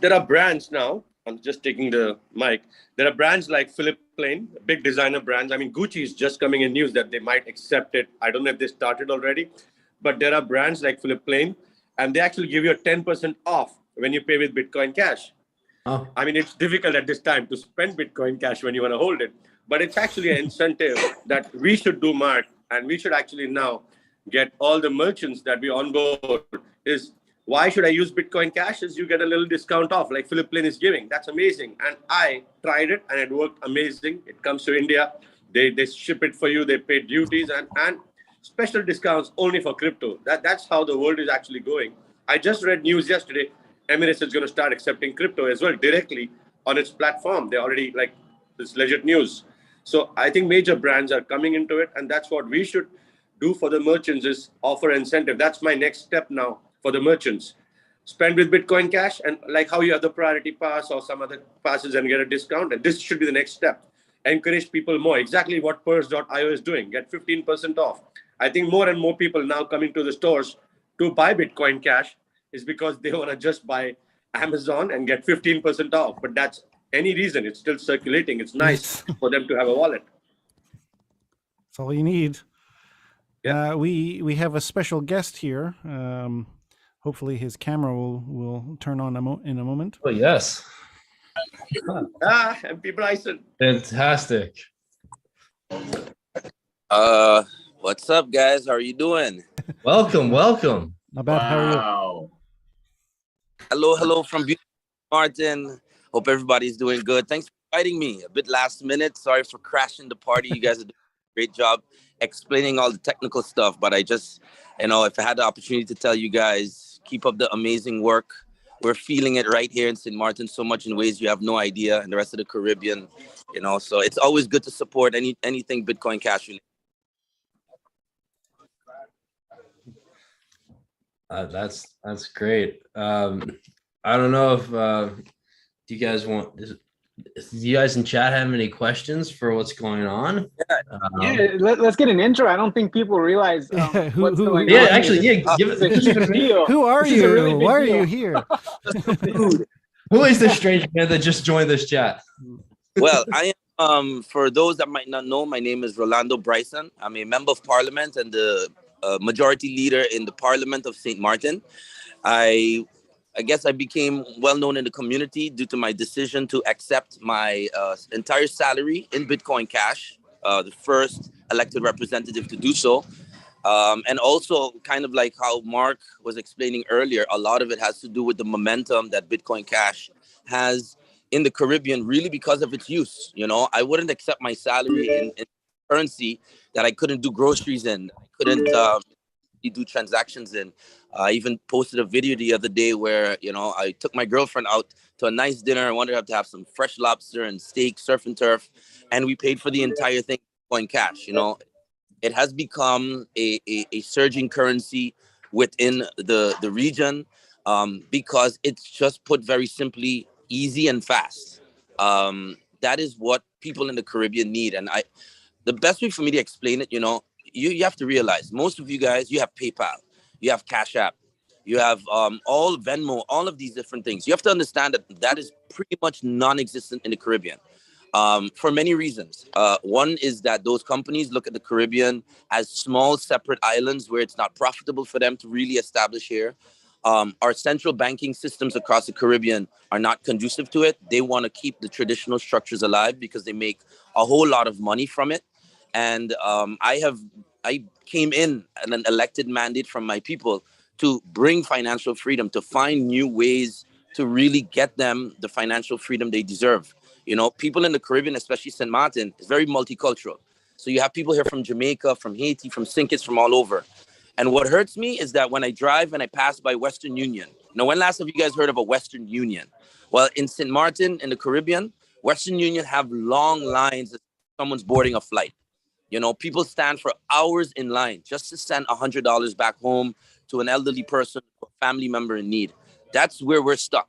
there are brands now. I'm just taking the mic. There are brands like Philip Plain, big designer brands. I mean, Gucci is just coming in news that they might accept it. I don't know if they started already, but there are brands like Philip Plain, and they actually give you a 10% off when you pay with Bitcoin Cash. Oh. I mean, it's difficult at this time to spend Bitcoin Cash when you want to hold it, but it's actually an incentive that we should do, Mark, and we should actually now get all the merchants that we onboard is, why should I use Bitcoin Cash? Is you get a little discount off like Philip Plain is giving. That's amazing. And I tried it and it worked amazing. It comes to India. They ship it for you. They pay duties and special discounts only for crypto. That's how the world is actually going. I just read news yesterday. Emirates is going to start accepting crypto as well directly on its platform. They already, like, this legit news. So I think major brands are coming into it. And that's what we should do for the merchants, is offer incentive. That's my next step now. For the merchants, spend with Bitcoin Cash, and like how you have the priority pass or some other passes and get a discount. And this should be the next step. Encourage people more. Exactly what Purse.io is doing. Get 15% off. I think more and more people now coming to the stores to buy Bitcoin Cash is because they want to just buy Amazon and get 15% off. But that's any reason. It's still circulating. It's nice for them to have a wallet. That's all you need. Yeah. We have a special guest here. Hopefully his camera will turn on in a moment. Oh, yes. Happy Bryson. Fantastic. What's up, guys? How are you doing? Welcome. Not bad. How are Wow. Hello from beautiful Martin. Hope everybody's doing good. Thanks for inviting me. A bit last minute. Sorry for crashing the party. You guys are doing a great job explaining all the technical stuff. But I just, if I had the opportunity to tell you guys, keep up the amazing work. We're feeling it right here in St. Martin so much in ways you have no idea, and the rest of the Caribbean. So it's always good to support anything Bitcoin Cash related. That's great. I don't know if do you guys do you guys in chat have any questions for what's going on? Let's get an intro. I don't think people realize what's going on. Yeah, actually, give it. It's a huge deal. Who are This is a you? really big Why are deal. you here? Who is this strange man that just joined this chat? Well, I am, for those that might not know, my name is Rolando Bryson. I'm a member of parliament and the majority leader in the Parliament of St. Martin. I guess I became well known in the community due to my decision to accept my entire salary in Bitcoin Cash, the first elected representative to do so. And also, kind of like how Mark was explaining earlier, a lot of it has to do with the momentum that Bitcoin Cash has in the Caribbean, really because of its use. I wouldn't accept my salary in currency that I couldn't do groceries in, I couldn't do transactions in. I even posted a video the other day where, I took my girlfriend out to a nice dinner. I wanted her to have some fresh lobster and steak, surf and turf, and we paid for the entire thing Bitcoin Cash. It has become a surging currency within the region because it's just, put very simply, easy and fast. That is what people in the Caribbean need. And the best way for me to explain it, you have to realize, most of you guys, you have PayPal, you have Cash App, you have all Venmo, all of these different things. You have to understand that is pretty much non-existent in the Caribbean. For many reasons. One is that those companies look at the Caribbean as small, separate islands where it's not profitable for them to really establish here. Our central banking systems across the Caribbean are not conducive to it. They want to keep the traditional structures alive because they make a whole lot of money from it. And I came in an elected mandate from my people to bring financial freedom, to find new ways to really get them the financial freedom they deserve. People in the Caribbean, especially St. Martin, is very multicultural. So you have people here from Jamaica, from Haiti, from St. Kitts, from all over. And what hurts me is that when I drive and I pass by Western Union, when last have you guys heard of a Western Union? Well, in St. Martin, in the Caribbean, Western Union have long lines as someone's boarding a flight. People stand for hours in line just to send $100 back home to an elderly person or family member in need. That's where we're stuck.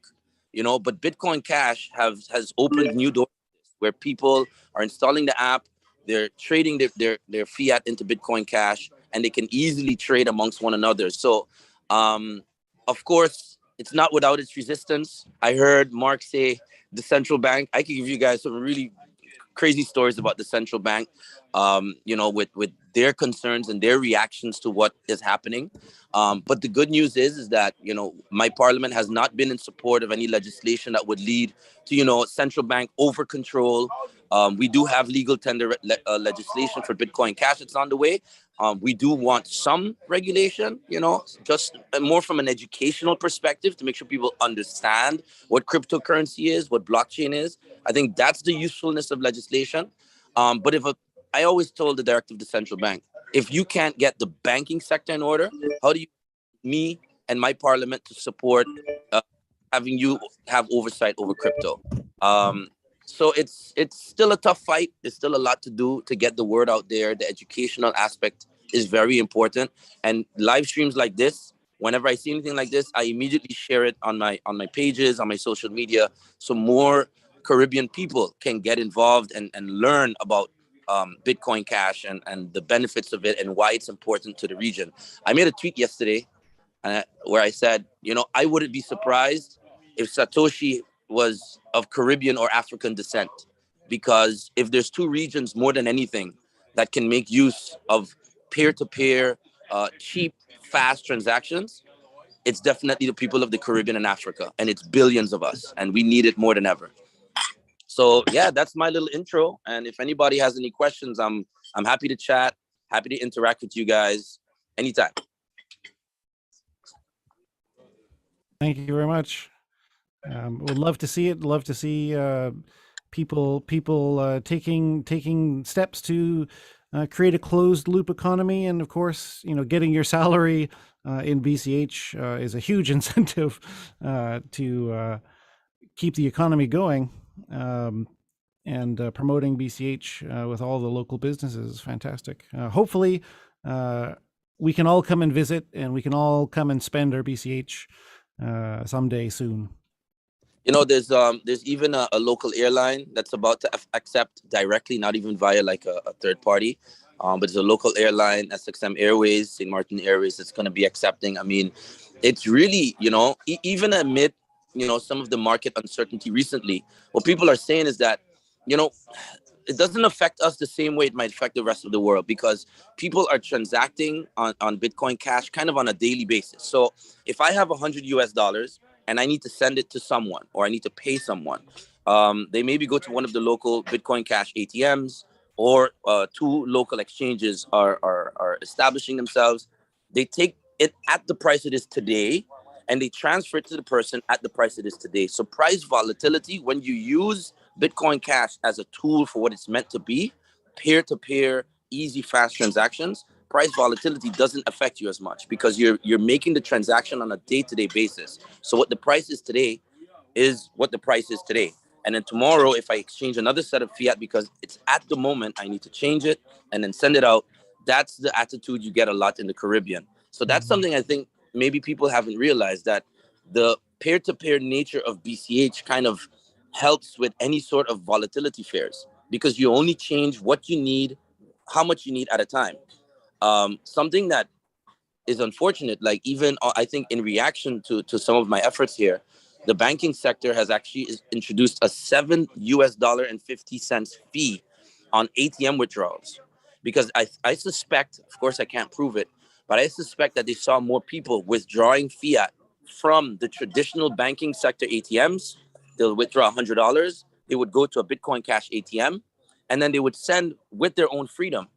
But Bitcoin Cash has opened new doors where people are installing the app, they're trading their fiat into Bitcoin Cash, and they can easily trade amongst one another. So, of course, it's not without its resistance. I heard Mark say the central bank. I can give you guys some really crazy stories about the central bank, with their concerns and their reactions to what is happening. But the good news is that, my parliament has not been in support of any legislation that would lead to, central bank over control. We do have legal tender legislation for Bitcoin Cash. It's on the way. We do want some regulation, just more from an educational perspective to make sure people understand what cryptocurrency is, what blockchain is. I think that's the usefulness of legislation. But I always told the director of the central bank, if you can't get the banking sector in order, how do you, me and my parliament, to support having you have oversight over crypto? So it's still a tough fight. There's still a lot to do to get the word out there. The educational aspect is very important. And live streams like this, whenever I see anything like this, I immediately share it on my pages, on my social media, so more Caribbean people can get involved and learn about Bitcoin Cash and the benefits of it and why it's important to the region. I made a tweet yesterday where I said, I wouldn't be surprised if Satoshi was of Caribbean or African descent, because if there's two regions more than anything that can make use of peer-to-peer, cheap, fast transactions, it's definitely the people of the Caribbean and Africa, and it's billions of us, and we need it more than ever. So yeah, that's my little intro. And if anybody has any questions, I'm happy to chat, happy to interact with you guys anytime. Thank you very much. Would love to see it. Love to see people taking steps to create a closed loop economy, and of course, getting your salary in BCH is a huge incentive to keep the economy going. And promoting BCH with all the local businesses is fantastic. Hopefully, we can all come and visit, and we can all come and spend our BCH someday soon. There's even a local airline that's about to accept directly, not even via like a third party. But it's a local airline, SXM Airways, St. Martin Airways, that's going to be accepting. I mean, it's really, even amid, some of the market uncertainty recently, what people are saying is that, it doesn't affect us the same way it might affect the rest of the world, because people are transacting on Bitcoin Cash kind of on a daily basis. So if I have $100 and I need to send it to someone, or I need to pay someone, they maybe go to one of the local Bitcoin Cash ATMs, or two local exchanges are establishing themselves. They take it at the price it is today, and they transfer it to the person at the price it is today. So price volatility, when you use Bitcoin Cash as a tool for what it's meant to be, peer-to-peer, easy, fast transactions, price volatility doesn't affect you as much, because you're making the transaction on a day-to-day basis. So what the price is today is what the price is today. And then tomorrow, if I exchange another set of fiat because it's at the moment, I need to change it and then send it out. That's the attitude you get a lot in the Caribbean. So that's something I think maybe people haven't realized, that the peer-to-peer nature of BCH kind of helps with any sort of volatility fears, because you only change what you need, how much you need at a time. Something that is unfortunate, like even I think in reaction to some of my efforts here, the banking sector has actually introduced a $7.50 fee on ATM withdrawals, because I suspect, of course I can't prove it, but I suspect that they saw more people withdrawing fiat from the traditional banking sector ATMs. They'll withdraw $100, they would go to a Bitcoin Cash ATM, and then they would send with their own freedom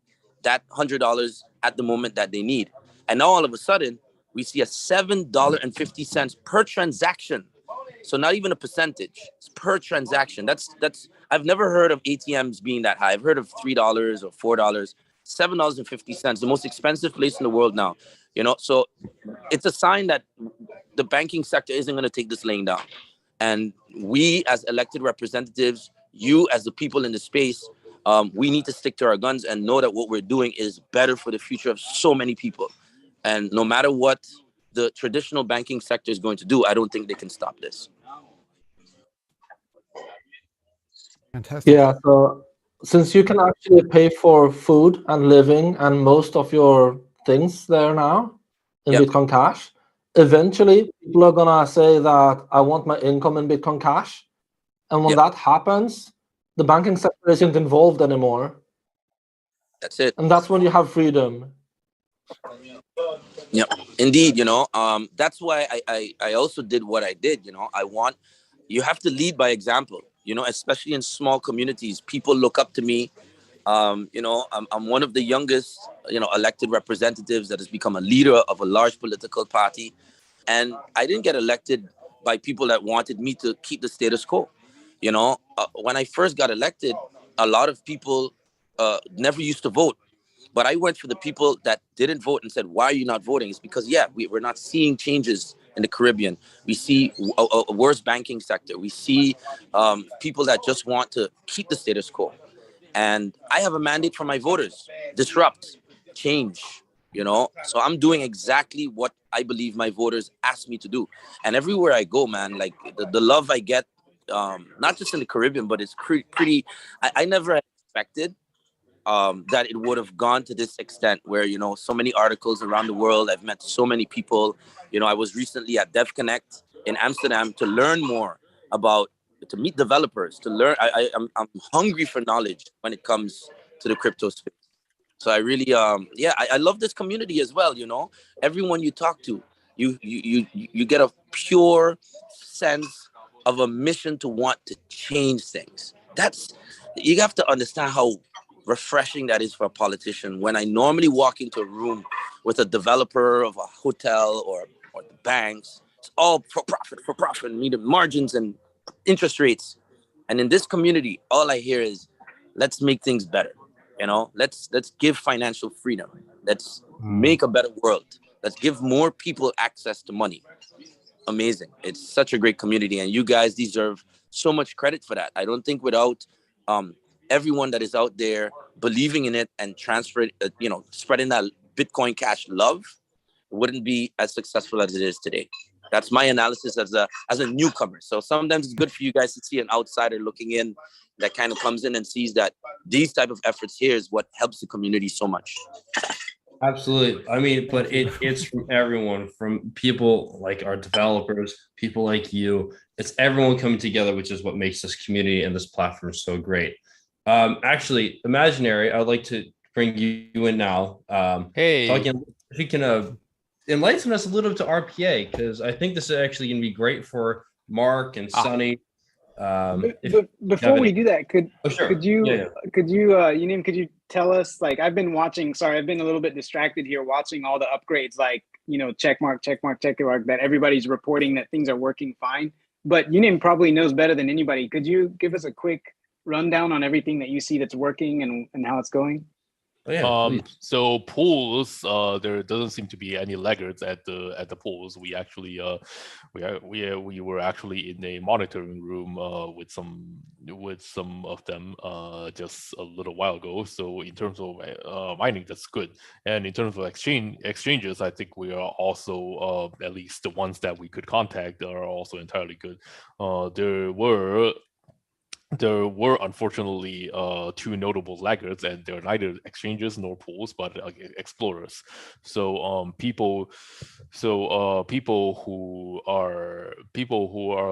that $100 at the moment that they need. And now all of a sudden, we see a $7.50 per transaction. So not even a percentage, it's per transaction. That's I've never heard of ATMs being that high. I've heard of $3 or $4, $7.50, the most expensive place in the world now. So it's a sign that the banking sector isn't going to take this laying down. And we as elected representatives, you as the people in the space, we need to stick to our guns and know that what we're doing is better for the future of so many people. And no matter what the traditional banking sector is going to do, I don't think they can stop this. Fantastic. Yeah, so since you can actually pay for food and living and most of your things there now in Bitcoin Cash, eventually people are gonna say that I want my income in Bitcoin Cash. And when that happens, the banking sector isn't involved anymore. That's it. And that's when you have freedom. Yep, indeed. That's why I also did what I did. You have to lead by example, especially in small communities. People look up to me. I'm one of the youngest, elected representatives that has become a leader of a large political party. And I didn't get elected by people that wanted me to keep the status quo. When I first got elected, a lot of people never used to vote. But I went for the people that didn't vote and said, why are you not voting? It's because, we're not seeing changes in the Caribbean. We see a worse banking sector. We see people that just want to keep the status quo. And I have a mandate for my voters: disrupt, change, So I'm doing exactly what I believe my voters asked me to do. And everywhere I go, man, like the love I get, not just in the Caribbean, but it's pretty, I never expected that it would have gone to this extent where, so many articles around the world. I've met so many people. I was recently at DevConnect in Amsterdam to learn more to meet developers, to learn. I'm hungry for knowledge when it comes to the crypto space. So I really, I love this community as well. Everyone you talk to, you get a pure sense of a mission to want to change things. You have to understand how refreshing that is for a politician. When I normally walk into a room with a developer of a hotel or the banks, it's all for profit, meaning margins and interest rates. And in this community, all I hear is, let's make things better. Let's give financial freedom. Let's make a better world. Let's give more people access to money. Amazing. It's such a great community, and you guys deserve so much credit for that. I don't think without everyone that is out there believing in it and spreading that Bitcoin Cash love, it wouldn't be as successful as it is today. That's my analysis as a newcomer. So sometimes it's good for you guys to see an outsider looking in that kind of comes in and sees that these type of efforts here is what helps the community so much. Absolutely. I mean, but it's from everyone, from people like our developers, people like you. It's everyone coming together, which is what makes this community and this platform so great. Actually, Imaginary, I'd like to bring you in now. Hey, if you can enlighten us a little bit to RPA, because I think this is actually going to be great for Mark and Sonny. Before we do that, could you tell us, like, I've been a little bit distracted here watching all the upgrades, like, check mark, that everybody's reporting that things are working fine. But Unim probably knows better than anybody. Could you give us a quick rundown on everything that you see that's working and how it's going? Oh, yeah, so pools, there doesn't seem to be any laggards at the pools. We actually we were actually in a monitoring room with some of them just a little while ago. So in terms of mining, that's good. And in terms of exchanges, I think we are also at least the ones that we could contact are also entirely good. There were unfortunately two notable laggards, and they're neither exchanges nor pools, but explorers. So people who are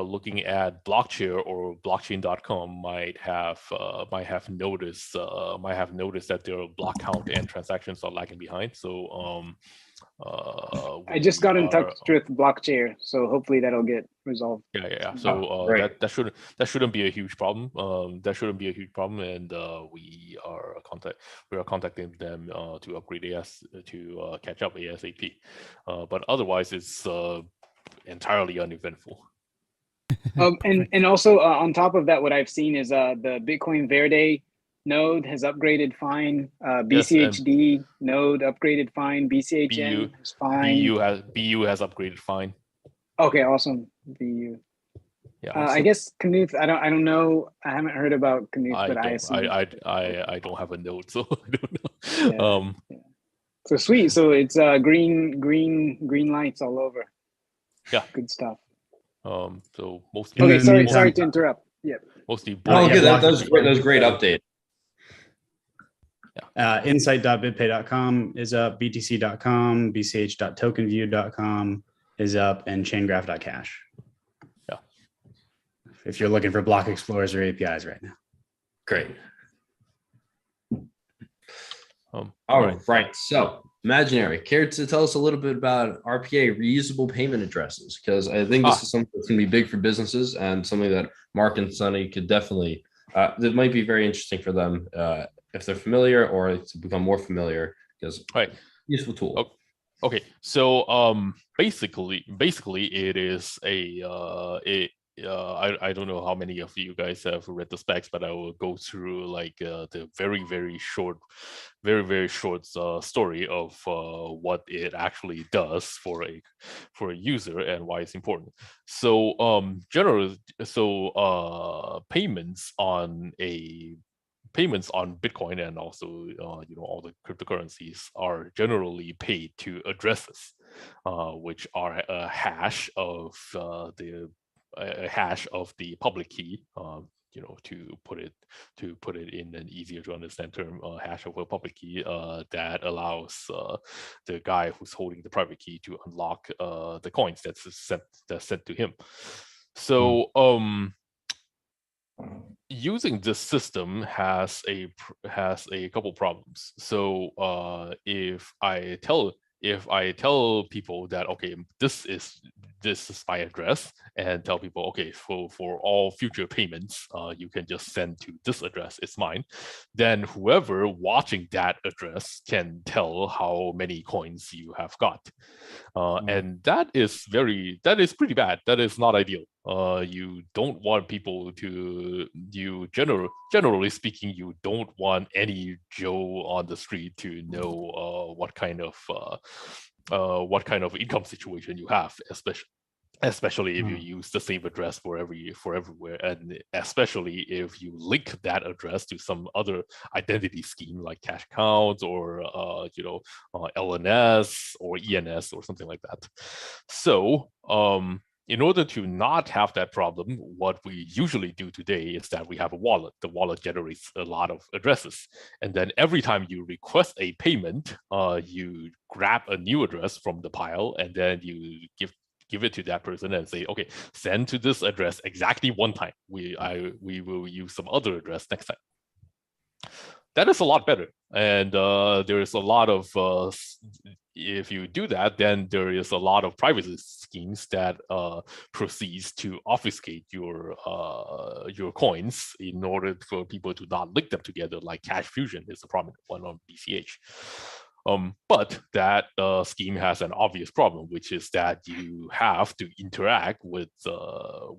looking at Blockchain or blockchain.com might have noticed that their block count and transactions are lagging behind. So I just got in touch with Blockchain, so hopefully that'll get resolved. Yeah. So that shouldn't be a huge problem. And we are contacting them to upgrade to catch up ASAP. But otherwise, it's entirely uneventful. And also on top of that, what I've seen is the Bitcoin Verde node has upgraded fine. BCHD node upgraded fine. BCHN is fine. BU has upgraded fine. Okay, awesome. BU. Yeah. Awesome. I guess Knuth. I don't know. I haven't heard about Knuth, but I assume. I don't have a node, so I don't know. Yeah. So sweet. So it's green lights all over. Yeah. Good stuff. So mostly. Okay. Sorry to interrupt. Yeah. Mostly. Good. That was great. That was a great update. Yeah. Insight.bitpay.com is up, btc.com, bch.tokenview.com is up, and chaingraph.cash. Yeah. If you're looking for block explorers or APIs right now. Great. All right. So, Imaginary, care to tell us a little bit about RPA, reusable payment addresses? Because I think this is something that's going to be big for businesses and something that Mark and Sonny could definitely, that might be very interesting for them if they're familiar or to become more familiar, because useful tool. Okay. So basically it is I don't know how many of you guys have read the specs, but I will go through like the very short story of what it actually does for a user and why it's important. So payments on Bitcoin and also all the cryptocurrencies are generally paid to addresses, which are a hash of the public key. To put it in an easier to understand term, hash of a public key that allows the guy who's holding the private key to unlock the coins that's sent to him. So using this system has a couple problems. So if I tell people that, okay, this this is my address, and tell people, okay, for all future payments, you can just send to this address, it's mine. Then whoever watching that address can tell how many coins you have got. And that is pretty bad. That is not ideal. You don't want people to, generally speaking, you don't want any Joe on the street to know what kind of income situation you have, especially if you use the same address for everywhere, and especially if you link that address to some other identity scheme like cash accounts or LNS or ENS or something like that. So in order to not have that problem, what we usually do today is that we have a wallet. The wallet generates a lot of addresses, and then every time you request a payment, you grab a new address from the pile, and then you give it to that person and say, okay, send to this address exactly one time. We will use some other address next time. That is a lot better. And there is a lot of, if you do that, then there is a lot of privacy schemes that proceeds to obfuscate your coins in order for people to not link them together, like Cash Fusion is a prominent one on BCH. But that scheme has an obvious problem, which is that you have to interact with the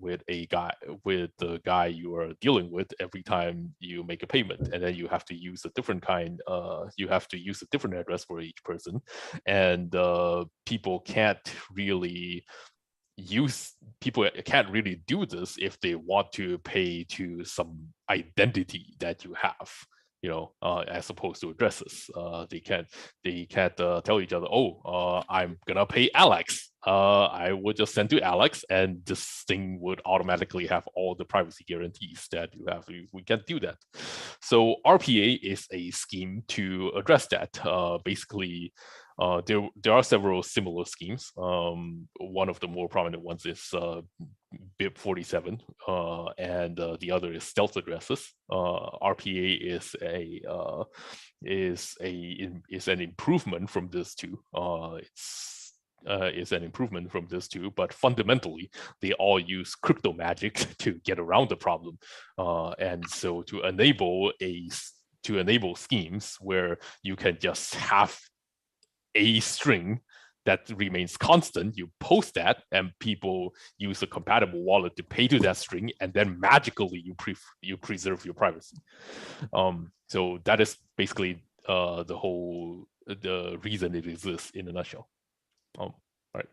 guy you are dealing with every time you make a payment, and then you have to use a different you have to use a different address for each person, and people can't really do this if they want to pay to some identity that you have, as opposed to addresses. They can't tell each other, I'm gonna pay Alex. I would just send to Alex, and this thing would automatically have all the privacy guarantees that you have. We can't do that. So RPA is a scheme to address that. Basically, there are several similar schemes. One of the more prominent ones is BIP47, and the other is stealth addresses. RPA is an improvement from this two. Is an improvement from this too, but fundamentally they all use crypto magic to get around the problem, and so to enable schemes where you can just have a string that remains constant, you post that, and people use a compatible wallet to pay to that string, and then magically you preserve your privacy. So that is basically the reason it exists in a nutshell. Right.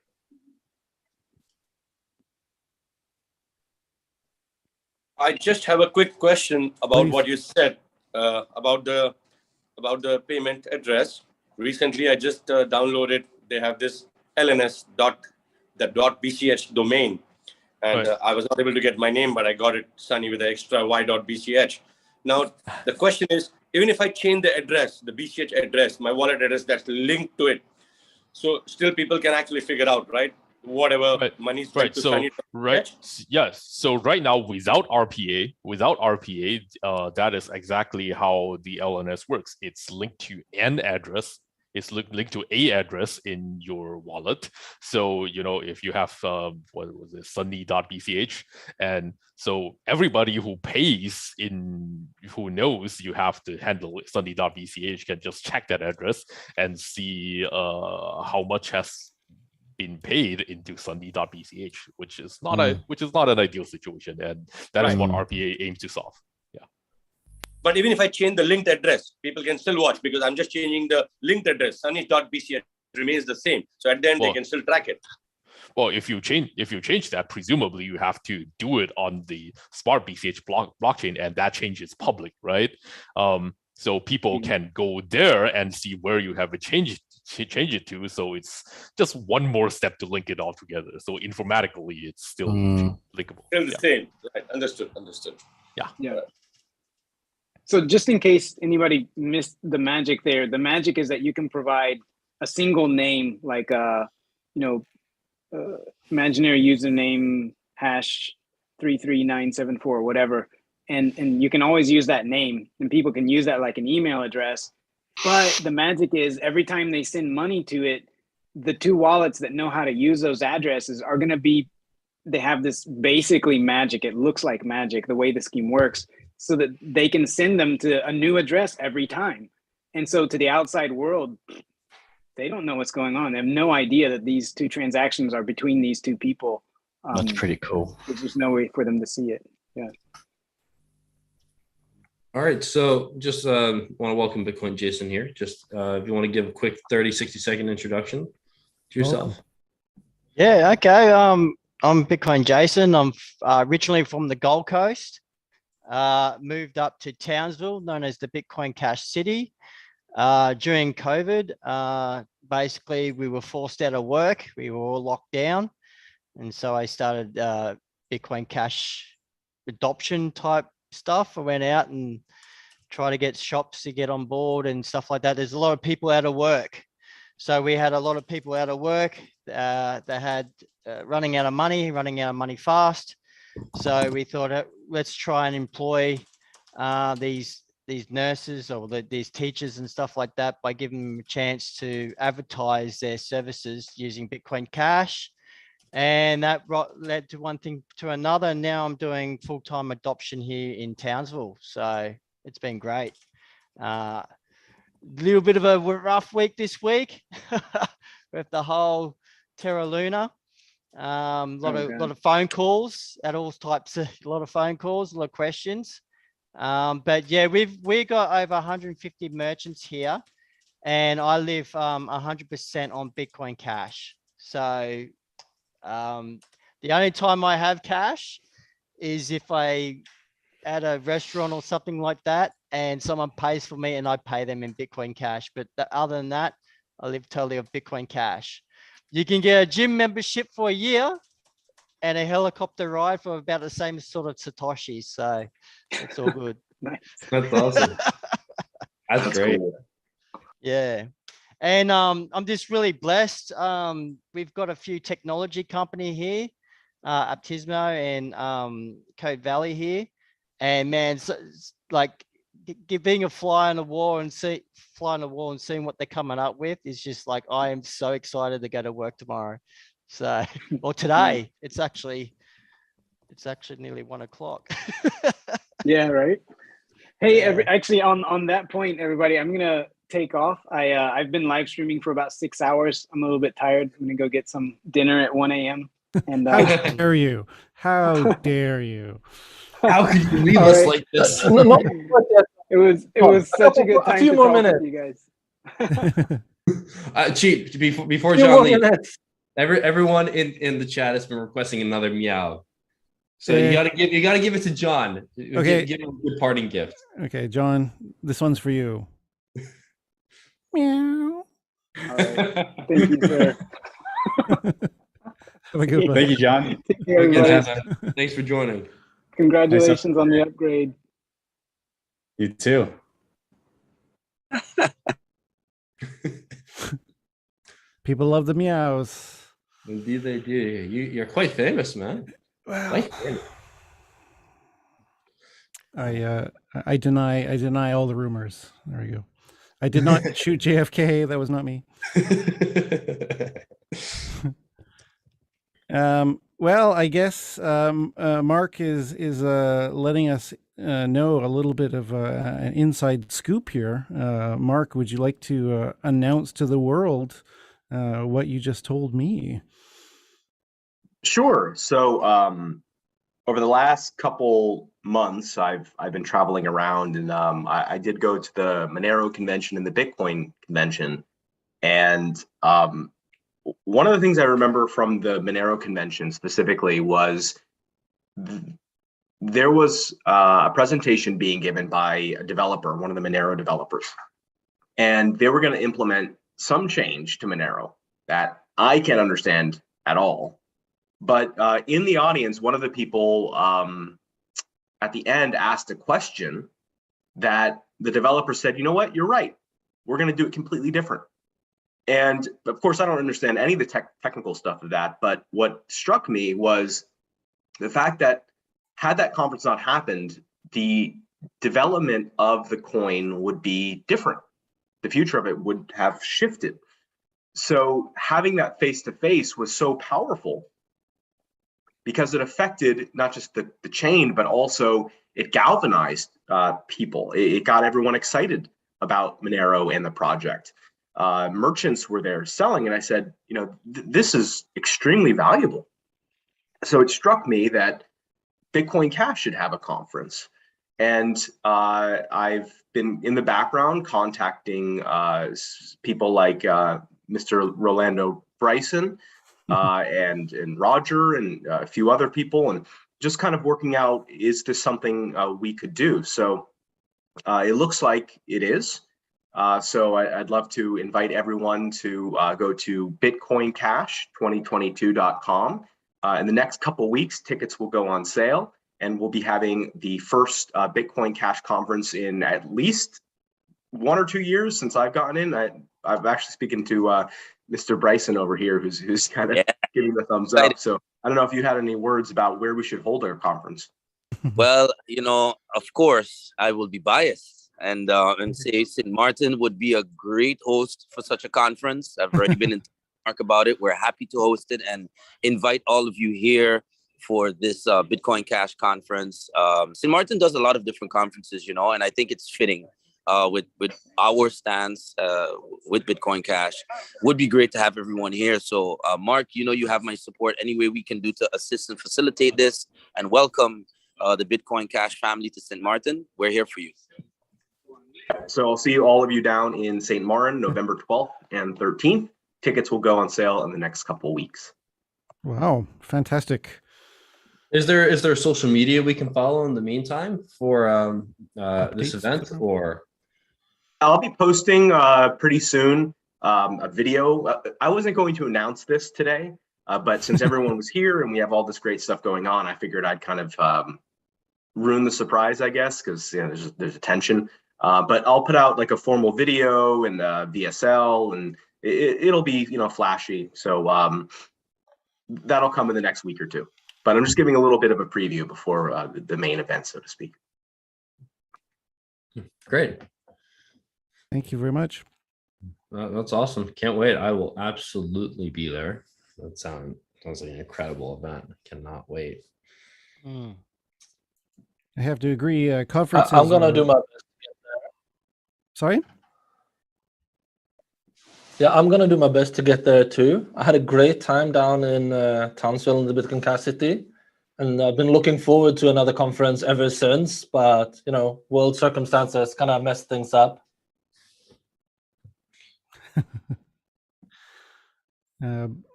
I just have a quick question about what you said about the payment address. Recently, I just downloaded. They have this LNS.BCH domain, and I was not able to get my name, but I got it, Sunny, with the extra y.bch. Now the question is, even if I change the address, the BCH address, my wallet address that's linked to it, so still people can actually figure out, right? Whatever money is right. So yes. So right now, without RPA, that is exactly how the LNS works. It's linked to an address. It's linked to a address in your wallet. So if you have what was it, sunny.bch, and so everybody who pays who knows you have to handle sunny.bch can just check that address and see how much has been paid into sunny.bch, which is not an ideal situation, and that is what RPA aims to solve. Yeah. But even if I change the linked address, people can still watch because I'm just changing the linked address. Sunny.bch remains the same, so at the end they can still track it. Well, if you change that, presumably you have to do it on the smart BCH blockchain, and that change is public, right? So people can go there and see where you have change it to. So it's just one more step to link it all together. So informatically, it's still linkable. Still the same. Right. Understood. Yeah. So just in case anybody missed the magic there, the magic is that you can provide a single name, like imaginary username hash 33974, whatever, and you can always use that name, and people can use that like an email address. But the magic is every time they send money to it, the two wallets that know how to use those addresses are going to be, they have this basically magic. It looks like magic, the way the scheme works, so that they can send them to a new address every time. And so to the outside world, they don't know what's going on. They have no idea that these two transactions are between these two people. That's pretty cool. There's just no way for them to see it. Yeah. All right. So just want to welcome Bitcoin Jason here. Just if you want to give a quick 30, 60-second introduction to yourself. Yeah, okay. I'm Bitcoin Jason. I'm originally from the Gold Coast. Moved up to Townsville, known as the Bitcoin Cash City. During COVID, basically we were forced out of work. We were all locked down. And so I started Bitcoin Cash adoption type stuff. I went out and tried to get shops to get on board and stuff like that. There's a lot of people out of work. So we had a lot of people out of work that had running out of money fast. So we thought, let's try and employ these nurses or these teachers and stuff like that by giving them a chance to advertise their services using Bitcoin Cash. And that led to one thing to another. And now I'm doing full-time adoption here in Townsville. So it's been great. Little bit of a rough week this week with the whole Terra Luna. Lot of phone calls at all types, a lot of phone calls, a lot of questions. But yeah, we got over 150 merchants here, and I live 100% on Bitcoin Cash. So the only time I have cash is if I at a restaurant or something like that, and someone pays for me and I pay them in Bitcoin Cash. But other than that, I live totally on Bitcoin Cash. You can get a gym membership for a year and a helicopter ride for about the same sort of Satoshi. So it's all good. That's awesome. That's great. Cool. Yeah. And I'm just really blessed. We've got a few technology company here, Aptismo and Code Valley here. And man, so, like being a fly on the wall and seeing what they're coming up with is just like, I am so excited to go to work tomorrow. So, or today, it's actually nearly 1 o'clock. Yeah, right. Hey, actually on that point, everybody, I'm gonna take off. I've been live streaming for about 6 hours. I'm a little bit tired. I'm gonna go get some dinner at 1 a.m. And how dare you? How dare you? How could you leave us like this? It was such a good time. A few to more talk minutes, with you guys. Cheap before John leaves. Everyone in the chat has been requesting another meow. So you gotta give it to John. Okay, give him a good parting gift. Okay, John, this one's for you. Meow. All right. Thank you, sir. Have a good one. Thank you, John. Take care, everybody. Thanks for joining. Congratulations on the upgrade. You too. People love the meows. Indeed they do. You're quite famous, man. Well, quite famous. I deny all the rumors. There we go. I did not shoot JFK. That was not me. Well, I guess Mark is letting us know a little bit of an inside scoop here. Mark, would you like to announce to the world what you just told me? Sure. So over the last couple months, I've been traveling around, and I did go to the Monero convention and the Bitcoin convention, and one of the things I remember from the Monero convention specifically was there was a presentation being given by a developer, one of the Monero developers, and they were going to implement some change to Monero that I can't understand at all. But in the audience, one of the people at the end asked a question that the developer said, you know what, you're right. We're going to do it completely different. And of course, I don't understand any of the technical stuff of that. But what struck me was the fact that had that conference not happened, the development of the coin would be different. The future of it would have shifted. So having that face-to-face was so powerful because it affected not just the chain, but also it galvanized people. It got everyone excited about Monero and the project. Merchants were there selling, and I said, this is extremely valuable. So it struck me that Bitcoin Cash should have a conference. And I've been in the background contacting people like Mr. Rolando Bryson and Roger and a few other people, and just kind of working out, is this something we could do? So it looks like it is. So I'd love to invite everyone to go to bitcoincash2022.com. In the next couple of weeks, tickets will go on sale, and we'll be having the first Bitcoin Cash conference in at least 1 or 2 years since I've gotten in. I've actually speaking to Mr. Bryson over here, who's kind of giving the thumbs up. So I don't know if you had any words about where we should hold our conference. Well, of course, I will be biased and say St. Martin would be a great host for such a conference. I've already been in talk about it. We're happy to host it and invite all of you here for this Bitcoin Cash conference. St. Martin does a lot of different conferences, and I think it's fitting with our stance with Bitcoin Cash. Would be great to have everyone here. So Mark, you have my support any way we can do to assist and facilitate this, and welcome the Bitcoin Cash family to St. Martin. We're here for you. So I'll see all of you down in St. Martin, November 12th and 13th. Tickets will go on sale in the next couple of weeks. Wow, fantastic. Is there social media we can follow in the meantime for this event? Or I'll be posting pretty soon a video. I wasn't going to announce this today, but since everyone was here and we have all this great stuff going on, I figured I'd kind of ruin the surprise, I guess, because there's a tension. But I'll put out like a formal video and VSL, and it'll be flashy. So that'll come in the next week or two. But I'm just giving a little bit of a preview before the main event, so to speak. Great. Thank you very much. That's awesome. Can't wait. I will absolutely be there. That sounds like an incredible event. I cannot wait. I have to agree. Conferences. I'm gonna do my best to get there. Sorry? Yeah, I'm gonna do my best to get there too. I had a great time down in Townsville in the Bitcoin Cash City, and I've been looking forward to another conference ever since. But world circumstances kind of messed things up.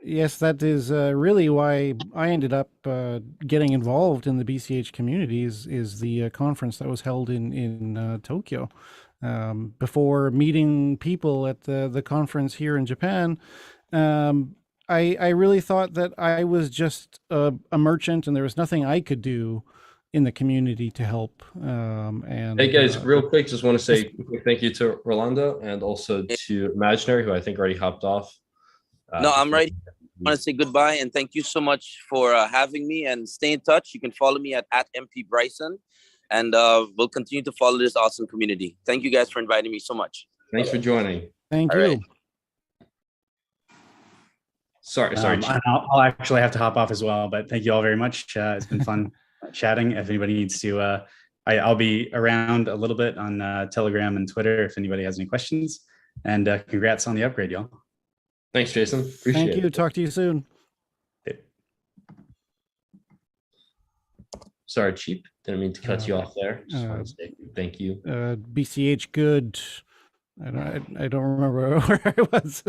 Yes, that is really why I ended up getting involved in the BCH community. Is the conference that was held in Tokyo. Before meeting people at the conference here in Japan, I really thought that I was just a merchant and there was nothing I could do in the community to help. And hey guys, real quick, just want to say a quick thank you to Rolando and also to Imaginary, who I think already hopped off. No, I'm ready. I want to say goodbye and thank you so much for having me, and stay in touch. You can follow me at MP Bryson, and we'll continue to follow this awesome community. Thank you guys for inviting me so much. Thanks for joining. Thank All you. right. Sorry. I'll actually have to hop off as well, but thank you all very much. It's been fun chatting. If anybody needs to, I'll be around a little bit on Telegram and Twitter if anybody has any questions. And congrats on the upgrade, y'all. Thanks, Jason. Appreciate Thank you. it. Talk to you soon. Sorry, Cheap. Didn't mean to cut you off there. Just want to say thank you. BCH good. I don't remember where I was.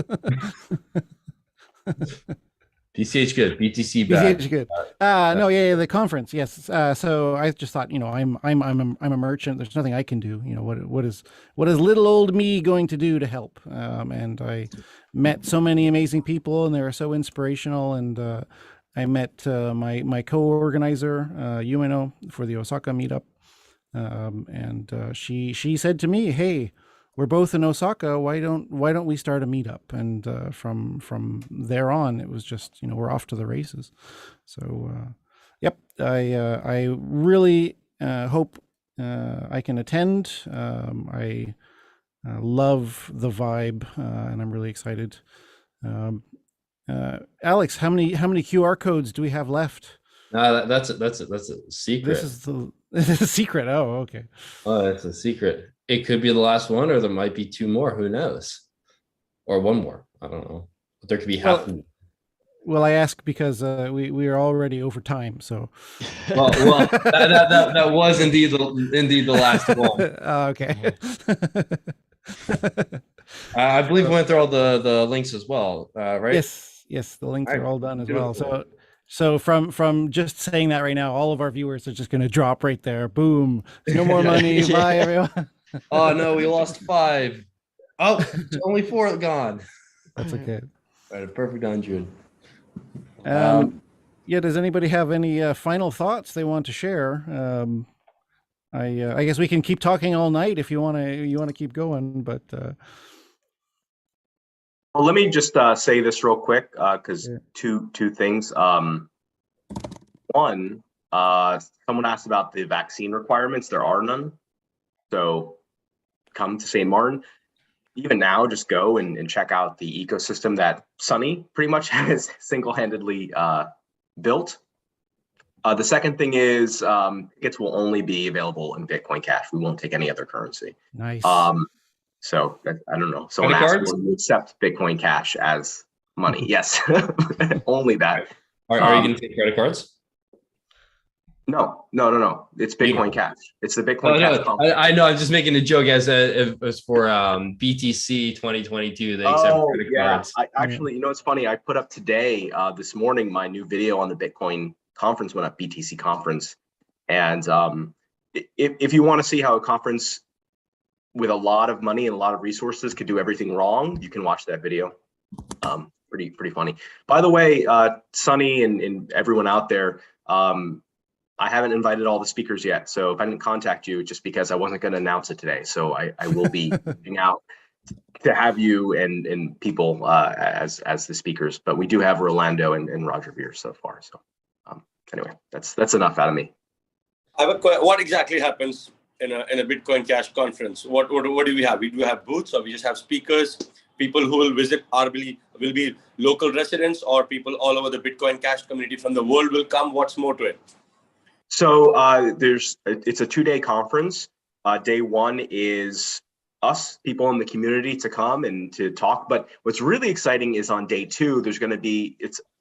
BCH good. BTC bad. BCH good. No, yeah, the conference. Yes. So I just thought, I'm a merchant. There's nothing I can do. What is little old me going to do to help? And I met so many amazing people, and they were so inspirational. And I met my co-organizer, Yumeno, for the Osaka meetup, and she said to me, "Hey, we're both in Osaka. Why don't we start a meetup?" And from there on, it was just we're off to the races. So yep, I really hope I can attend. I love the vibe, and I'm really excited Alex, how many QR codes do we have left? That's a secret. This is the secret. Oh, okay. Oh, that's a secret. It could be the last one, or there might be two more. Who knows? Or one more. I don't know. But there could be half. Well, I ask because we are already over time. So. Well, that was indeed the last one. Okay. I believe we went through all the links as well, right? Yes, the links are all done as well. So from just saying that right now, all of our viewers are just going to drop right there. Boom. No more money. Yeah. Bye, everyone. Oh no, we lost 5. Oh, only 4 gone. That's okay. Right, a perfect 100. Yeah. Does anybody have any final thoughts they want to share? I guess we can keep talking all night if you want to keep going, but. Well, let me just say this real quick, because two things. One, someone asked about the vaccine requirements. There are none. So come to St. Martin. Even now, just go and check out the ecosystem that Sunny pretty much has single-handedly built. The second thing is tickets will only be available in Bitcoin Cash. We won't take any other currency. Nice. So I don't know. Someone asked, will you accept Bitcoin Cash as money? Yes, only that. Are you going to take credit cards? No. It's Bitcoin Cash. It's the Bitcoin Cash. No, I know. I'm just making a joke as for BTC 2022. They accept credit cards. I actually, you know, it's funny. I put up today, this morning, my new video on the Bitcoin conference went up, BTC conference, and if you want to see how a conference with a lot of money and a lot of resources could do everything wrong, you can watch that video. Pretty funny. By the way, Sunny and everyone out there, I haven't invited all the speakers yet. So if I didn't contact you, just because I wasn't going to announce it today. So I will be reaching out to have you and people as the speakers. But we do have Rolando and Roger Veer so far. So anyway, that's enough out of me. I have what exactly happens in a Bitcoin Cash conference? What do we have? We do have booths, or we just have speakers? People who will visit will be local residents, or people all over the Bitcoin Cash community from the world will come? What's more to it? So it's a 2-day conference. Day 1 is us, people in the community, to come and to talk. But what's really exciting is on day 2,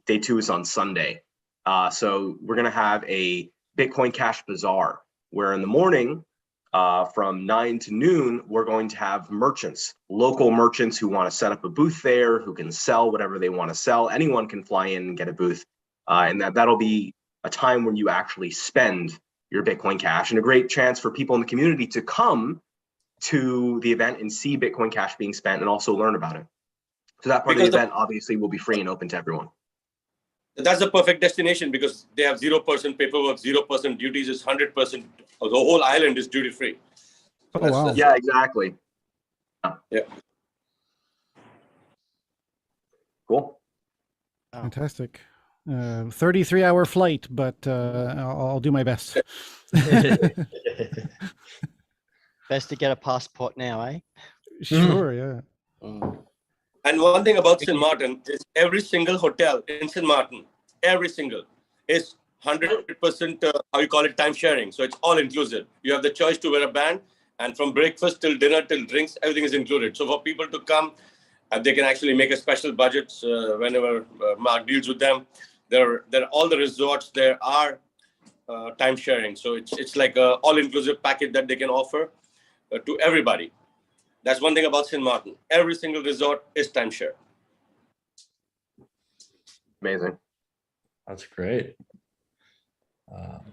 day 2 is on Sunday. So we're going to have a Bitcoin Cash Bazaar, where in the morning, from 9 to noon, we're going to have merchants, local merchants who want to set up a booth there, who can sell whatever they want to sell. Anyone can fly in and get a booth. And that'll be a time when you actually spend your Bitcoin Cash, and a great chance for people in the community to come to the event and see Bitcoin Cash being spent and also learn about it. So that part of the event obviously will be free and open to everyone. That's a perfect destination because they have 0% paperwork, 0% duties, is 100%. The whole island is duty free. Oh, wow. Yeah, exactly. Yeah. Cool. Fantastic. 33-hour flight, but I'll do my best. Best to get a passport now, eh? Sure, yeah. And one thing about St. Martin is every single hotel in St. Martin, every single, is 100% how you call it, time sharing. So it's all inclusive. You have the choice to wear a band, and from breakfast till dinner till drinks, everything is included. So for people to come, they can actually make a special budget whenever Mark deals with them. There are all the resorts there are time sharing. So it's like a all-inclusive package that they can offer to everybody. That's one thing about St. Martin. Every single resort is timeshare. Amazing. That's great. Let's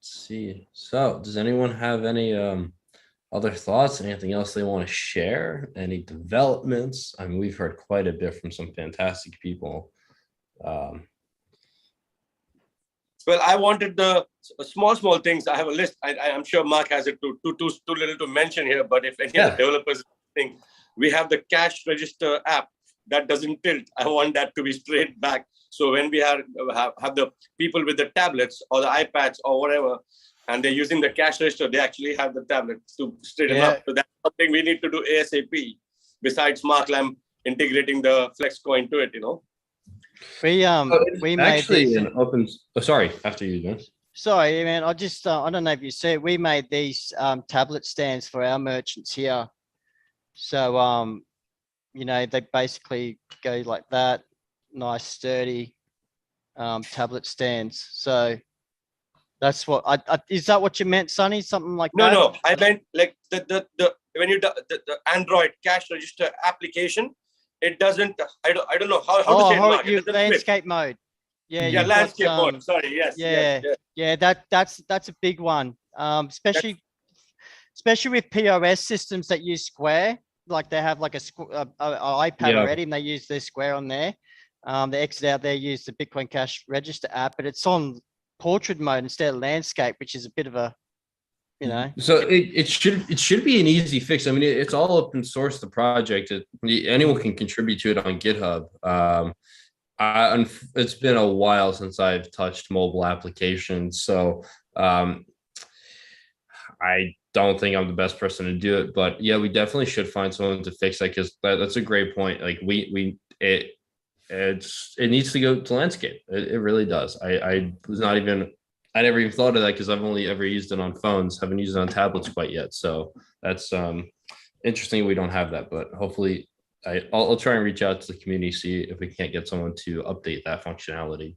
see. So does anyone have any other thoughts? Anything else they want to share? Any developments? I mean, we've heard quite a bit from some fantastic people. Well, I wanted the small things. I have a list. I'm sure Mark has it too little to mention here. But if any of the developers think, we have the cash register app that doesn't tilt. I want that to be straight back. So when we have the people with the tablets or the iPads or whatever, and they're using the cash register, they actually have the tablet to straighten up. So that's something we need to do ASAP. Besides Mark Lamb integrating the flex coin to it, We made actually these. an open. Oh, sorry, after you, Vince. Sorry, man. I just I don't know if you see it. We made these tablet stands for our merchants here. So they basically go like that, nice sturdy tablet stands. So that's what is that what you meant, Sonny? Something like that? No, I meant like the when you the Android cash register application, it doesn't. I don't know how to say it. Mark. It doesn't landscape fit. mode. Yeah, Yeah, you've landscape got, mode. Sorry, yes. Yeah, yes. yeah. That's a big one. Especially with POS systems that use Square, like they have like a iPad already, and they use their Square on there. The exit out there use the Bitcoin Cash Register app, but it's on portrait mode instead of landscape, which is a bit of a, So it should be an easy fix. I mean, it's all open source. The project, anyone can contribute to it on GitHub. It's been a while since I've touched mobile applications, so I don't think I'm the best person to do it. But yeah, we definitely should find someone to fix that, because that's a great point. Like it needs to go to landscape. It really does. I never even thought of that, because I've only ever used it on phones. Haven't used it on tablets quite yet. So that's interesting. We don't have that, but hopefully I'll try and reach out to the community, see if we can't get someone to update that functionality.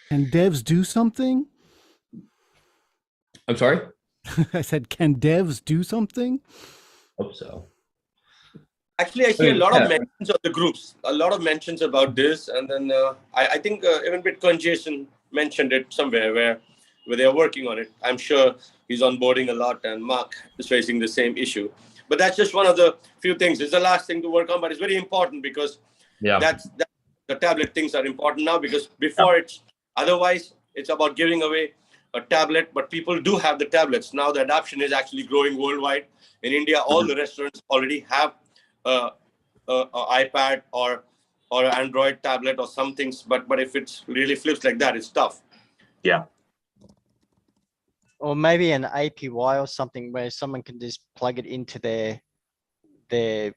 Can devs do something? I'm sorry? I said, can devs do something? Hope so. Actually, I see a lot of mentions of the groups, a lot of mentions about this. And then I think even Bitcoin Jason mentioned it somewhere where they're working on it. I'm sure he's onboarding a lot, and Mark is facing the same issue. But that's just one of the few things. It's the last thing to work on, but it's very important, because that's the tablet things are important now, because before otherwise it's about giving away a tablet, but people do have the tablets. Now the adoption is actually growing worldwide. In India, all the restaurants already have a iPad or an Android tablet or some things, but if it really flips like that, it's tough. Yeah. Or maybe an APY or something where someone can just plug it into their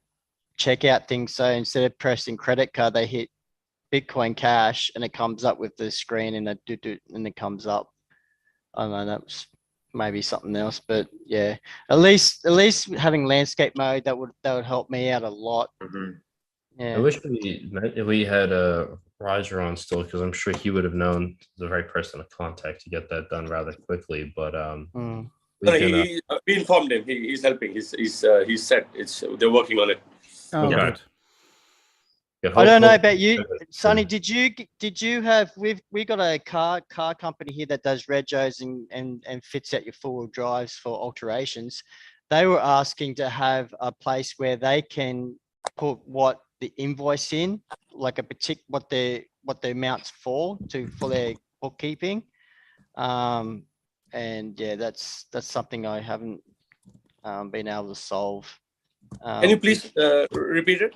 checkout thing. So instead of pressing credit card, they hit Bitcoin Cash and it comes up with the screen, and and it comes up. I don't know, that's maybe something else, but yeah, at least having landscape mode, that would help me out a lot. Yeah. I wish we had Roger on still, because I'm sure he would have known the right person to contact to get that done rather quickly. But we informed him. He's helping. He's set. They're working on it. Oh, Okay. good. Yeah, I don't know about you, Sonny. Did you have? We got a car company here that does regos and fits out your 4-wheel drives for alterations. They were asking to have a place where they can put what the invoice in, like what the amounts for their bookkeeping. And yeah, that's something I haven't been able to solve. Can you please repeat it?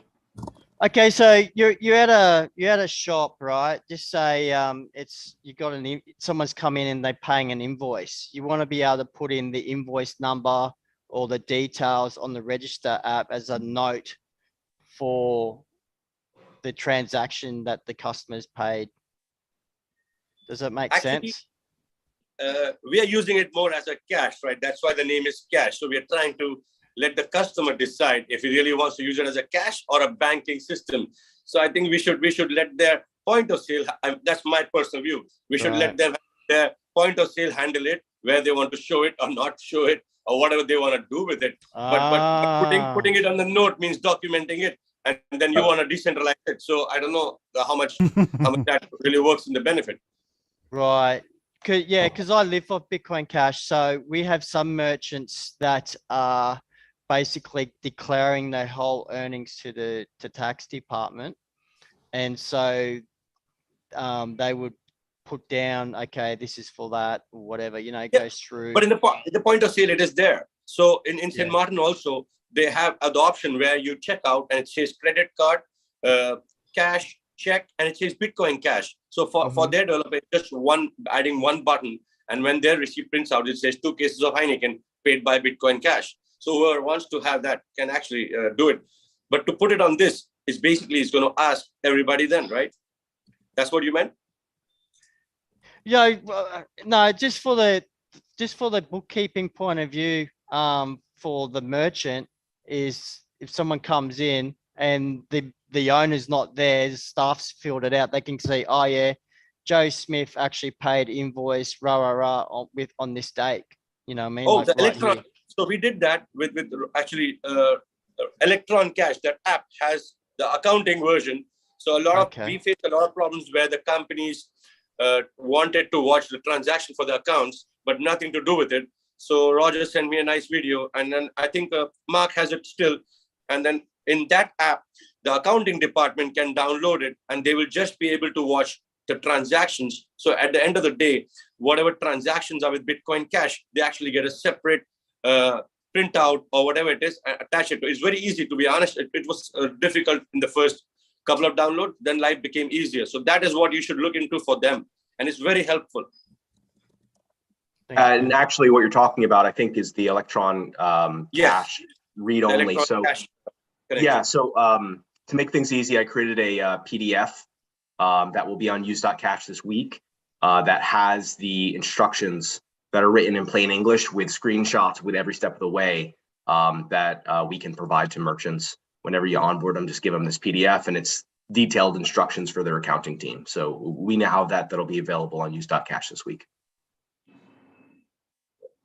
Okay, so you're at a shop, right? Just say someone's come in and they're paying an invoice. You want to be able to put in the invoice number or the details on the register app as a note for the transaction that the customer's paid. Does that make sense? We are using it more as a cash, right? That's why the name is cash. So we are trying to let the customer decide if he really wants to use it as a cash or a banking system. So I think we should let their point of sale. That's my personal view. We should let them their point of sale handle it, where they want to show it or not show it, or whatever they want to do with it. But putting it on the note means documenting it, and then you want to decentralize it. So I don't know how much that really works in the benefit. Right. Yeah, because I live off Bitcoin Cash. So we have some merchants that are basically declaring their whole earnings to the tax department. And so they would put down, okay, this is for that, or whatever, it goes through. But in the point of sale, it is there. So in St. Martin also, they have the option where you check out and it says credit card, cash, check, and it says Bitcoin Cash. So for their developer, just adding one button, and when their receipt prints out, it says 2 cases of Heineken paid by Bitcoin Cash. So whoever wants to have that can actually do it. But to put it on this, it's basically it's going to ask everybody then, right? That's what you meant? Yeah, no, just for the bookkeeping point of view, for the merchant is if someone comes in and the owner's not there, the staff's filled it out, they can see, oh yeah, Joe Smith actually paid invoice on this date. You know what I mean? Oh, like the right Electron. here. So we did that with actually Electron Cash. That app has the accounting version. So we faced a lot of problems where the companies wanted to watch the transaction for the accounts, but nothing to do with it. So Roger sent me a nice video, and then I think Mark has it still. And then in that app, the accounting department can download it, and they will just be able to watch the transactions. So at the end of the day, whatever transactions are with Bitcoin Cash, they actually get a separate printout or whatever it is, attach it to. It's very easy, to be honest. It was difficult in the first couple of downloads, then life became easier. So that is what you should look into for them. And it's very helpful. And actually what you're talking about, I think, is the Electron Cash read only. So yeah, so to make things easy, I created a PDF that will be on use.cash this week that has the instructions that are written in plain English with screenshots with every step of the way that we can provide to merchants. Whenever you onboard them, just give them this PDF, and it's detailed instructions for their accounting team. So we now have that'll be available on use.cash this week.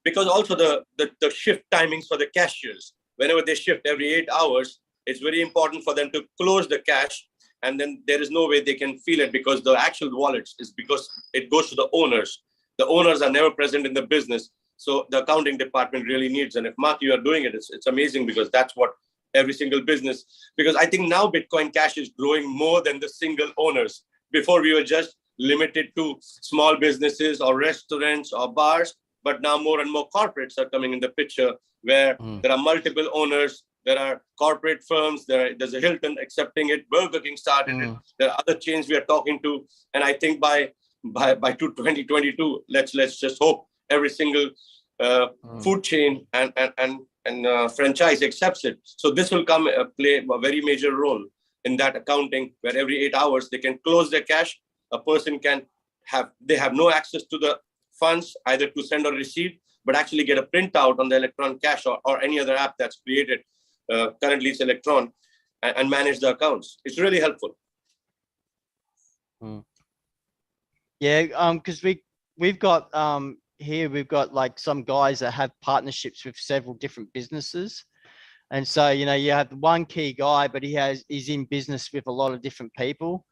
Because also the shift timings for the cashiers, whenever they shift every 8 hours, it's very important for them to close the cash, and then there is no way they can feel it because the actual wallets is because it goes to the owners. The owners are never present in the business. So the accounting department really needs, and if Mark, you are doing it, it's amazing because that's what every single business, because I think now Bitcoin Cash is growing more than the single owners. Before we were just limited to small businesses or restaurants or bars, but now more and more corporates are coming in the picture where there are multiple owners, there are corporate firms, there's a Hilton accepting it, Burger King started it, there are other chains we are talking to, and I think by 2022, let's just hope every single food chain and franchise accepts it. So this will play a very major role in that accounting, where every 8 hours they can close their cash. A person they have no access to the funds either to send or receive, but actually get a printout on the Electron Cash or any other app that's created. Currently it's Electron, and manage the accounts. It's really helpful. Yeah, because we've got here we've got like some guys that have partnerships with several different businesses, and so you have one key guy, but he's in business with a lot of different people.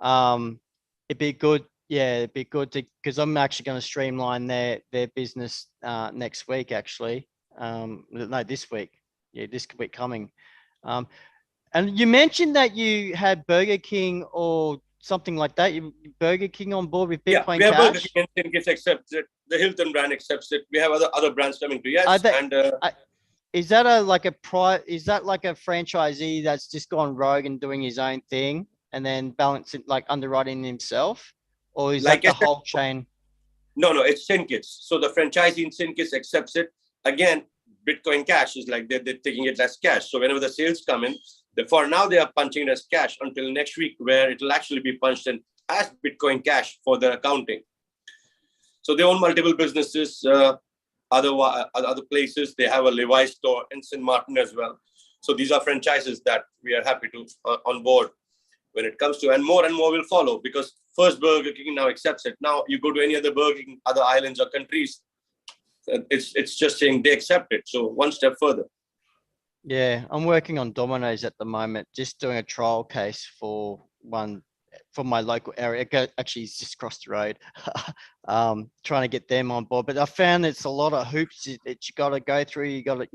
It'd be good, it'd be good to, because I'm actually going to streamline their business next week, actually. No, this week. Yeah, this week coming. And you mentioned that you had Burger King or something like that. Burger King on board with Bitcoin Cash? Yeah, we have Burger King and Tinkets accepts it. The Hilton brand accepts it. We have other brands coming to, yes. Is that like a franchisee that's just gone rogue and doing his own thing and then balancing, like underwriting himself? Or is like that the whole chain? No, it's Tinkets. So the franchisee in Tinkets accepts it. Again, Bitcoin Cash is like they're taking it as cash. So whenever the sales come in, for now they are punching it as cash until next week, where it will actually be punched in as Bitcoin Cash for the accounting. So they own multiple businesses, other places. They have a Levi's store in St. Martin as well. So these are franchises that we are happy to onboard when it comes to, and more will follow, because first Burger King now accepts it. Now you go to any other Burger King, other islands or countries, it's just saying they accept it. So one step further. Yeah, I'm working on Domino's at the moment, just doing a trial case for my local area. Actually, it's just across the road. Trying to get them on board, but I found it's a lot of hoops that you got to go through. You got to,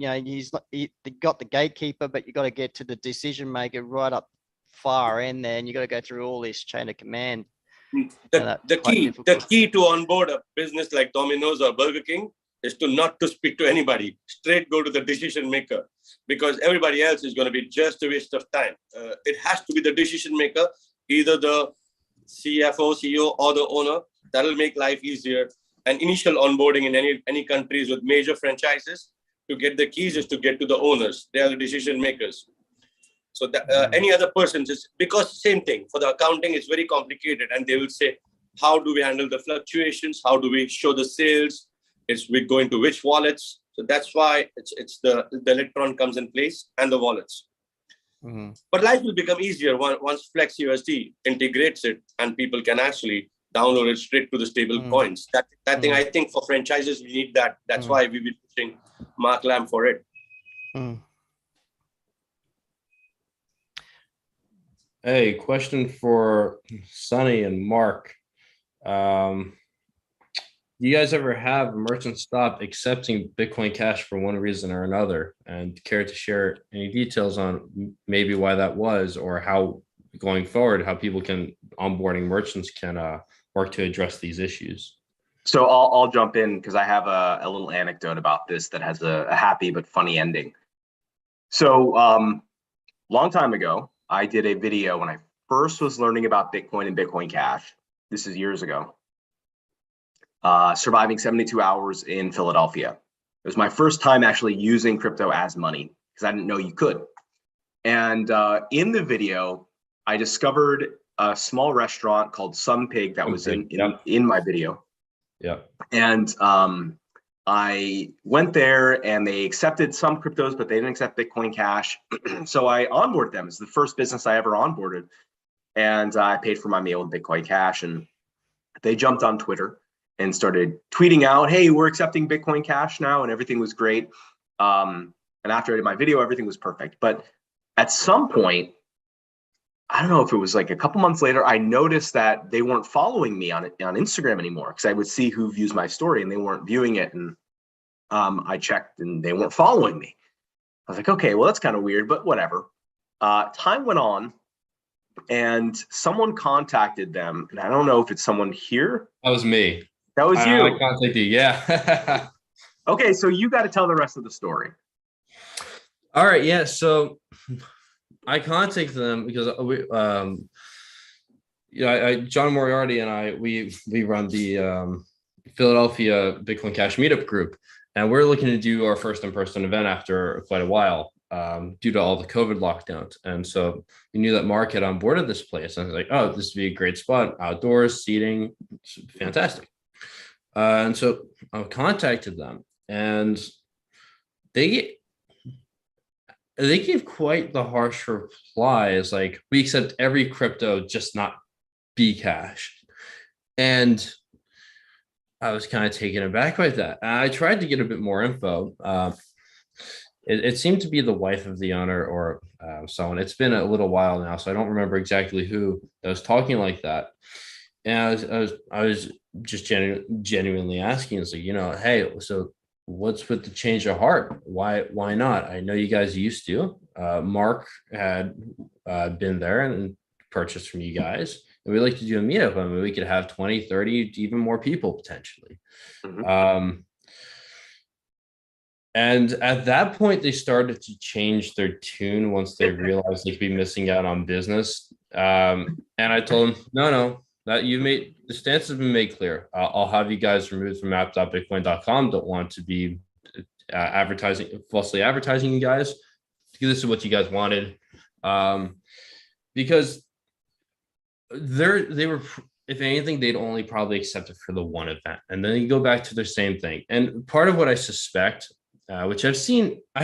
you got the gatekeeper, but you got to get to the decision maker right up far end there, and you got to go through all this chain of command. The key to onboard a business like Domino's or Burger King is to not to speak to anybody, straight go to the decision maker, because everybody else is going to be just a waste of time. It has to be the decision maker, either the CFO, CEO, or the owner. That'll make life easier. And initial onboarding in any countries with major franchises, to get the keys is to get to the owners. They are the decision makers. So that, any other person, just because same thing for the accounting, it's very complicated, and they will say, how do we handle the fluctuations? How do we show the sales? We go into which wallets? So that's why it's the electron comes in place and the wallets. But life will become easier once FlexUSD integrates it and people can actually download it straight to the stable coins. That thing, I think for franchises, we need that. That's why we've been pushing Mark Lamb for it. Hey, question for Sonny and Mark. Do you guys ever have merchants stop accepting Bitcoin Cash for one reason or another? And care to share any details on maybe why that was, or how going forward, how people can onboarding merchants can work to address these issues? So I'll jump in because I have a little anecdote about this that has a happy but funny ending. So long time ago, I did a video when I first was learning about Bitcoin and Bitcoin Cash. This is years ago. Surviving 72 hours in Philadelphia. It was my first time actually using crypto as money because I didn't know you could. And in the video, I discovered a small restaurant called Sun Pig that was in my video. Yeah. And I went there and they accepted some cryptos, but they didn't accept Bitcoin Cash. So I onboarded them. It's the first business I ever onboarded. And I paid for my meal with Bitcoin Cash. And they jumped on Twitter and started tweeting out, hey, we're accepting Bitcoin Cash now, and everything was great. And after I did my video, everything was perfect. But at some point, I don't know if it was like a couple months later, I noticed that they weren't following me on Instagram anymore, because I would see who views my story and they weren't viewing it. And I checked and they weren't following me. I was like, okay, well, that's kind of weird, but whatever. Time went on and someone contacted them. And I don't know if it's someone here. That was me. That was you. I contacted you, yeah. Okay, so you got to tell the rest of the story. All right, yeah. So I contacted them because we, John Moriarty and I, we run the Philadelphia Bitcoin Cash meetup group, and we're looking to do our first in-person event after quite a while due to all the COVID lockdowns. And so we knew that Mark had onboarded this place, and I was like, oh, this would be a great spot, outdoors, seating, fantastic. And so I contacted them, and they gave quite the harsh reply. It's like, we accept every crypto, just not Bcash. And I was kind of taken aback by that. I tried to get a bit more info. It seemed to be the wife of the owner or someone. It's been a little while now, so I don't remember exactly who that was talking like that. And I was just genuinely asking, it's like, hey, so what's with the change of heart? Why not? I know you guys used to. Mark had been there and purchased from you guys, and we'd like to do a meetup. I mean, we could have 20, 30, even more people potentially. And at that point, they started to change their tune once they realized they'd be missing out on business. And I told them, no, that the stance has been made clear. I'll have you guys removed from app.bitcoin.com. Don't want to be falsely advertising you guys. This is what you guys wanted. Because they were, if anything, they'd only probably accept it for the one event. And then you go back to the same thing. And part of what I suspect, which I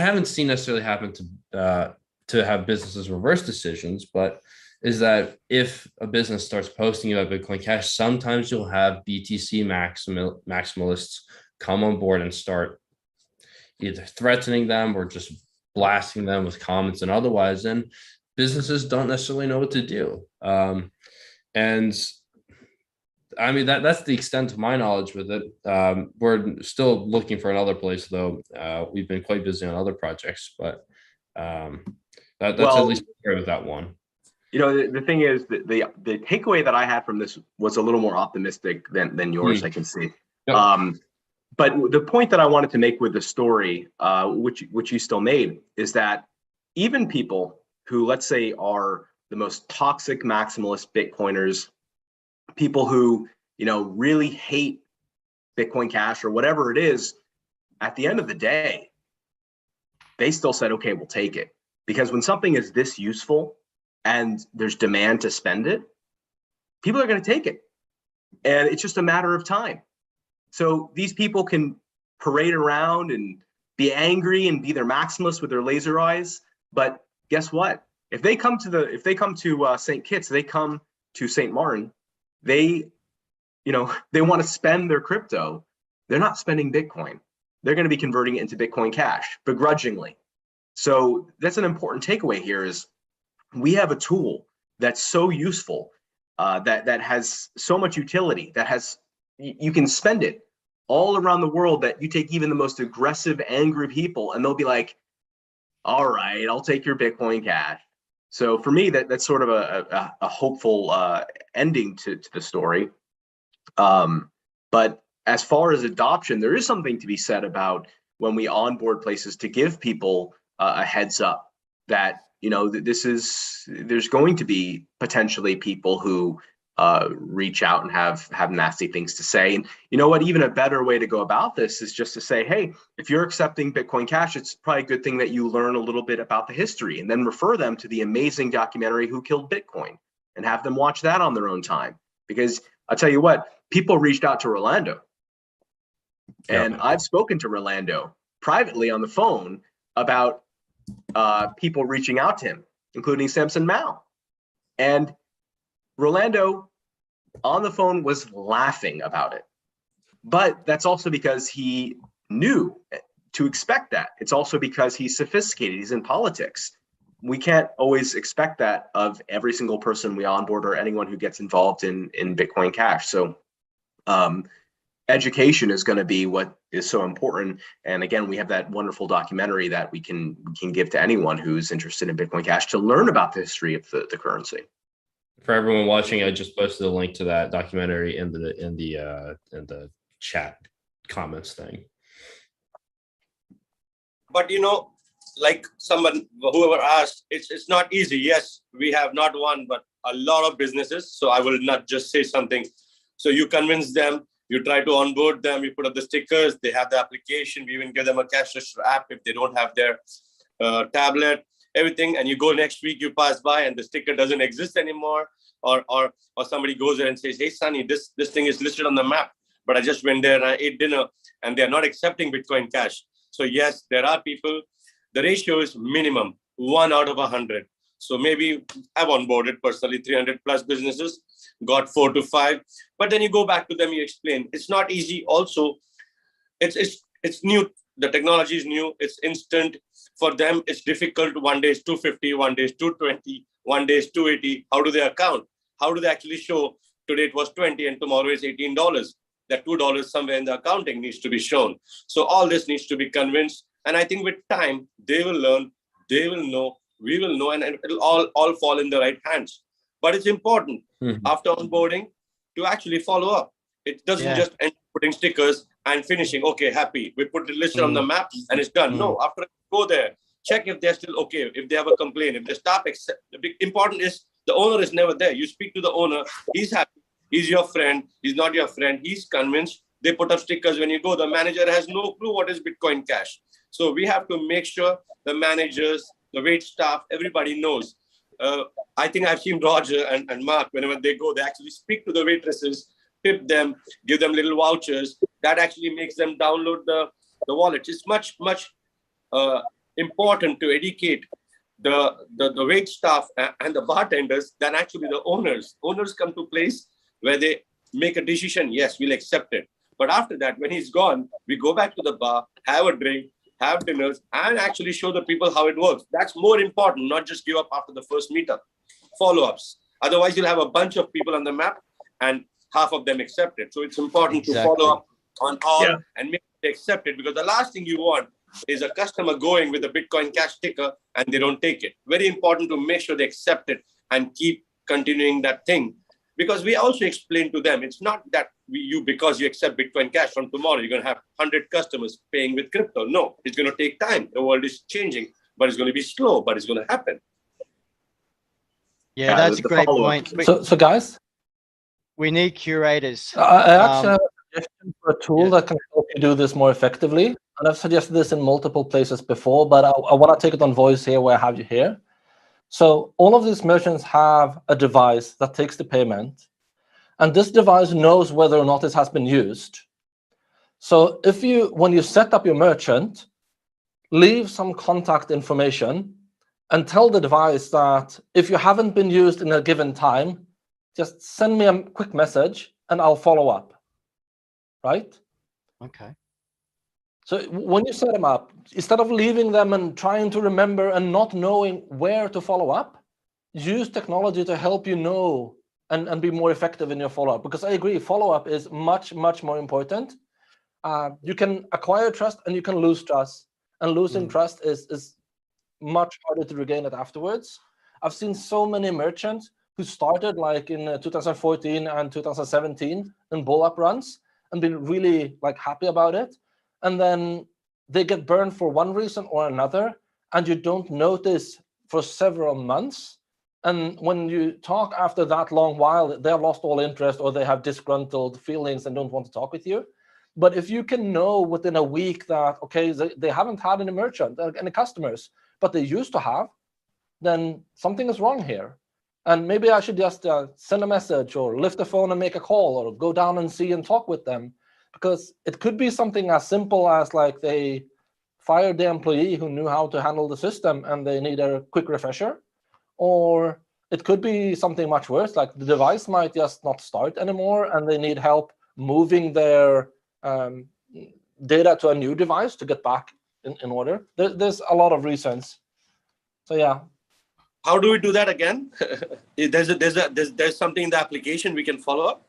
haven't seen necessarily happen to have businesses reverse decisions, but is that if a business starts posting about Bitcoin Cash, sometimes you'll have BTC maximalists come on board and start either threatening them or just blasting them with comments and otherwise, and businesses don't necessarily know what to do. And I mean, that's the extent of my knowledge with it. We're still looking for another place, though. We've been quite busy on other projects, but that's at least with that one. The thing is that the takeaway that I had from this was a little more optimistic than yours, I can see. Yep. But the point that I wanted to make with the story, which you still made, is that even people who, let's say, are the most toxic maximalist Bitcoiners, people who, really hate Bitcoin Cash or whatever it is, at the end of the day, they still said, okay, we'll take it. because when something is this useful and there's demand to spend it, people are going to take it. And it's just a matter of time. So these people can parade around and be angry and be their maximalists with their laser eyes. But guess what? If they come to St. Kitts, they come to St. Martin, they want to spend their crypto. They're not spending Bitcoin. They're going to be converting it into Bitcoin Cash begrudgingly. So that's an important takeaway here is we have a tool that's so useful, that has so much utility, you can spend it all around the world, that you take even the most aggressive, angry people and they'll be like, all right, I'll take your Bitcoin Cash. So for me, that's sort of a hopeful ending to the story. But as far as adoption, there is something to be said about when we onboard places to give people a heads up that, there's going to be potentially people who reach out and have nasty things to say. And you know what, even a better way to go about this is just to say, hey, if you're accepting Bitcoin Cash, it's probably a good thing that you learn a little bit about the history and then refer them to the amazing documentary Who Killed Bitcoin and have them watch that on their own time. Because I'll tell you what, people reached out to Rolando. And I've spoken to Rolando privately on the phone about people reaching out to him, including Samson Mao. And Rolando on the phone was laughing about it. But that's also because he knew to expect that. It's also because he's sophisticated, he's in politics. We can't always expect that of every single person we onboard or anyone who gets involved in Bitcoin Cash. So education is going to be what is so important. And again, we have that wonderful documentary that we can give to anyone who's interested in Bitcoin Cash to learn about the history of the currency. For everyone watching, I just posted a link to that documentary in the chat comments thing. But like whoever asked, it's not easy. Yes, we have not one, but a lot of businesses. So I will not just say something. So you convince them, you try to onboard them, you put up the stickers, they have the application, we even give them a cash register app if they don't have their tablet, everything. And you go next week, you pass by and the sticker doesn't exist anymore. Or somebody goes there and says, hey, Sonny, this thing is listed on the map, but I just went there and I ate dinner and they're not accepting Bitcoin Cash. So yes, there are people, the ratio is minimum 1 out of 100. So maybe I've onboarded personally 300 plus businesses, got 4 to 5, but then you go back to them, you explain. It's not easy. Also, it's new. The technology is new. It's instant. For them, it's difficult. One day is 250, one day is 220, one day is 280. How do they account? How do they actually show today it was 20 and tomorrow is $18? That $2 somewhere in the accounting needs to be shown. So all this needs to be convinced. And I think with time, they will learn, they will know, we will know, and it'll all fall in the right hands. But it's important after onboarding to actually follow up. It doesn't just end putting stickers and finishing, okay, happy. We put the list on the map and it's done. No, after go there, check if they're still okay, if they have a complaint, if they stop, the big important is the owner is never there. You speak to the owner, he's happy, he's your friend, he's not your friend, he's convinced. They put up stickers when you go, the manager has no clue what is Bitcoin Cash. So we have to make sure the managers, the wait staff, everybody knows. I think I've seen Roger and Mark, whenever they go, they actually speak to the waitresses, tip them, give them little vouchers. That actually makes them download the wallet. It's much important to educate the wait staff and the bartenders than actually the owners. Owners come to a place where they make a decision, yes, we'll accept it. But after that, when he's gone, we go back to the bar, have a drink, have dinners, and actually show the people how it works. That's more important, not just give up after the first meetup. Follow-ups. Otherwise, you'll have a bunch of people on the map and half of them accept it. So it's important to follow up on all and make it accepted, because the last thing you want is a customer going with a Bitcoin Cash sticker and they don't take it. Very important to make sure they accept it and keep continuing that thing. Because we also explain to them, it's not that because you accept Bitcoin Cash from tomorrow, you're going to have 100 customers paying with crypto. No, it's going to take time. The world is changing, but it's going to be slow, but it's going to happen. Yeah, that's a great point. So guys, we need curators. I actually have a suggestion for a tool that can help you do this more effectively. And I've suggested this in multiple places before, but I want to take it on voice here where I have you here. So all of these merchants have a device that takes the payment, and this device knows whether or not it has been used. So if you, when you set up your merchant, leave some contact information and tell the device that if you haven't been used in a given time, just send me a quick message and I'll follow up, right? Okay. So when you set them up, instead of leaving them and trying to remember and not knowing where to follow up, use technology to help you know and be more effective in your follow-up. Because I agree, follow-up is much, much more important. You can acquire trust and you can lose trust. And losing trust is much harder to regain it afterwards. I've seen so many merchants who started like in 2014 and 2017 in bull-up runs and been really like happy about it. And then they get burned for one reason or another, and you don't notice for several months. And when you talk after that long while, they've lost all interest or they have disgruntled feelings and don't want to talk with you. But if you can know within a week that, okay, they haven't had any merchant, any customers, but they used to have, then something is wrong here. And maybe I should just send a message or lift the phone and make a call or go down and see and talk with them. Because it could be something as simple as like they fired the employee who knew how to handle the system and they need a quick refresher. Or it could be something much worse, like the device might just not start anymore and they need help moving their data to a new device to get back in order. There's a lot of reasons. So yeah. How do we do that again? There's something in the application we can follow up.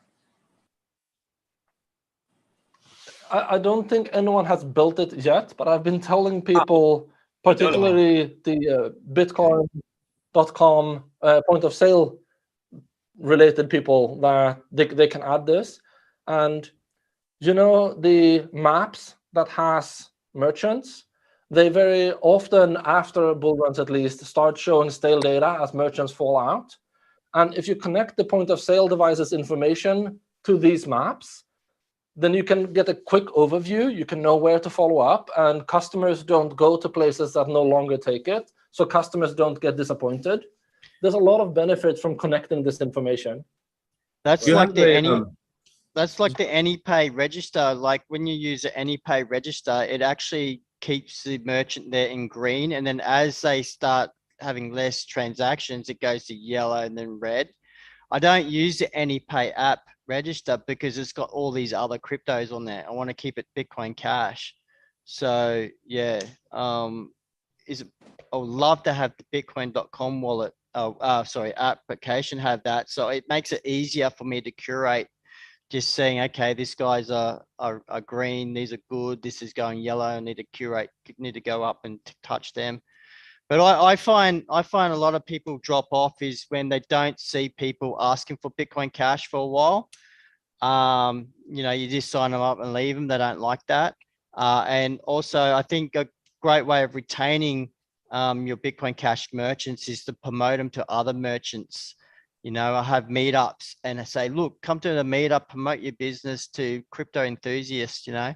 I don't think anyone has built it yet, but I've been telling people, particularly the Bitcoin.com point of sale related people, that they can add this. And you know, the maps that has merchants, they very often, after bull runs at least, start showing stale data as merchants fall out. And if you connect the point of sale devices information to these maps, then you can get a quick overview. You can know where to follow up, and customers don't go to places that no longer take it. So customers don't get disappointed. There's a lot of benefit from connecting this information. That's like the that's like the AnyPay register. Like when you use the AnyPay register, it actually keeps the merchant there in green. And then as they start having less transactions, it goes to yellow and then red. I don't use the AnyPay app register because it's got all these other cryptos on there. I want to keep it Bitcoin Cash. So yeah, I would love to have the Bitcoin.com wallet, application have that. So it makes it easier for me to curate, just saying, okay, these guys are green, these are good, this is going yellow, I need to curate, need to go up and touch them. But I find a lot of people drop off is when they don't see people asking for Bitcoin Cash for a while. You know, you just sign them up and leave them. They don't like that. And also, I think a great way of retaining your Bitcoin Cash merchants is to promote them to other merchants. You know, I have meetups and I say, look, come to the meetup, promote your business to crypto enthusiasts, you know.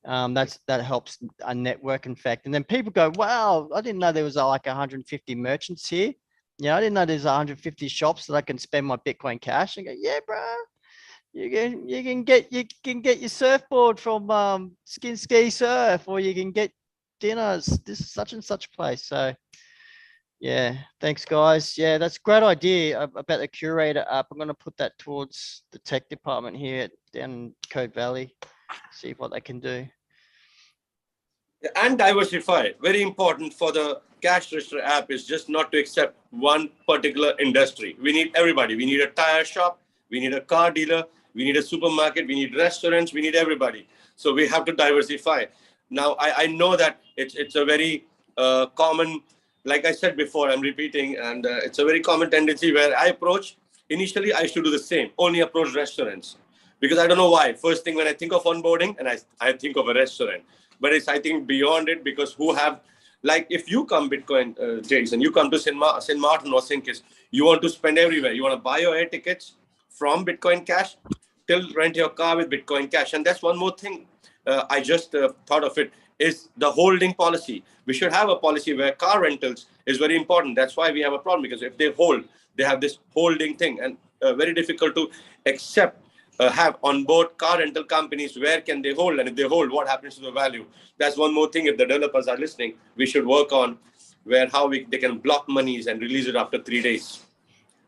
That helps a network effect. And then people go, wow, I didn't know there was like 150 merchants here. You know, I didn't know there's 150 shops that I can spend my Bitcoin Cash. And go, yeah, bro, you can get your surfboard from Skin Ski Surf, or you can get dinners this such and such place. So yeah, thanks guys. Yeah, that's a great idea about the curator app. I'm going to put that towards the tech department here down in Code Valley. See what they can do. And diversify. Very important for the cash register app is just not to accept one particular industry. We need everybody. We need a tire shop. We need a car dealer. We need a supermarket. We need restaurants. We need everybody. So we have to diversify. Now, I know that it's a very common, like I said before, I'm repeating, and it's a very common tendency where I approach. Initially, I should do the same, only approach restaurants. Because I don't know why. First thing when I think of onboarding, and I think of a restaurant. But it's, I think, beyond it, because who have, like, if you come Bitcoin, Jason, you come to St. Martin or St. Kitts, you want to spend everywhere. You want to buy your air tickets from Bitcoin Cash, still rent your car with Bitcoin Cash. And that's one more thing. I just thought of it, is the holding policy. We should have a policy where car rentals is very important. That's why we have a problem, because if they hold, they have this holding thing, and very difficult to accept, have on board car rental companies. Where can they hold? And if they hold, what happens to the value? That's one more thing. If the developers are listening, we should work on they can block monies and release it after 3 days.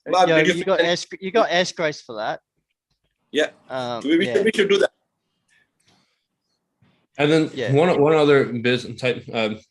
Bob, Yeah, did you got escrows for that. Yeah, we should do that. And then Yeah. one other business type,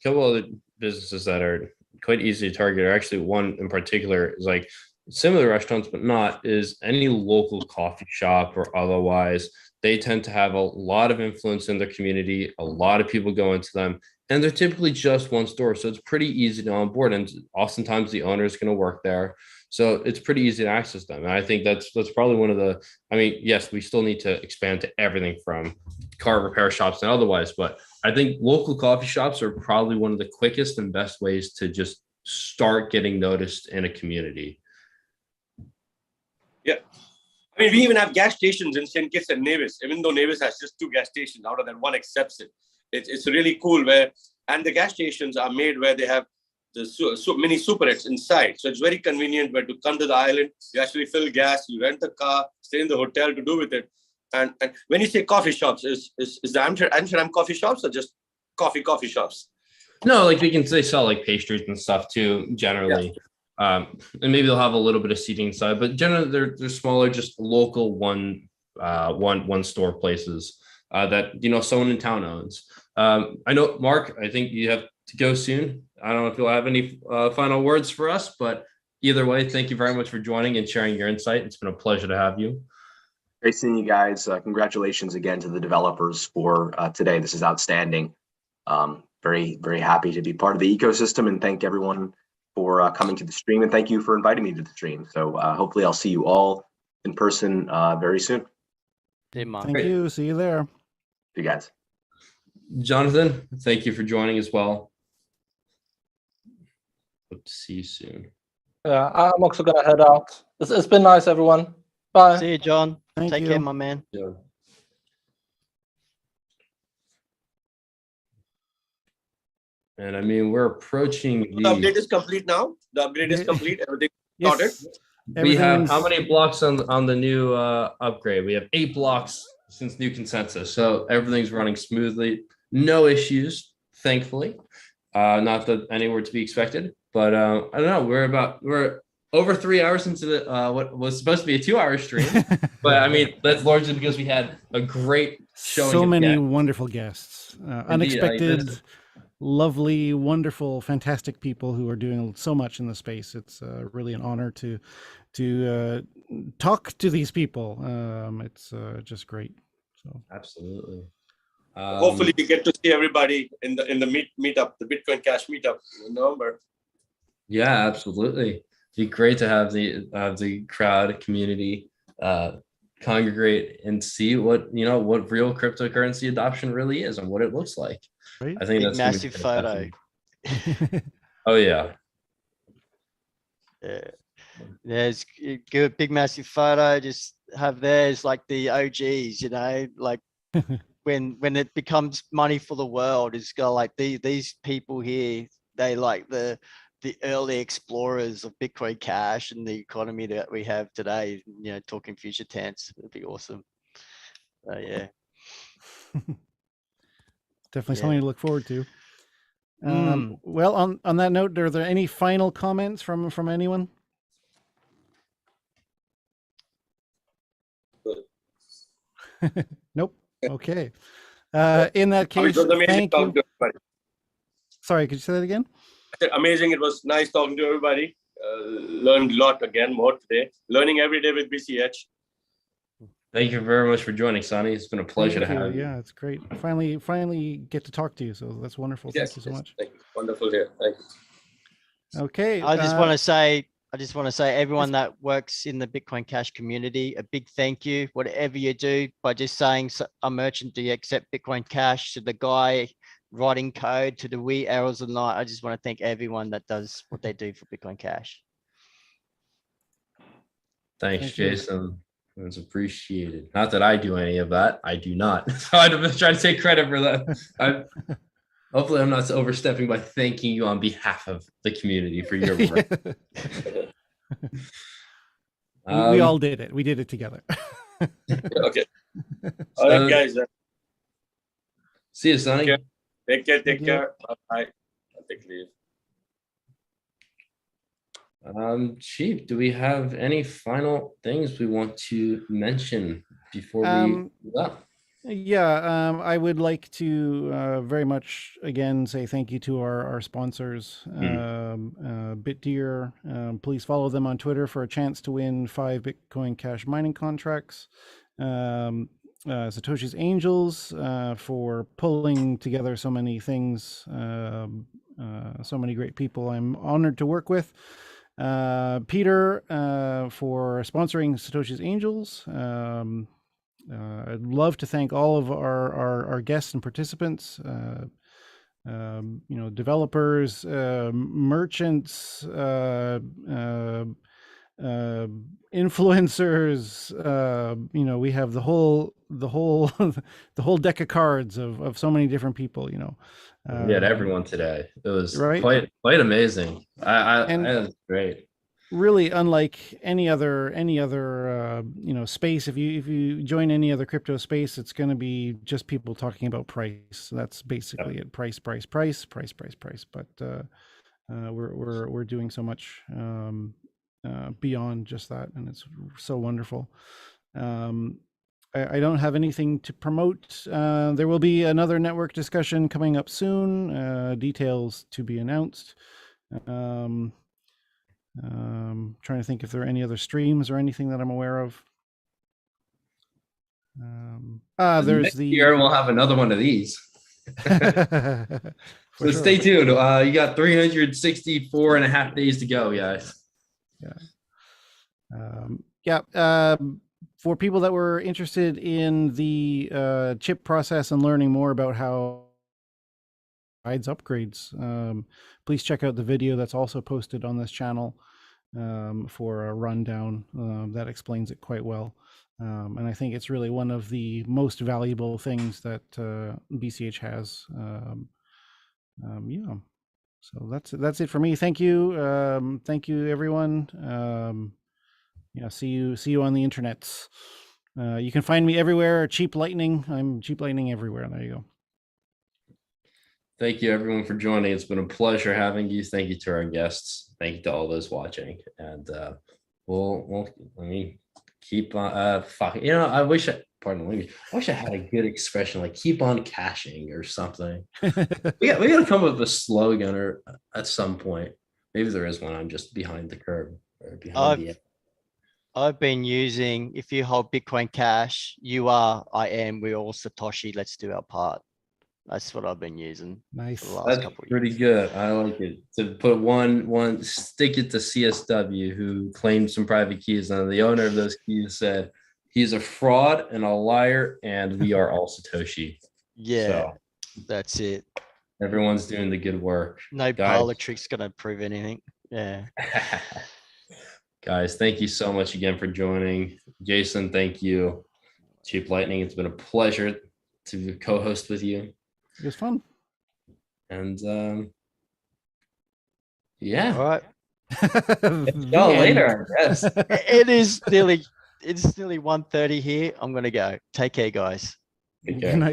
couple other businesses that are quite easy to target, or actually one in particular is like similar restaurants, but not, is any local coffee shop or otherwise. They tend to have a lot of influence in their community. A lot of people go into them, and they're typically just one store. So it's pretty easy to onboard. And oftentimes the owner is going to work there. So it's pretty easy to access them. And I think that's probably one of the, I mean, yes, we still need to expand to everything from car repair shops and otherwise, but I think local coffee shops are probably one of the quickest and best ways to just start getting noticed in a community. Yeah. I mean, we even have gas stations in St. Kitts and Nevis, even though Nevis has just 2 gas stations, out of that one accepts it. It's really cool and the gas stations are made where they have the mini superettes inside. So it's very convenient where to come to the island, you actually fill gas, you rent the car, stay in the hotel to do with it. And when you say coffee shops, is the Amsterdam coffee shops or just coffee shops? No, like they sell like pastries and stuff too, generally. Yeah. And maybe they'll have a little bit of seating inside, but generally they're smaller, just local one store places that someone in town owns. I know, Mark, I think you have to go soon. I don't know if you'll have any final words for us, but either way, thank you very much for joining and sharing your insight. It's been a pleasure to have you. Great seeing you guys. Congratulations again to the developers for today. This is outstanding. Very, very happy to be part of the ecosystem, and thank everyone for coming to the stream, and thank you for inviting me to the stream. So hopefully I'll see you all in person very soon. Thank you. See you there. See you guys. Jonathan, thank you for joining as well. Hope to see you soon. Yeah, I'm also gonna head out. It's been nice, everyone. Bye. See you, John. Take care, my man. Yeah. And I mean, we're approaching the update is complete now. The upgrade is complete. Everything sorted. We have how many blocks on the new upgrade? We have 8 blocks since new consensus. So everything's running smoothly. No issues, thankfully. Not that any were to be expected, but I don't know. We're over 3 hours into the what was supposed to be a 2-hour stream. But I mean, that's largely because we had a great showing. So many wonderful guests, unexpected, lovely, wonderful, fantastic people who are doing so much in the space. It's really an honor to talk to these people. It's just great. So absolutely. Hopefully we get to see everybody in the meetup, the Bitcoin Cash meetup in November. Yeah, absolutely. It'd be great to have the crowd community congregate and see what real cryptocurrency adoption really is and what it looks like. Right? I think Big that's massive photo. Oh yeah. Yeah. There's good big massive photo. Just have theirs like the OGs, like when it becomes money for the world, it's got like these people here. They like the early explorers of Bitcoin Cash and the economy that we have today. Talking future tense, it'd be awesome. Yeah. Definitely something to look forward to. Well, on that note, are there any final comments from anyone? Nope. Okay. In that case, thank you. Sorry, could you say that again? I said, amazing. It was nice talking to everybody. Learned a lot more today. Learning every day with BCH. Thank you very much for joining, Sonny. It's been a pleasure to have you. Yeah, it's great. Finally get to talk to you. So that's wonderful. Yes, thank you so much. Thank you. Wonderful here. Thank you. Okay. I just want to say, everyone that works in the Bitcoin Cash community, a big thank you. Whatever you do, by just saying a merchant, do you accept Bitcoin Cash, to the guy writing code, to the wee hours of night. I just want to thank everyone that does what they do for Bitcoin Cash. Thanks, Jason. It's appreciated. Not that I do any of that. I do not. So I'm just trying to take credit for that. Hopefully I'm not overstepping by thanking you on behalf of the community for your work. We all did it. We did it together. Okay. All right, guys. See you, Sonny. Take care. Take care. Bye. I'll take leave. Chief, do we have any final things we want to mention before we move up? Yeah, I would like to very much again say thank you to our sponsors, BitDeer. Please follow them on Twitter for a chance to win 5 Bitcoin Cash mining contracts. Satoshi's Angels for pulling together so many things, so many great people I'm honored to work with. Peter for sponsoring Satoshi's Angels. I'd love to thank all of our guests and participants, developers, merchants, influencers. We have the whole the whole deck of cards of so many different people. We had everyone today. It was right? quite amazing. It was great. Really unlike any other space. If you join any other crypto space, it's going to be just people talking about price. That's basically it. Price. But we're doing so much beyond just that, and it's so wonderful. I don't have anything to promote. There will be another network discussion coming up soon. Details to be announced. Trying to think if there are any other streams or anything that I'm aware of. There's Next year we'll have another one of these. So stay tuned. You got 364 and a half days to go, guys. For people that were interested in the chip process and learning more about how upgrades, please check out the video that's also posted on this channel for a rundown that explains it quite well. And I think it's really one of the most valuable things that BCH has. So that's it for me. Thank you. Thank you, everyone. See you on the internets. You can find me everywhere. Cheap Lightning. I'm Cheap Lightning everywhere. There you go. Thank you, everyone, for joining. It's been a pleasure having you. Thank you to our guests. Thank you to all those watching. And we'll keep on. I wish I had a good expression like "keep on cashing" or something. we got to come up with a slogan or at some point. Maybe there is one. I'm just behind the curve or behind I've been using, if you hold Bitcoin Cash, you are, I am, we're all Satoshi. Let's do our part. That's what I've been using. Nice. For the last That's couple of pretty years. good. I like it. To put one stick it to CSW, who claimed some private keys, and the owner of those keys said he's a fraud and a liar, and we are all Satoshi. Yeah, so, that's it. Everyone's doing the good work. No parlor trick's gonna prove anything. Yeah. Guys, thank you so much again for joining. Jason, thank you. Cheap Lightning, it's been a pleasure to co-host with you. It was fun. And All right. Y'all later, I guess. It's nearly 1:30 here. I'm gonna go. Take care, guys. Take care.